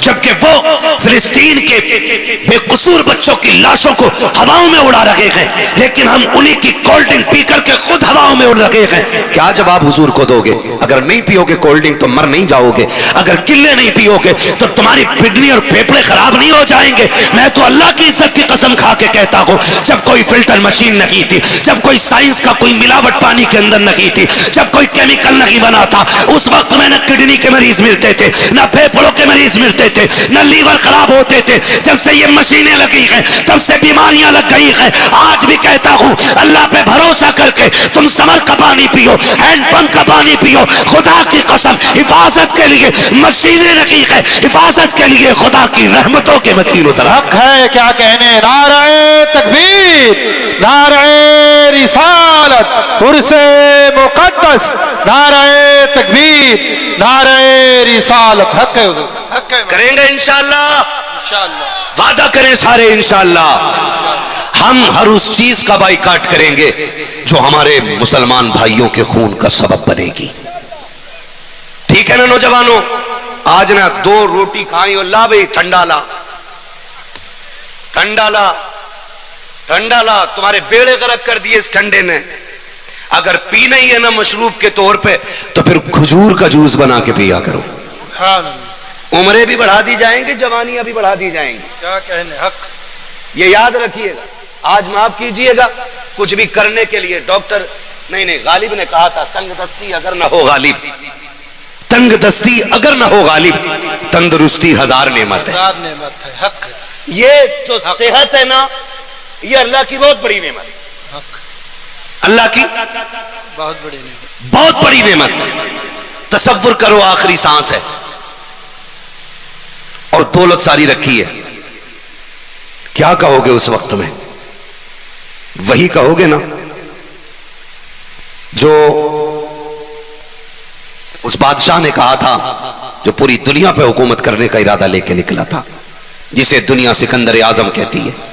جبکہ وہ فلسطین کے بے قصور بچوں کی لاشوں کو ہواؤں میں اڑا رہے ہیں، لیکن ہم انہی کی کولڈ ڈرنک پی کر کے خود ہواؤں میں اڑ رہے ہیں۔ کیا جواب حضور کو دو گے؟ اگر نہیں پیو گے کولڈ ڈرنک تو مر نہیں جاؤ گے، اگر کلے نہیں پیو گے تو تمہاری کڈنی اور پھیپھڑے خراب نہیں ہو جائیں گے۔ میں تو اللہ کی عزت کی قسم کھا کے کہتا ہوں، جب کوئی فلٹر مشین نہیں تھی، جب کوئی سائنس کا کوئی ملاوٹ پانی کے اندر نہیں تھی، جب کوئی کیمیکل نہیں بنا تھا، اس وقت میں نہ کڈنی کے مریض ملتے تھے، نہ پھیپھڑوں کے مریض ملتے تھے، نہ لیور خراب ہوتے تھے۔ جب سے یہ مشینیں لگی ہیں تب سے بیماریاں لگ گئی ہیں۔ آج بھی کہتا ہوں اللہ پہ بھروسہ کر کے تم سمر کا پانی پیو، ہینڈ پمپ کا پانی پیو، خدا کی قسم حفاظت کے لیے مشینیں لگی ہیں، حفاظت کے لیے خدا کی رحمتوں کے وکیل اترا۔ حق ہے کیا کہنے، نعرہ تکبیر، نعرہ رسالت، عرس مقدس، نعرہ تکبیر، نعرہ رسالت۔ حق ہے حضور، حق ہے، کریں گے انشاءاللہ، انشاءاللہ وعدہ کریں سارے انشاءاللہ۔ ہم ہر اس چیز کا بائیکاٹ کریں گے جو ہمارے مسلمان بھائیوں کے خون کا سبب بنے گی، ٹھیک ہے نا نوجوانوں؟ آج نا 2 روٹی کھائیں اور لا بھئی ٹھنڈا لا، ٹھنڈا لا، ٹھنڈا لا، تمہارے بیڑے غرق کر دیے اس ٹھنڈے نے۔ اگر پینا ہی ہے نا مشروب کے طور پہ تو پھر کھجور کا جوس بنا کے پیا کرو، عمریں بھی بڑھا دی جائیں گی، جوانیاں بھی بڑھا دی جائیں گی۔ کیا کہنے، حق۔ یہ یاد رکھیے گا، آج معاف کیجئے گا، کچھ بھی کرنے کے لیے ڈاکٹر نہیں غالب نے کہا تھا، تنگ دستی اگر نہ ہو غالب، تنگ دستی اگر نہ ہو غالب، تندرستی 1000 نعمت ہے۔ نعمت ہے، حق ہے، یہ جو صحت ہے نا، یہ اللہ کی بہت بڑی نعمت ہے، حق، اللہ کی بہت بڑی نعمت۔ بہت بڑی نعمت ہے۔ تصور کرو آخری سانس ہے اور دولت ساری رکھی ہے، کیا کہو گے اس وقت میں؟ وہی کہو گے نا جو اس بادشاہ نے کہا تھا، جو پوری دنیا پہ حکومت کرنے کا ارادہ لے کے نکلا تھا، جسے دنیا سکندر اعظم کہتی ہے۔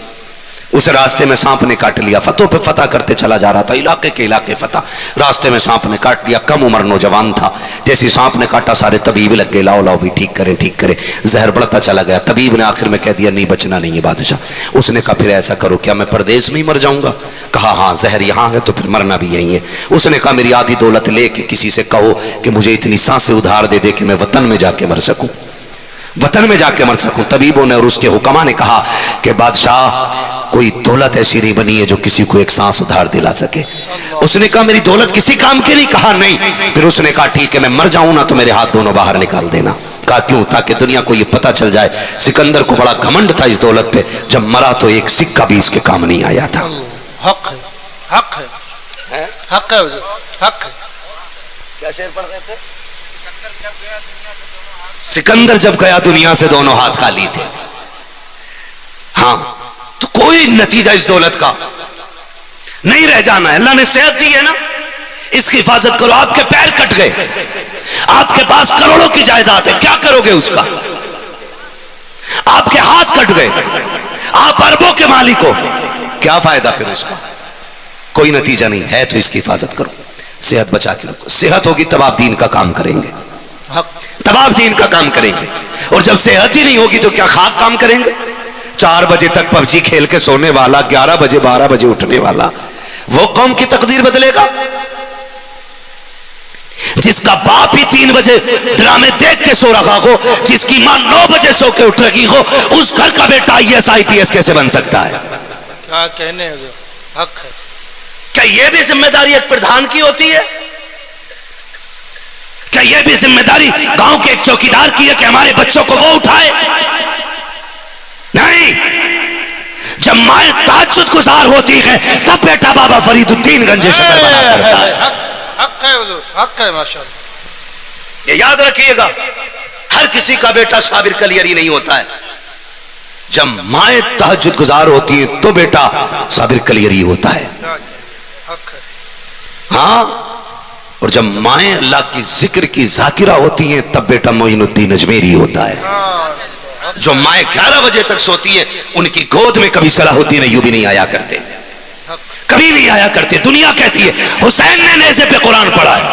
اس راستے میں سانپ نے کاٹ لیا، فتح پہ فتح کرتے چلا جا رہا تھا، علاقے کے علاقے فتح، راستے میں سانپ نے کاٹ لیا، کم عمر نوجوان تھا، جیسے سانپ نے کاٹا سارے طبیب لگ گئے، لاؤ لاؤ بھی ٹھیک کریں ٹھیک کریں، زہر بڑھتا چلا گیا۔ طبیب نے آخر میں کہہ دیا نہیں بچنا نہیں ہے بادشاہ۔ اس نے کہا پھر ایسا کرو، کیا میں پردیس میں ہی مر جاؤں گا؟ کہا ہاں زہر یہاں ہے تو پھر مرنا بھی یہی ہے۔ اس نے کہا میری آدھی دولت لے کے کسی سے کہو کہ مجھے اتنی سانسیں ادھار دے دے کہ میں وطن میں جا کے مر سکوں، وطن میں جا کے مر سکوں۔ طبیبوں نے اور اس کے حکما نے کہا کہ بادشاہ کوئی دولت ایسی نہیں بنی ہے جو کسی کو ایک سانس ادھار دلا سکے۔ اس نے کہا میری دولت کسی کام کی نہیں؟ کہا نہیں۔ پھر اس نے کہا ٹھیک ہے میں مر جاؤں نا تو میرے ہاتھ دونوں باہر نکال دینا۔ کہا کیوں؟ تاکہ دنیا کو یہ پتا چل جائے سکندر کو بڑا گھمنڈ تھا اس دولت پہ، جب مرا تو ایک سکہ بھی اس کے کام نہیں آیا تھا۔ حق ہے، حق ہے، حق ہے حضور، حق ہے۔ کیا شعر پڑھ رہے تھے؟ سکندر جب گیا دنیا سے دونوں ہاتھ خالی تھے۔ ہاں تو کوئی نتیجہ اس دولت کا نہیں رہ جانا ہے۔ اللہ نے صحت دی ہے نا، اس کی حفاظت کرو۔ آپ کے پیر کٹ گئے، آپ کے پاس کروڑوں کی جائیداد ہے، کیا کرو گے اس کا؟ آپ کے ہاتھ کٹ گئے، آپ اربوں کے مالک ہو، کیا فائدہ پھر اس کا؟ کوئی نتیجہ نہیں ہے۔ تو اس کی حفاظت کرو، صحت بچا کے رکھو۔ صحت ہوگی تب آپ دین کا کام کریں گے، تب آپ دین کا کام کریں گے۔ اور جب صحت ہی نہیں ہوگی تو کیا خاک کام کریں گے؟ 4 بجے تک پب جی کھیل کے سونے والا، 11 بجے 12 بجے اٹھنے والا، وہ قوم کی تقدیر بدلے گا؟ جس کا باپ ہی 3 بجے ڈرامے دیکھ کے سو رہا ہو، جس کی ماں 9 بجے سو کے اٹھ رہی ہو، اس گھر کا بیٹا IAS IPS کیسے بن سکتا ہے؟ کیا کہنے، حق ہے۔ کیا یہ بھی ذمہ داری ایک پردھان کی ہوتی ہے؟ کیا یہ بھی ذمہ داری گاؤں کے ایک چوکیدار کی ہے کہ ہمارے بچوں کو وہ اٹھائے؟ نہیں۔ جب مائیں تہجد گزار ہوتی ہے تب بیٹا بابا فرید الدین گنج شکر بنا کرتا ہے۔ حق ہے حضور، حق ہے، ماشاءاللہ۔ یہ یاد رکھیے گا، ہر کسی کا بیٹا صابر کلیری نہیں ہوتا ہے۔ جب مائیں تہجد گزار ہوتی ہیں تو بیٹا صابر کلیری ہوتا ہے۔ ہاں، اور جب مائیں اللہ کی ذکر کی ذاکرہ ہوتی ہیں تب بیٹا معین الدین اجمیری ہوتا ہے۔ جو مائیں 11 بجے تک سوتی ہیں ان کی گود میں کبھی صلاح الدین ایوبی نہیں آیا کرتے، کبھی نہیں آیا کرتے۔ دنیا کہتی ہے حسین نے نیزے پہ قرآن پڑھا ہے،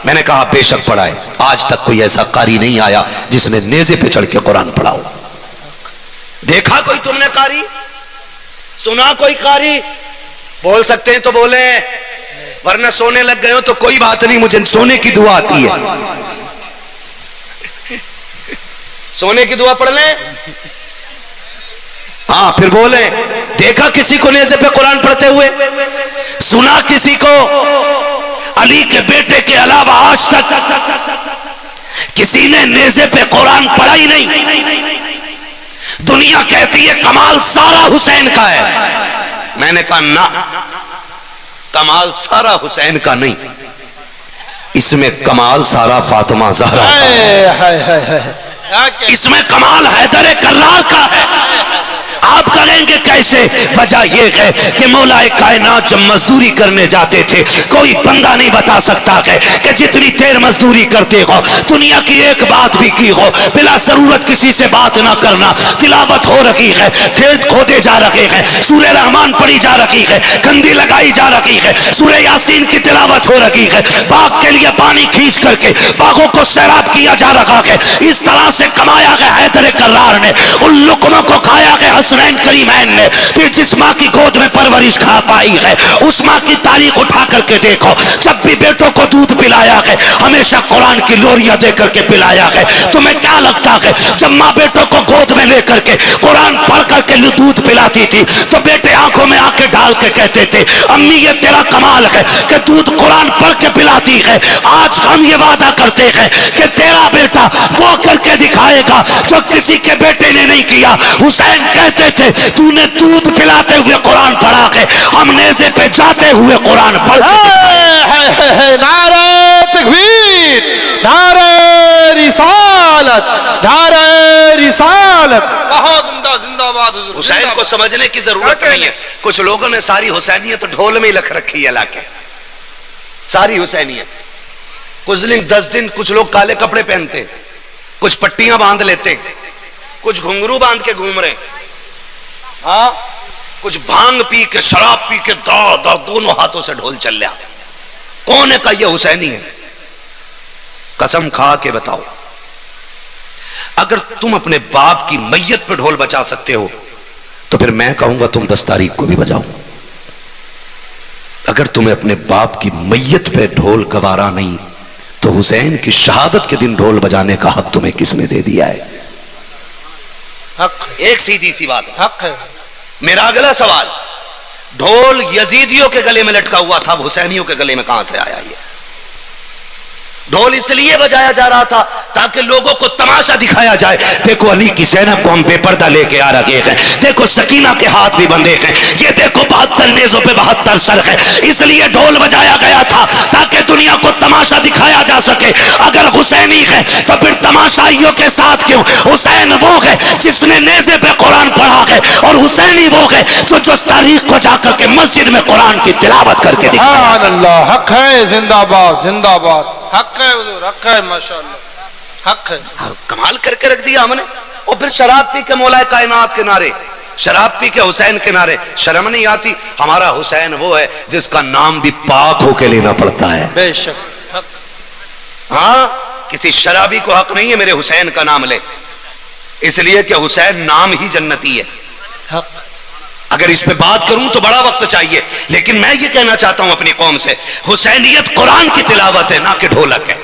میں نے کہا بے شک پڑھا ہے، آج تک کوئی ایسا قاری نہیں آیا جس نے نیزے پہ چڑھ کے قرآن پڑھا ہو۔ دیکھا کوئی تم نے قاری؟ سنا کوئی قاری؟ بول سکتے ہیں تو بولیں، ورنہ سونے لگ گئے ہو تو کوئی بات نہیں، مجھے سونے کی دعا آتی ہے، سونے کی دعا پڑھ لیں۔ ہاں پھر بولیں، دیکھا کسی کو نیزے پہ قرآن پڑھتے ہوئے؟ سنا کسی کو؟ علی کے بیٹے کے علاوہ آج تک کسی نے نیزے پہ قرآن پڑھا ہی نہیں۔ دنیا کہتی ہے کمال سارا حسین کا ہے، میں نے کہا نہ، کمال سارا حسین کا نہیں، اس میں کمال سارا فاطمہ زہرا کا ہے، اس میں کمال حیدر کرار کا ہے۔ آپ کہیں گے کیسے؟ وجہ یہ ہے کہ مولا کائنات جب مزدوری کرنے جاتے تھے کوئی بندہ نہیں بتا سکتا کہ جتنی دیر مزدوری کرتے ہو دنیا کی ایک بات بھی کی ہو، بلا ضرورت کسی سے بات نہ کرنا، تلاوت ہو رہی ہے، کھیت کھودے جا رہے ہیں، سورہ رحمان پڑھی جا رہی ہے، گندی لگائی جا رہی ہے، سورہ یاسین کی تلاوت ہو رہی ہے، باغ کے لیے پانی کھینچ کر کے باغوں کو سیراب کیا جا رہا ہے، اس طرح سے کمایا گیا حیدر کرار نے، ان لقموں کو کھایا گیا حسنین کریمین نے، پھر جس ماں کی گود میں پرورش کھا پائی ہے اس ماں کی تاریخ اٹھا کر کے دیکھو، جب بھی بیٹوں کو دودھ پلایا ہے ہمیشہ قرآن کی لوریاں دے کر کے پلایا ہے۔ تمہیں کیا لگتا ہے جب ماں بیٹوں کو گود میں لے کر کے قرآن پڑھ کر کے دودھ پلاتی تھی تو بیٹے آنکھوں میں آنکھیں ڈال کے کہتے تھے امی یہ تیرا کمال ہے کہ دودھ قرآن پڑھ کے پلاتی ہے؟ آج ہم یہ وعدہ کرتے ہیں کہ تیرا بیٹا وہ کر کے دکھائے گا جو کسی کے بیٹے نے نہیں کیا۔ حسین کہتے تھے تو نے دودھ پلاتے ہوئے قرآن پڑھا ہے، ہم نیزے پہ جاتے ہوئے قرآن پڑھ کے نعرہ تکبیر، نعرہ رسالت، نعرہ رسالت، بہت عمدہ، زندہ باد حضور۔ حسین کو سمجھنے کی ضرورت نہیں ہے، کچھ لوگوں نے ساری حسینیت ڈھول میں ہی لکھ رکھی ہے، لاکے ساری حسینیت کچھ دن 10 دن کچھ لوگ کالے کپڑے پہنتے، کچھ پٹیاں باندھ لیتے، کچھ گھنگرو باندھ کے گھوم رہے، ہاں کچھ بھانگ پی کے شراب پی کے دونوں ہاتھوں سے ڈھول چل لیا۔ کون ہے کہ یہ حسینی ہے؟ قسم کھا کے بتاؤ، اگر تم اپنے باپ کی میت پہ ڈھول بجا سکتے ہو تو پھر میں کہوں گا تم 10 تاریخ کو بھی بجاؤ۔ اگر تمہیں اپنے باپ کی میت پہ ڈھول گوارا نہیں تو حسین کی شہادت کے دن ڈھول بجانے کا حق تمہیں کس نے دے دیا ہے؟ حق، ایک سیدھی سی بات ہے۔ حق ہے۔ میرا اگلا سوال، ڈھول یزیدیوں کے گلے میں لٹکا ہوا تھا، حسینیوں کے گلے میں کہاں سے آیا؟ یہ ڈھول اس لیے بجایا جا رہا تھا تاکہ لوگوں کو تماشا دکھایا جائے، دیکھو علی کی زینب کو ہم بے پردہ لے کے آ رہے ہیں، دیکھو سکینہ کے ہاتھ بھی بندھے ہیں، یہ دیکھو 72 نیزوں پہ 72 سر ہے، اس لیے ڈھول بجایا گیا تھا تاکہ دنیا کو تماشا دکھایا جا سکے۔ اگر حسینی ہے تو پھر تماشائیوں کے ساتھ کیوں؟ حسین وہ ہے جس نے نیزے پہ قرآن پڑھا ہے، اور حسینی وہ ہے جو تاریخ کو جا کر کے مسجد میں قرآن کی تلاوت کر کے دکھایا۔ سبحان اللہ، حق ہے، زندہ باد، زندہ باد، حق ہے حضور، حق ہے، ماشاءاللہ، حق ہے۔ کمال کر کے رکھ دیا ہم نے۔ اور پھر شراب پی کے مولا کائنات کے نعرے، شراب پی کے حسین کے نعرے، شرم نہیں آتی؟ ہمارا حسین وہ ہے جس کا نام بھی پاک ہو کے لینا پڑتا ہے۔ بے شک، حق۔ ہاں کسی شرابی کو حق نہیں ہے میرے حسین کا نام لے، اس لیے کہ حسین نام ہی جنتی ہے۔ حق۔ اگر اس پہ بات کروں تو بڑا وقت چاہیے، لیکن میں یہ کہنا چاہتا ہوں اپنی قوم سے، حسینیت قرآن کی تلاوت ہے، نہ کہ ڈھولک ہے۔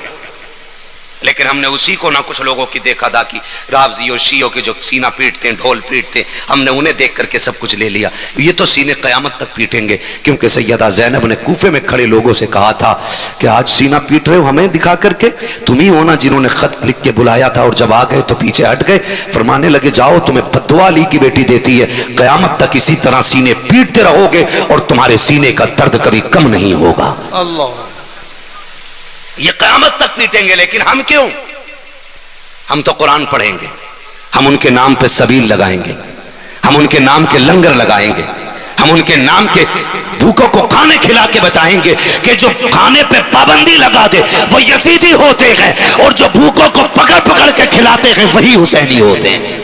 لیکن ہم نے اسی کو نہ کچھ لوگوں کی دیکھا داکھی، رافضی اور شیعوں کے جو سینہ پیٹتے ہیں، ڈھول پیٹتے ہیں، ہم نے انہیں دیکھ کر کے سب کچھ لے لیا۔ یہ تو سینے قیامت تک پیٹیں گے، کیونکہ سیدہ زینب نے کوفے میں کھڑے لوگوں سے کہا تھا کہ آج سینہ پیٹ رہے ہو ہمیں دکھا کر کے، تم ہی ہونا جنہوں نے خط لکھ کے بلایا تھا اور جب آ گئے تو پیچھے ہٹ گئے۔ فرمانے لگے جاؤ تمہیں بددعا علی کی بیٹی دیتی ہے، قیامت تک اسی طرح سینے پیٹتے رہو گے اور تمہارے سینے کا درد کبھی کم نہیں ہوگا۔ اللہ، یہ قیامت تک پیٹیں گے، لیکن ہم کیوں؟ ہم تو قرآن پڑھیں گے، ہم ان کے نام پہ سبیل لگائیں گے، ہم ان کے نام کے لنگر لگائیں گے، ہم ان کے نام کے بھوکوں کو کھانے کھلا کے بتائیں گے کہ جو کھانے پہ پابندی لگا دے وہ یزیدی ہوتے ہیں، اور جو بھوکوں کو پکڑ پکڑ کے کھلاتے ہیں وہی حسینی ہوتے ہیں۔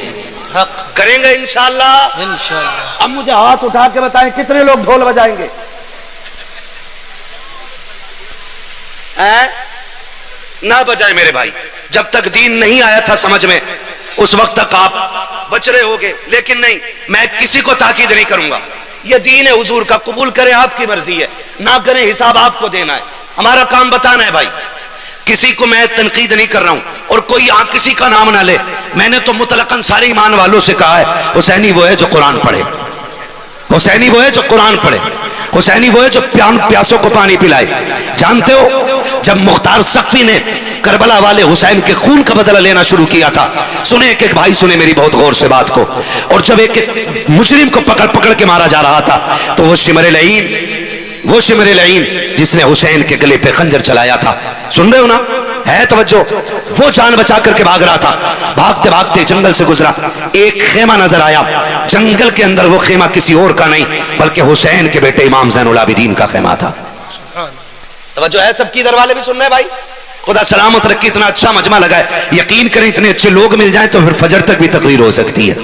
حق، کریں گے انشاءاللہ۔ انشاءاللہ۔ اب مجھے ہاتھ اٹھا کے بتائیں کتنے لوگ ڈھول بجائیں گے؟ نہ بجائے میرے بھائی، جب تک دین نہیں آیا تھا سمجھ میں اس وقت تک آپ بچ رہے ہوگے، لیکن نہیں، میں کسی کو تاکید نہیں کروں گا، یہ دین ہے حضور کا، قبول کریں آپ کی مرضی ہے، نہ کریں حساب آپ کو دینا ہے، ہمارا کام بتانا ہے بھائی۔ کسی کو میں تنقید نہیں کر رہا ہوں، اور کوئی یہاں کسی کا نام نہ لے، میں نے تو مطلقاً سارے ایمان والوں سے کہا ہے حسینی وہ ہے جو قرآن پڑھے، حسینی وہ ہے جو قرآن پڑھے، حسینی وہ ہے جو پیاسوں کو پانی پلائے۔ جانتے ہو جب مختار سقفی نے کربلا والے حسین کے خون کا بدلہ لینا شروع کیا تھا، سنے ایک ایک بھائی سنے میری بہت غور سے بات کو، اور جب ایک ایک مجرم کو پکڑ پکڑ کے مارا جا رہا تھا تو وہ شمر لعین جس نے حسین کے گلے پہ خنجر چلایا تھا، سن رہے ہو نا، ہے توجہ، وہ جان بچا کر کے بھاگ رہا تھا، بھاگتے بھاگتے جنگل سے گزرا، ایک خیمہ نظر آیا، جنگل کے اندر وہ خیمہ کسی اور کا نہیں بلکہ حسین کے بیٹے امام زین العابدین کا خیمہ تھا۔ توجہ ہے سب کی، ادھر والے بھی سن رہے بھائی، خدا سلامت رکھے، اتنا اچھا مجمع لگا ہے، یقین کریں اتنے اچھے لوگ مل جائیں تو پھر فجر تک بھی تقریر ہو سکتی ہے،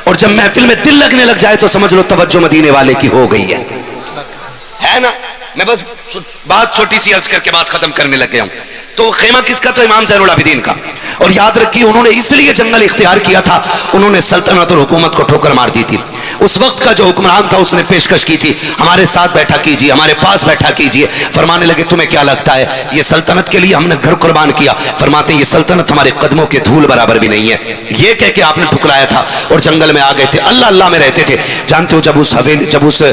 اور جب محفل میں دل لگنے لگ جائے تو سمجھ لو توجہ مدینے والے کی ہو گئی ہے نا۔ میں بس بات چھوٹی سی عرض کر کے بات ختم کرنے لگ گیا ہوں۔ تو خیمہ کس کا؟ تو امام زین العابدین کا، اور یاد رکھیے انہوں نے اس لیے جنگل اختیار کیا تھا، انہوں نے سلطنت اور حکومت کو ٹھوکر مار دی تھی۔ اس وقت کا جو حکمران تھا اس نے پیشکش کی تھی ہمارے ساتھ بیٹھا کیجیے، ہمارے پاس بیٹھا کیجیے، فرمانے لگے تمہیں کیا لگتا ہے یہ سلطنت کے لیے ہم نے گھر قربان کیا، فرماتے یہ سلطنت ہمارے قدموں کے دھول برابر بھی نہیں ہے، یہ کہہ کے آپ نے ٹھکرایا تھا اور جنگل میں آ گئے تھے، اللہ اللہ میں رہتے تھے۔ جانتے ہو جب اس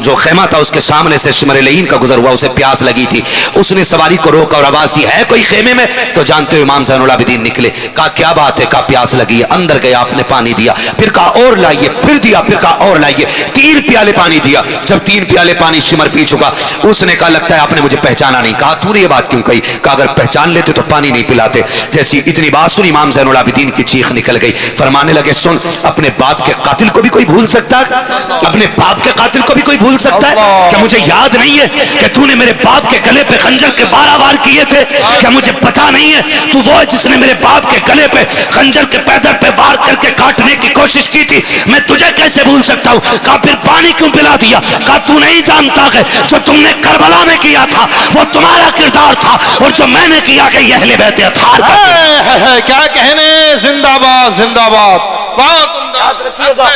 جو خیمہ تھا اس کے سامنے سے شمر لعین کا گزر ہوا، اسے پیاس لگی تھی، اس نے سواری کو روکا اور آواز دی ہے کوئی خیمے میں؟ تو جانتے ہو امام زین العابدین نکلے، کہا کیا بات ہے؟ کہا پیاس لگی ہے، اندر گیا، آپ نے پانی دیا، پھر کہا اور لائیے، پھر دیا، پھر کہا اور لائیے، 3 پیالے پانی دیا، جب 3 پیالے پانی شمر پی چکا، اس نے کہا لگتا ہے آپ نے مجھے پہچانا نہیں۔ کہا تو نے یہ بات کیوں کہی؟ کہا اگر پہچان لیتے تو پانی نہیں پلاتے۔ جیسی اتنی بات سنی امام زین العابدین کی چیخ نکل گئی، فرمانے لگے سن، اپنے باپ کے قاتل کو بھی کوئی بھول سکتا ہے؟ اپنے باپ کے قاتل کو بھی کوئی بھول سکتا ہے؟ کیا مجھے یاد نہیں ہے کہ تو نے میرے باپ کے گلے پہ خنجر کے 12 وار کیے تھے؟ کیا مجھے پتا نہیں ہے تو وہ ہے جس نے میرے باپ کے گلے پہ خنجر کے پیدر پہ وار کر کے کاٹنے کی کوشش کی تھی؟ میں تجھے کیسے بھول سکتا ہوں؟ کہا پھر پانی کیوں پلا دیا؟ کہا تو نہیں جانتا ہے جو تم نے کربلا میں کیا تھا وہ تمہارا کردار تھا، اور جو میں نے کیا کہ یہ اہل بیت اطہار کا کیا کہنے، زندہ باد زندہ باد، بہت عمدہ۔ یاد رکھیے گا،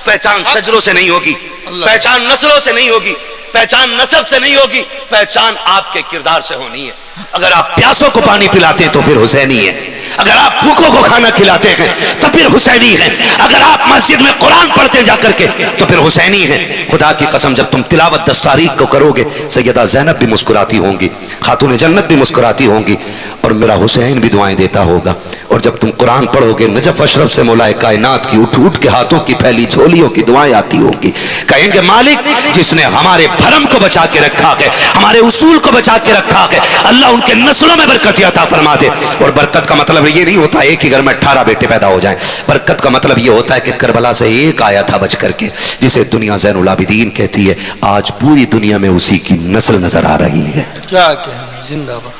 پہچان شجروں سے نہیں ہوگی، پہچان نسلوں سے نہیں ہوگی، پہچان نسب سے نہیں ہوگی، پہچان آپ کے کردار سے ہونی ہے۔ اگر آپ پیاسوں کو پانی پلاتے ہیں تو پھر حسینی ہے، اگر آپ بھوکوں کو کھانا کھلاتے ہیں تو پھر حسینی ہے، اگر آپ مسجد میں قرآن پڑھتے جا کر کے تو پھر حسینی ہے۔ خدا کی قسم جب تم تلاوت 10 تاریخ کو کرو گے سیدہ زینب بھی مسکراتی ہوں گی، خاتون جنت بھی مسکراتی ہوں گی، اور میرا حسین بھی دعائیں دیتا ہوگا، اور جب تم قرآن پڑھو گے نجف اشرف سے مولا کائنات کی اٹھ اٹھ کے ہاتھوں کی پھیلی جھولیوں کی دعائیں آتی ہوں گی، کہیں گے مالک جس نے ہمارے بھرم کو بچا کے رکھا ہے، ہمارے اصول کو بچا کے رکھا ہے، اللہ ان کے نسلوں میں برکت عطا فرما دے۔ اور برکت کا مطلب یہ نہیں ہوتا ایک ہی گھر میں 18 بیٹے پیدا ہو جائیں، برکت کا مطلب یہ ہوتا ہے کہ کربلا سے ایک آیا تھا بچ کر کے، جسے دنیا زین العابدین کہتی ہے، آج پوری دنیا میں اسی کی نسل نظر آ رہی ہے۔ کیا کہنے، زندہ باد،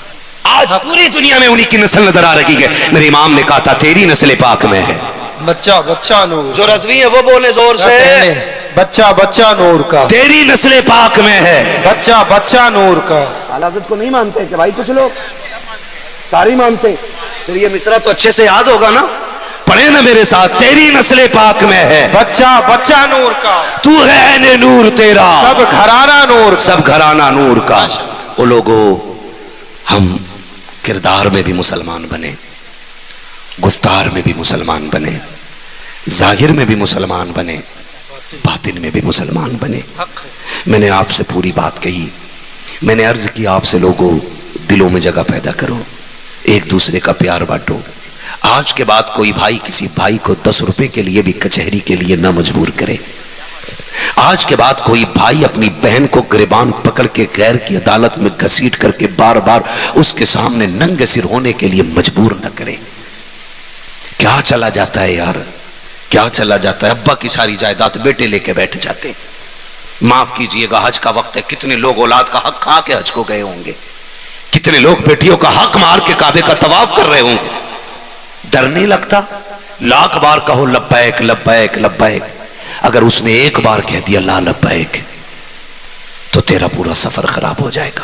آج پوری دنیا میں انہی کی نسل نظر آ رہی ہے۔ میرے امام نے کہا تھا تیری نسل پاک میں ہے، بچہ بچہ نور، جو رضوی ہے وہ بولے زور سے، بچہ بچہ نور کا، تیری نسل پاک میں ہے، بچہ بچہ نور کا۔ حضرت کو نہیں مانتے کہ بھائی کچھ لوگ ساری مانتے، پھر یہ مصرع تو اچھے سے یاد ہوگا نا، پڑھے نا میرے ساتھ، تیری نسل پاک میں ہے، بچہ بچہ نور کا، تو ہے عین نور تیرا، سب گھرانہ نور کا، سب گھرانہ نور کا۔ وہ لوگوں ہم کردار میں بھی مسلمان بنے، گفتار میں بھی مسلمان بنے، ظاہر میں بھی مسلمان بنے، باطن میں بھی مسلمان بنے۔ میں نے آپ سے پوری بات کہی، میں نے عرض کی آپ سے لوگوں دلوں میں جگہ پیدا کرو، ایک دوسرے کا پیار بانٹو۔ آج کے بعد کوئی بھائی کسی بھائی کو 10 روپے کے لیے بھی کچہری کے لیے نہ مجبور کرے۔ آج کے بعد کوئی بھائی اپنی بہن کو گریبان پکڑ کے غیر کی عدالت میں گھسیٹ کر کے بار بار اس کے سامنے ننگے سر ہونے کے لیے مجبور نہ کرے۔ کیا چلا جاتا ہے یار، کیا چلا جاتا ہے، ابا کی ساری جائیداد بیٹے لے کے بیٹھ جاتے۔ معاف کیجئے گا حج کا وقت ہے، کتنے لوگ اولاد کا حق کھا کے حج کو گئے ہوں گے، کتنے لوگ بیٹیوں کا حق مار کے کعبے کا طواف کر رہے ہوں گے۔ ڈر نہیں لگتا؟ لاکھ بار کہو لبیک لبیک لبیک، اگر اس نے ایک بار کہہ دیا لا لبیک تو تیرا پورا سفر خراب ہو جائے گا۔